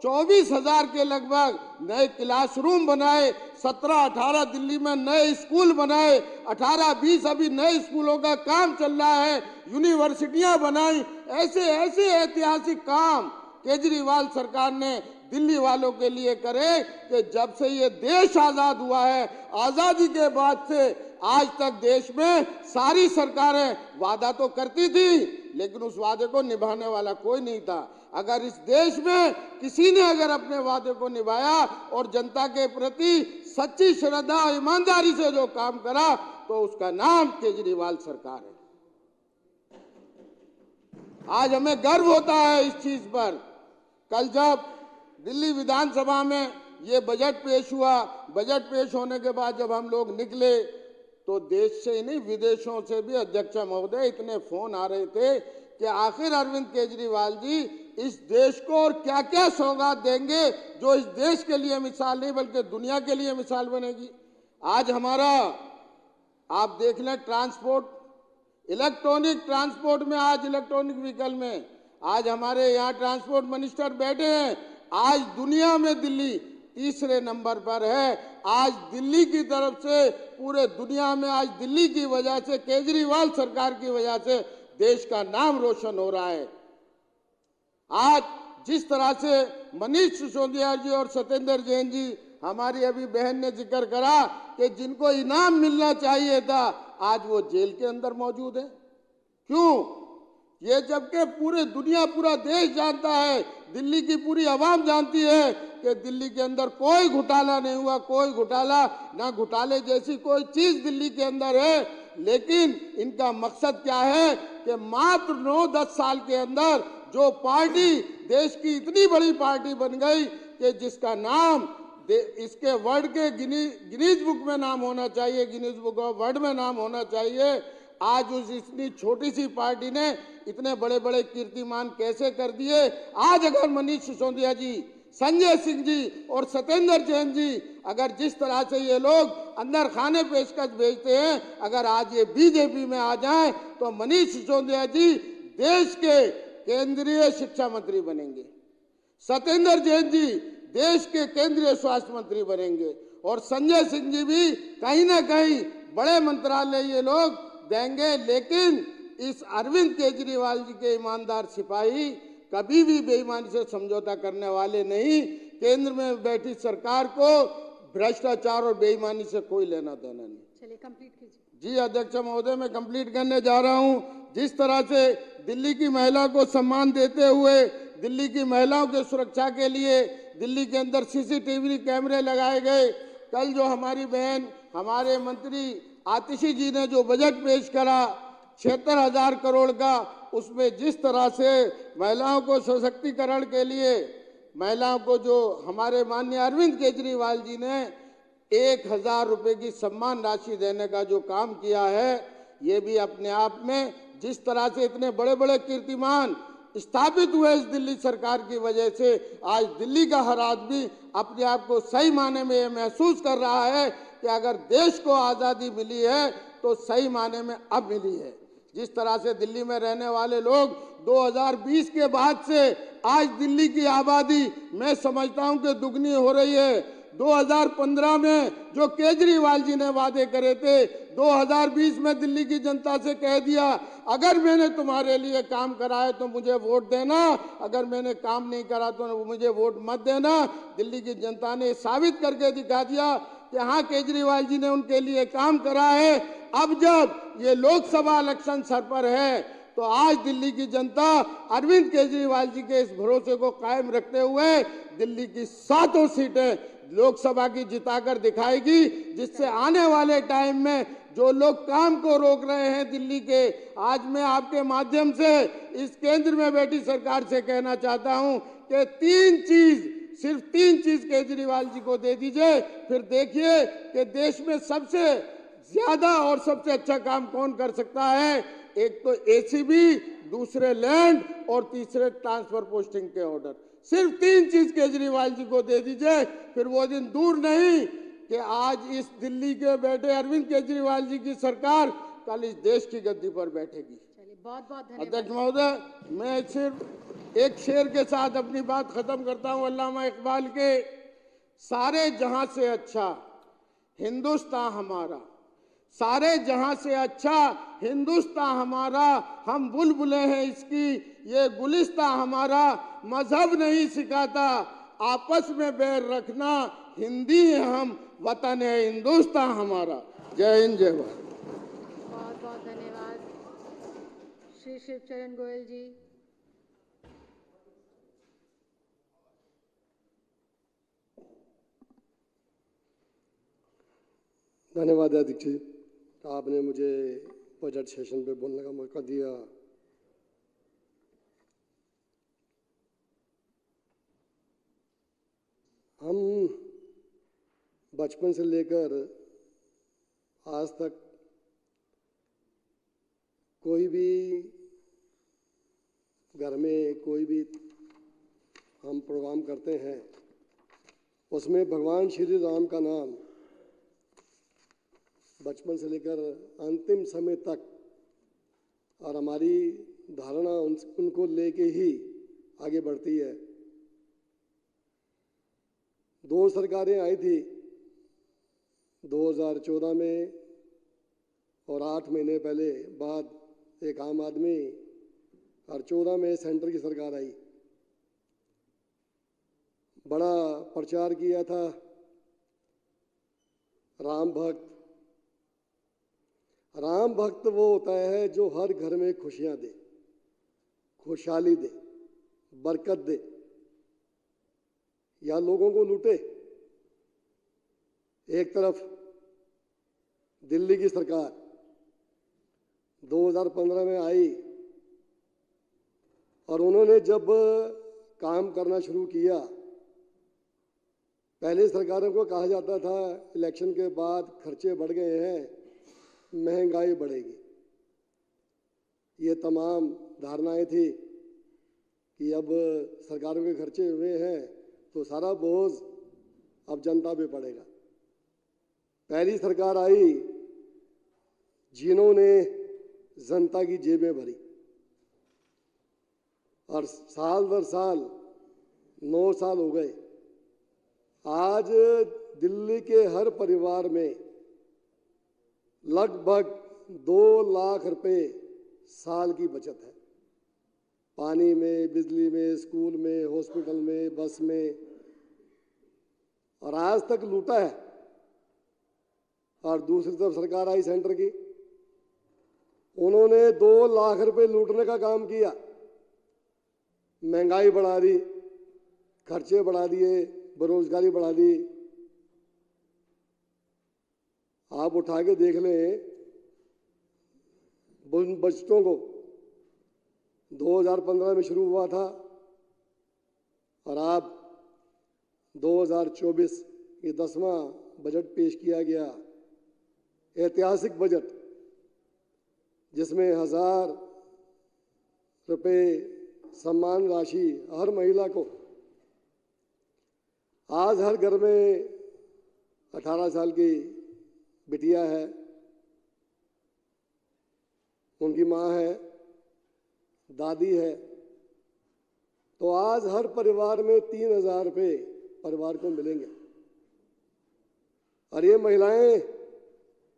24,000 के लगभग नए क्लासरूम बनाए, 17-18 दिल्ली में नए स्कूल बनाए, 18-20 अभी नए स्कूलों का काम चल रहा है, यूनिवर्सिटियां बनाई। ऐसे ऐसे ऐतिहासिक काम केजरीवाल सरकार ने दिल्ली वालों के लिए करे कि जब से ये देश आजाद हुआ है, आजादी के बाद से आज तक देश में सारी सरकारें वादा तो करती थी, लेकिन उस वादे को निभाने वाला कोई नहीं था। अगर इस देश में किसी ने अगर अपने वादे को निभाया और जनता के प्रति सच्ची श्रद्धा ईमानदारी से जो काम करा, तो उसका नाम केजरीवाल सरकार है। आज हमें गर्व होता है इस चीज पर। कल जब दिल्ली विधानसभा में ये बजट पेश हुआ, बजट पेश होने के बाद जब हम लोग निकले तो देश से ही नहीं विदेशों से भी अध्यक्ष महोदय इतने फोन आ रहे थे कि आखिर अरविंद केजरीवाल जी इस देश को और क्या क्या सौगात देंगे जो इस देश के लिए मिसाल नहीं बल्कि दुनिया के लिए मिसाल बनेगी। आज हमारा आप देख लें ट्रांसपोर्ट, इलेक्ट्रॉनिक ट्रांसपोर्ट में, आज इलेक्ट्रॉनिक व्हीकल में आज हमारे यहाँ ट्रांसपोर्ट मिनिस्टर बैठे हैं। आज दुनिया में दिल्ली तीसरे नंबर पर है। आज दिल्ली की तरफ से पूरे दुनिया में आज दिल्ली की वजह से, केजरीवाल सरकार की वजह से देश का नाम रोशन हो रहा है। आज जिस तरह से मनीष सिसोदिया जी और सत्येंद्र जैन जी, हमारी अभी बहन ने जिक्र करा कि जिनको इनाम मिलना चाहिए था, आज वो जेल के अंदर मौजूद है। क्यों? ये जबकि पूरे दुनिया, पूरा देश जानता है, दिल्ली की पूरी आवाम जानती है कि दिल्ली के अंदर कोई घोटाला नहीं हुआ, कोई घोटाला ना घोटाले जैसी कोई चीज दिल्ली के अंदर है। लेकिन इनका मकसद क्या है कि मात्र 9-10 साल के अंदर जो पार्टी देश की इतनी बड़ी पार्टी बन गई कि जिसका नाम इसके वर्ल्ड के गिनीज बुक में नाम होना चाहिए, गिनीज बुक ऑफ वर्ल्ड में नाम होना चाहिए, आज उस इतनी छोटी सी पार्टी ने इतने बड़े बड़े कीर्तिमान कैसे कर दिए। आज अगर मनीष सिसोदिया जी, संजय सिंह जी और सत्येंद्र जैन जी, अगर जिस तरह से ये लोग अंदर खाने पेशकश भेजते हैं, अगर आज ये बीजेपी में आ जाएं तो मनीष सिसोदिया जी देश के केंद्रीय शिक्षा मंत्री बनेंगे, सत्येंद्र जैन जी देश के केंद्रीय स्वास्थ्य मंत्री बनेंगे और संजय सिंह जी भी कहीं ना कहीं बड़े मंत्रालय ये लोग देंगे, लेकिन इस अरविंद केजरीवाल जी के ईमानदार सिपाही कभी भी बेईमानी से समझौता करने वाले नहीं। केंद्र में बैठी सरकार को भ्रष्टाचार और बेईमानी से कोई लेना देना नहीं। चलिए कंप्लीट कीजिए। जी अध्यक्ष महोदय, मैं कंप्लीट करने जा रहा हूं। जिस तरह से दिल्ली की महिला को सम्मान देते हुए दिल्ली की महिलाओं की सुरक्षा के लिए दिल्ली के अंदर सीसीटीवी कैमरे लगाए गए। कल जो हमारी बहन हमारे मंत्री आतिशी जी ने जो बजट पेश करा 76,000 करोड़ का, उसमें जिस तरह से महिलाओं को सशक्तिकरण के लिए महिलाओं को जो हमारे माननीय अरविंद केजरीवाल जी ने 1,000 रुपए की सम्मान राशि देने का जो काम किया है, ये भी अपने आप में जिस तरह से इतने बड़े बड़े कीर्तिमान स्थापित हुए इस दिल्ली सरकार की वजह से आज दिल्ली का हर आदमी अपने आप को सही माने में ये महसूस कर रहा है कि अगर देश को आज़ादी मिली है तो सही माने में अब मिली है। जिस तरह से दिल्ली में रहने वाले लोग 2020 के बाद से आज दिल्ली की आबादी मैं समझता हूं कि दुगनी हो रही है। 2015 में जो केजरीवाल जी ने वादे करे थे, 2020 में दिल्ली की जनता से कह दिया अगर मैंने तुम्हारे लिए काम करा है तो मुझे वोट देना, अगर मैंने काम नहीं करा तो मुझे वोट मत देना। दिल्ली की जनता ने साबित करके दिखा दिया कि हाँ, केजरीवाल जी ने उनके लिए काम करा है। अब जब ये लोकसभा इलेक्शन सर पर है तो आज दिल्ली की जनता अरविंद केजरीवाल जी के इस भरोसे को कायम रखते हुए दिल्ली की 7 सीटें लोकसभा की जिताकर दिखाएगी, जिससे आने वाले टाइम में जो लोग काम को रोक रहे हैं दिल्ली के, आज मैं आपके माध्यम से इस केंद्र में बैठी सरकार से कहना चाहता हूं कि सिर्फ तीन चीज केजरीवाल जी को दे दीजिए, फिर देखिए कि देश में सबसे ज्यादा और सबसे अच्छा काम कौन कर सकता है। एक तो एसीबी, दूसरे लैंड और तीसरे ट्रांसफर पोस्टिंग के ऑर्डर। सिर्फ 3 चीज केजरीवाल जी को दे दीजिए, फिर वो दिन दूर नहीं कि आज इस दिल्ली के बैठे अरविंद केजरीवाल जी की सरकार कल इस देश की गद्दी पर बैठेगी। बहुत बहुत धन्यवाद अध्यक्ष महोदय, मैं सिर्फ एक शेर के साथ अपनी बात खत्म करता हूं। अल्लामा इकबाल के, सारे जहां से अच्छा हिंदुस्तान हमारा, सारे जहां से अच्छा हिंदुस्तान हमारा, हम बुलबुलें हैं इसकी ये गुलिस्तान हमारा, मजहब नहीं सिखाता आपस में बैर रखना, हिंदी हैं हम, वतन है हिंदुस्तान हमारा। जय हिंद, जय भारत। बहुत बहुत धन्यवाद। श्री शिवचरण गोयल जी। धन्यवाद अध्यक्ष जी, आपने मुझे बजट सेशन पे बोलने का मौका दिया। हम बचपन से लेकर आज तक कोई भी घर में कोई भी हम प्रोग्राम करते हैं उसमें भगवान श्री राम का नाम बचपन से लेकर अंतिम समय तक, और हमारी धारणा उनको लेके ही आगे बढ़ती है। 2 सरकारें आई थी 2014 में और 8 महीने पहले बाद एक आम आदमी, और 14 में सेंटर की सरकार आई। बड़ा प्रचार किया था राम भक्त। राम भक्त वो होता है जो हर घर में खुशियां दे, खुशहाली दे, बरकत दे, या लोगों को लूटे। एक तरफ दिल्ली की सरकार 2015 में आई और उन्होंने जब काम करना शुरू किया, पहले सरकारों को कहा जाता था इलेक्शन के बाद खर्चे बढ़ गए हैं, महंगाई बढ़ेगी। ये तमाम धारणाएं थी कि अब सरकारों के खर्चे हुए हैं तो सारा बोझ अब जनता पे पड़ेगा। पहली सरकार आई जिन्होंने जनता की जेबें भरी, और साल दर साल 9 साल हो गए। आज दिल्ली के हर परिवार में लगभग 2 लाख रुपए साल की बचत है। पानी में, बिजली में, स्कूल में, हॉस्पिटल में, बस में, और आज तक लूटा है। और दूसरी तरफ सरकार आई सेंटर की, उन्होंने 2 लाख रुपए लूटने का काम किया। महंगाई बढ़ा दी, खर्चे बढ़ा दिए, बेरोजगारी बढ़ा दी। आप उठा के देख लें बजटों को, 2015 में शुरू हुआ था और अब 2024 ये 10वां बजट पेश किया गया। ऐतिहासिक बजट जिसमें 1000 रुपए सम्मान राशि हर महिला को। आज हर घर में 18 साल की बिटिया है, उनकी माँ है, दादी है, तो आज हर परिवार में 3000 रुपये परिवार को मिलेंगे। और ये महिलाएं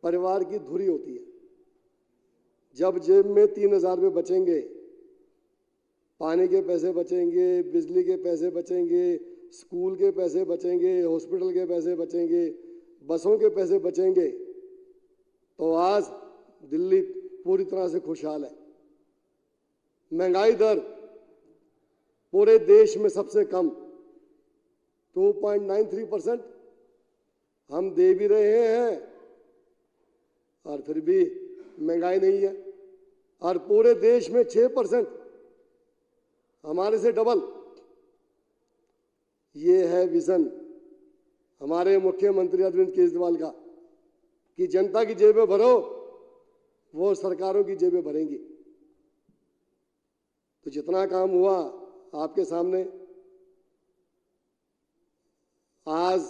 परिवार की धुरी होती है। जब जेब में 3000 रुपये बचेंगे, पानी के पैसे बचेंगे, बिजली के पैसे बचेंगे, स्कूल के पैसे बचेंगे, हॉस्पिटल के पैसे बचेंगे, बसों के पैसे बचेंगे, तो आज दिल्ली पूरी तरह से खुशहाल है। महंगाई दर पूरे देश में सबसे कम 2.93% हम दे भी रहे हैं और फिर भी महंगाई नहीं है। और पूरे देश में 6%, हमारे से डबल। ये है विजन हमारे मुख्यमंत्री अरविंद केजरीवाल का कि जनता की जेबें भरो, वो सरकारों की जेबें भरेंगी। तो जितना काम हुआ आपके सामने, आज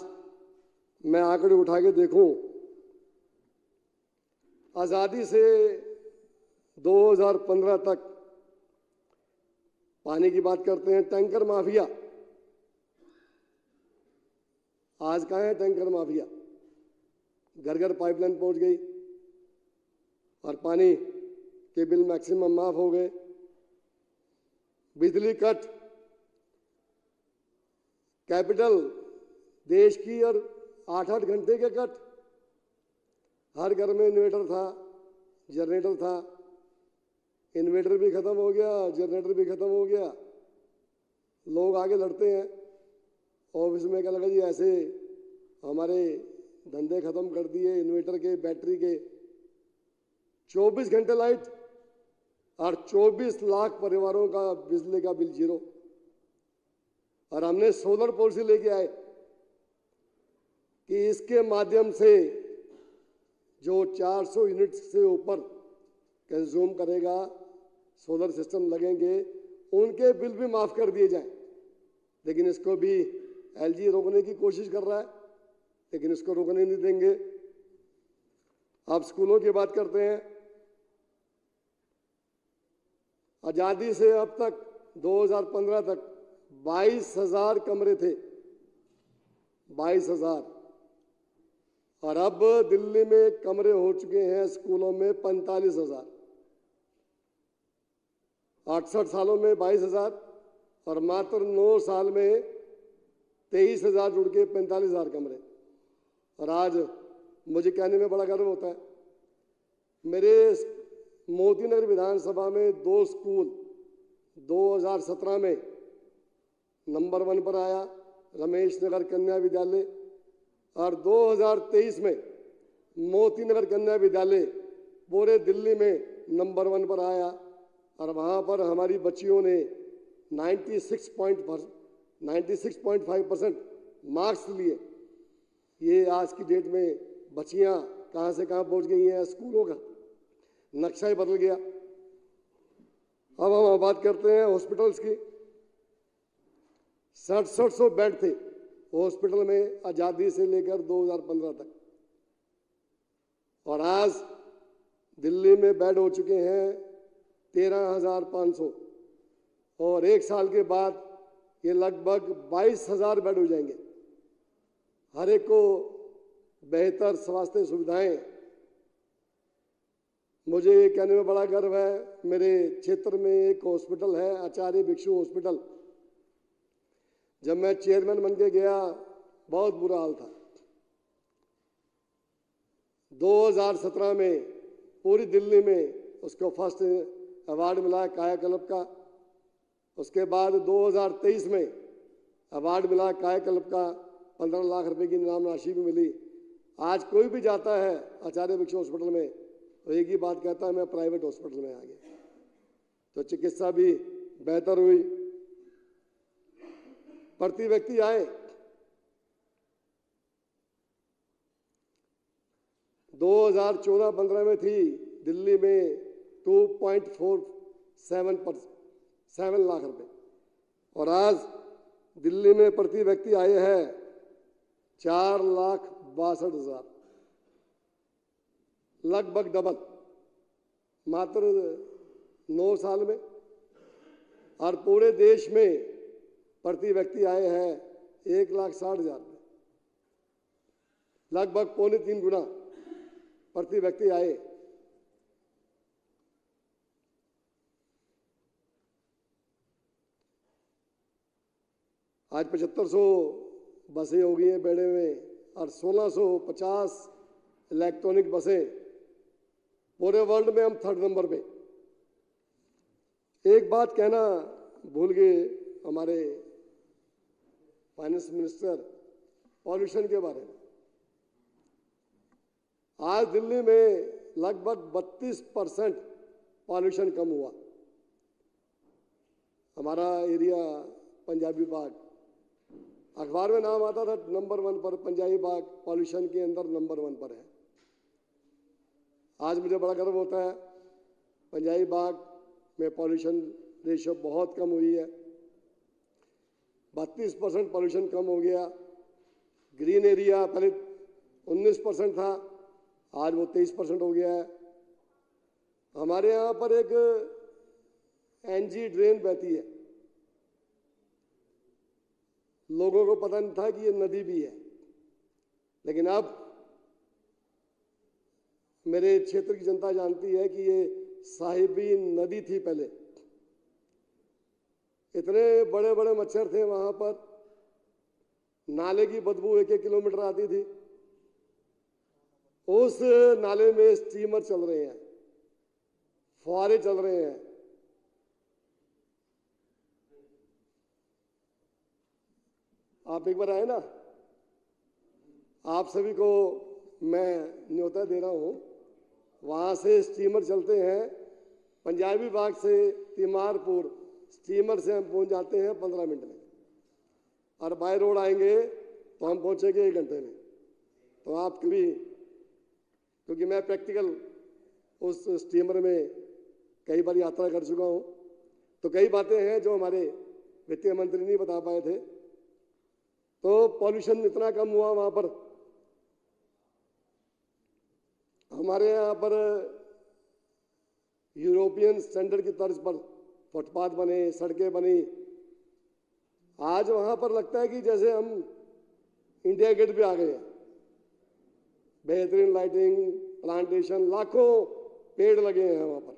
मैं आंकड़े उठा के देखूं, आज़ादी से 2015 तक, पानी की बात करते हैं, टैंकर माफिया। आज कहाँ है टैंकर माफिया? घर घर पाइपलाइन पहुंच गई और पानी के बिल मैक्सिमम माफ हो गए। बिजली कट, कैपिटल देश की, और 8-8 घंटे के कट। हर घर में इन्वर्टर था, जनरेटर था, इन्वर्टर भी खत्म हो गया, जनरेटर भी खत्म हो गया। लोग आगे लड़ते हैं ऑफिस में, क्या लगा जी ऐसे हमारे धंधे खत्म कर दिए इन्वर्टर के, बैटरी के। 24 घंटे लाइट और 24 लाख परिवारों का बिजली का बिल जीरो। और हमने सोलर पॉलिसी लेके आए कि इसके माध्यम से जो 400 यूनिट से ऊपर कंज्यूम करेगा, सोलर सिस्टम लगेंगे, उनके बिल भी माफ कर दिए जाएं। लेकिन इसको भी एलजी रोकने की कोशिश कर रहा है, लेकिन इसको रोकने नहीं देंगे। अब स्कूलों की बात करते हैं। आजादी से अब तक 2015 तक 22,000 कमरे थे, 22,000। और अब दिल्ली में कमरे हो चुके हैं स्कूलों में 45,000। 68 सालों में 22,000 और मात्र 9 साल में 23,000 जुड़ के 45,000 कमरे। और आज मुझे कहने में बड़ा गर्व होता है, मेरे मोती नगर विधानसभा में 2 स्कूल 2017 में नंबर 1 पर आया, रमेश नगर कन्या विद्यालय, और 2023 में मोती नगर कन्या विद्यालय पूरे दिल्ली में नंबर 1 पर आया। और वहाँ पर हमारी बच्चियों ने 96.5% मार्क्स लिए। ये आज की डेट में बच्चियाँ कहाँ से कहाँ पहुँच गई हैं, स्कूलों का नक्शा ही बदल गया। अब हम बात करते हैं हॉस्पिटल्स की। 6700 बेड थे हॉस्पिटल में आज़ादी से लेकर 2015 तक, और आज दिल्ली में बेड हो चुके हैं 13,500, और 1 साल के बाद ये लगभग 22,000 बेड हो जाएंगे। हर एक को बेहतर स्वास्थ्य सुविधाएं। मुझे ये कहने में बड़ा गर्व है, मेरे क्षेत्र में एक हॉस्पिटल है, आचार्य भिक्षु हॉस्पिटल। जब मैं चेयरमैन बन के गया, बहुत बुरा हाल था। 2017 में पूरी दिल्ली में उसको फर्स्ट अवार्ड मिला कायाकल्प का। उसके बाद 2023 में अवार्ड मिला कायाकल्प का, 15 लाख रुपए की इनाम राशि भी मिली। आज कोई भी जाता है आचार्य भिक्षु हॉस्पिटल में तो एक ही बात कहता है, मैं प्राइवेट हॉस्पिटल में आ गया। तो चिकित्सा भी बेहतर हुई। प्रति व्यक्ति आए 2014-15 में थी दिल्ली में 2.47 लाख रुपए, और आज दिल्ली में प्रति व्यक्ति आए हैं 4,62,000, लगभग डबल मात्र 9 साल में। और पूरे देश में प्रति व्यक्ति आए हैं 1,60,000 में, लगभग 2.25 गुना प्रति व्यक्ति आए। आज 7500 बसें हो गई हैं बेड़े में, और 1650 इलेक्ट्रॉनिक बसें। पूरे वर्ल्ड में हम 3rd नंबर पे। एक बात कहना भूल गए हमारे फाइनेंस मिनिस्टर, पॉल्यूशन के बारे में। आज दिल्ली में लगभग 32% पॉल्यूशन कम हुआ। हमारा एरिया पंजाबी बाग, अखबार में नाम आता था नंबर 1 पर, पंजाबी बाग पॉल्यूशन के अंदर नंबर 1 पर है। आज मुझे बड़ा गर्व होता है, पंजाबी बाग में पॉल्यूशन रेशियो बहुत कम हुई है, 32% पॉल्यूशन कम हो गया। ग्रीन एरिया पहले 19% था, आज वो 23% हो गया है। हमारे यहाँ पर एक एनजी ड्रेन बहती है, लोगों को पता नहीं था कि ये नदी भी है, लेकिन अब मेरे क्षेत्र की जनता जानती है कि ये साहिबी नदी थी पहले। इतने बड़े बड़े मच्छर थे वहां पर, नाले की बदबू 1-1 किलोमीटर आती थी। उस नाले में स्टीमर चल रहे हैं, फुहारे चल रहे हैं। आप एक बार आए ना, आप सभी को मैं न्योता दे रहा हूं। वहां से स्टीमर चलते हैं, पंजाबी बाग से तिमारपुर स्टीमर से हम पहुंच जाते हैं 15 मिनट में, और बाय रोड आएंगे तो हम पहुंचेंगे 1 घंटे में। तो आप कभी, क्योंकि मैं प्रैक्टिकल उस स्टीमर में कई बार यात्रा कर चुका हूं, तो कई बातें हैं जो हमारे वित्तीय मंत्री नहीं बता पाए थे। तो पॉल्यूशन इतना कम हुआ वहां पर। हमारे यहाँ पर यूरोपियन स्टैंडर्ड की तर्ज पर फुटपाथ बने, सड़कें बनी। आज वहां पर लगता है कि जैसे हम इंडिया गेट पे आ गए हैं। बेहतरीन लाइटिंग, प्लांटेशन, लाखों पेड़ लगे हैं वहां पर।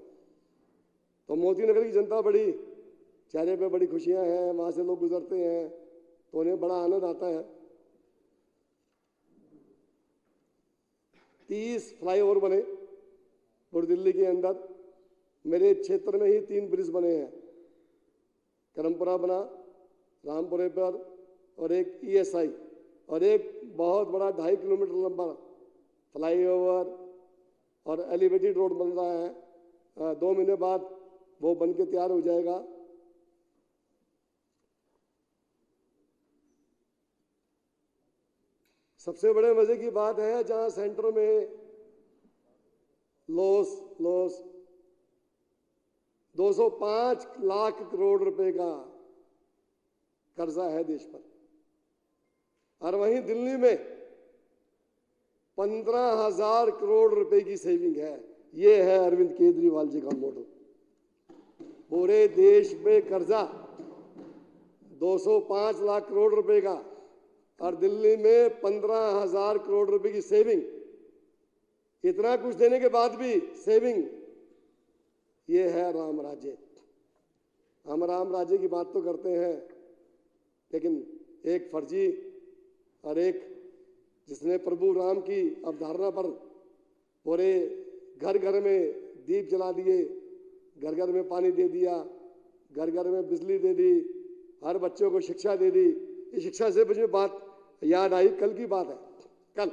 तो मोती नगर की जनता बड़ी, चेहरे पे बड़ी खुशियां हैं। वहां से लोग गुजरते हैं तो उन्हें बड़ा आनंद आता है। 30 फ्लाईओवर बने पूरी दिल्ली के अंदर। मेरे क्षेत्र में ही 3 ब्रिज बने हैं, करमपुरा बना, रामपुरे पर, और एक ESI, और एक बहुत बड़ा 2.5 किलोमीटर लंबा फ्लाईओवर और एलिवेटेड रोड बन रहा है। 2 महीने बाद वो बन के तैयार हो जाएगा। सबसे बड़े मजे की बात है, जहां सेंटर में लॉस 205 लाख करोड़ रुपए का कर्जा है देश पर, और वहीं दिल्ली में 15,000 करोड़ रुपए की सेविंग है। ये है अरविंद केजरीवाल जी का मॉडल। पूरे देश में कर्जा 205 लाख करोड़ रुपए का, और दिल्ली में 15,000 करोड़ रुपए की सेविंग, इतना कुछ देने के बाद भी सेविंग, ये है राम राज्य। हम राम राज्य की बात तो करते हैं, लेकिन एक फर्जी और एक जिसने प्रभु राम की अवधारणा पर पूरे घर घर में दीप जला दिए, घर घर में पानी दे दिया, घर घर में बिजली दे दी, हर बच्चों को शिक्षा दे दी। इस शिक्षा से मुझे बात याद आई, कल की बात है। कल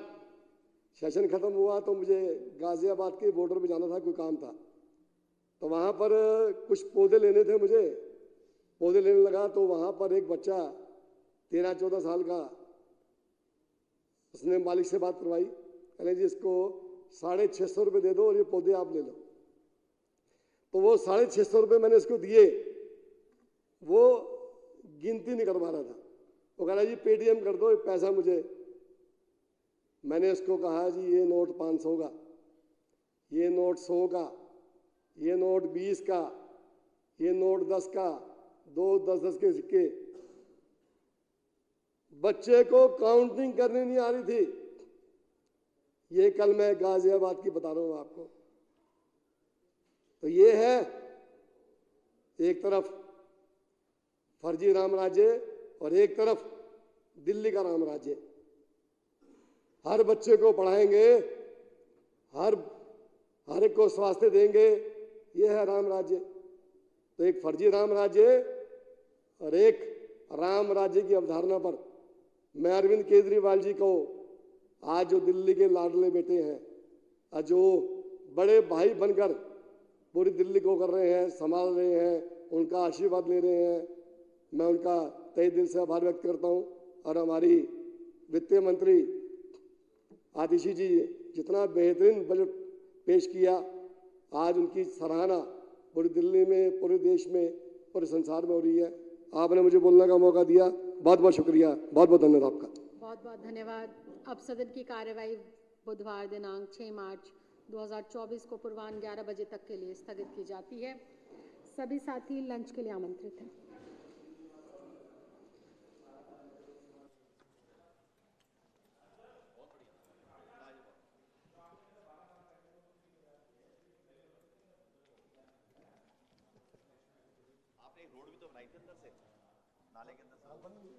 सेशन खत्म हुआ तो मुझे गाजियाबाद के बॉर्डर पे जाना था, कोई काम था, तो वहाँ पर कुछ पौधे लेने थे मुझे। पौधे लेने लगा तो वहाँ पर एक बच्चा 13-14 साल का, उसने मालिक से बात करवाई, कहले जी इसको 650 रुपये दे दो और ये पौधे आप ले लो। तो वो 650 रुपये मैंने इसको दिए, वो गिनती नहीं कर पा रहा था। वो कह रहा जी पेटीएम कर दो पैसा मुझे। मैंने उसको कहा जी ये नोट 500 का, ये नोट 100 का, ये नोट 20 का, ये नोट 10 का, 2 10-10 के सिक्के। बच्चे को काउंटिंग करनी नहीं आ रही थी। ये कल मैं गाजियाबाद की बता रहा हूं आपको। तो ये है एक तरफ फर्जी राम राज्य और एक तरफ दिल्ली का राम राज्य। हर बच्चे को पढ़ाएंगे, हर एक को स्वास्थ्य देंगे, ये है राम राज्य। तो एक फर्जी राम राज्य और एक राम राज्य की अवधारणा पर मैं अरविंद केजरीवाल जी को, आज जो दिल्ली के लाडले बेटे हैं, आज जो बड़े भाई बनकर पूरी दिल्ली को कर रहे हैं, संभाल रहे हैं, उनका आशीर्वाद ले रहे हैं, मैं उनका तहे दिल से आभार व्यक्त करता हूं। और हमारी वित्त मंत्री आतिशी जी जितना बेहतरीन बजट पेश किया, आज उनकी सराहना पूरी दिल्ली में, पूरे देश में, पूरे संसार में हो रही है। आपने मुझे बोलने का मौका दिया, बहुत बहुत शुक्रिया, बहुत बहुत धन्यवाद आपका। बहुत बहुत धन्यवाद। अब सदन की कार्यवाही बुधवार दिनांक 6 मार्च 2024 को पूर्वाह्न 11 बजे तक के लिए स्थगित की जाती है। सभी साथी लंच के लिए आमंत्रित हैं। आपने एक रोड भी तो बनाई थी अंदर से, नाले के अंदर से।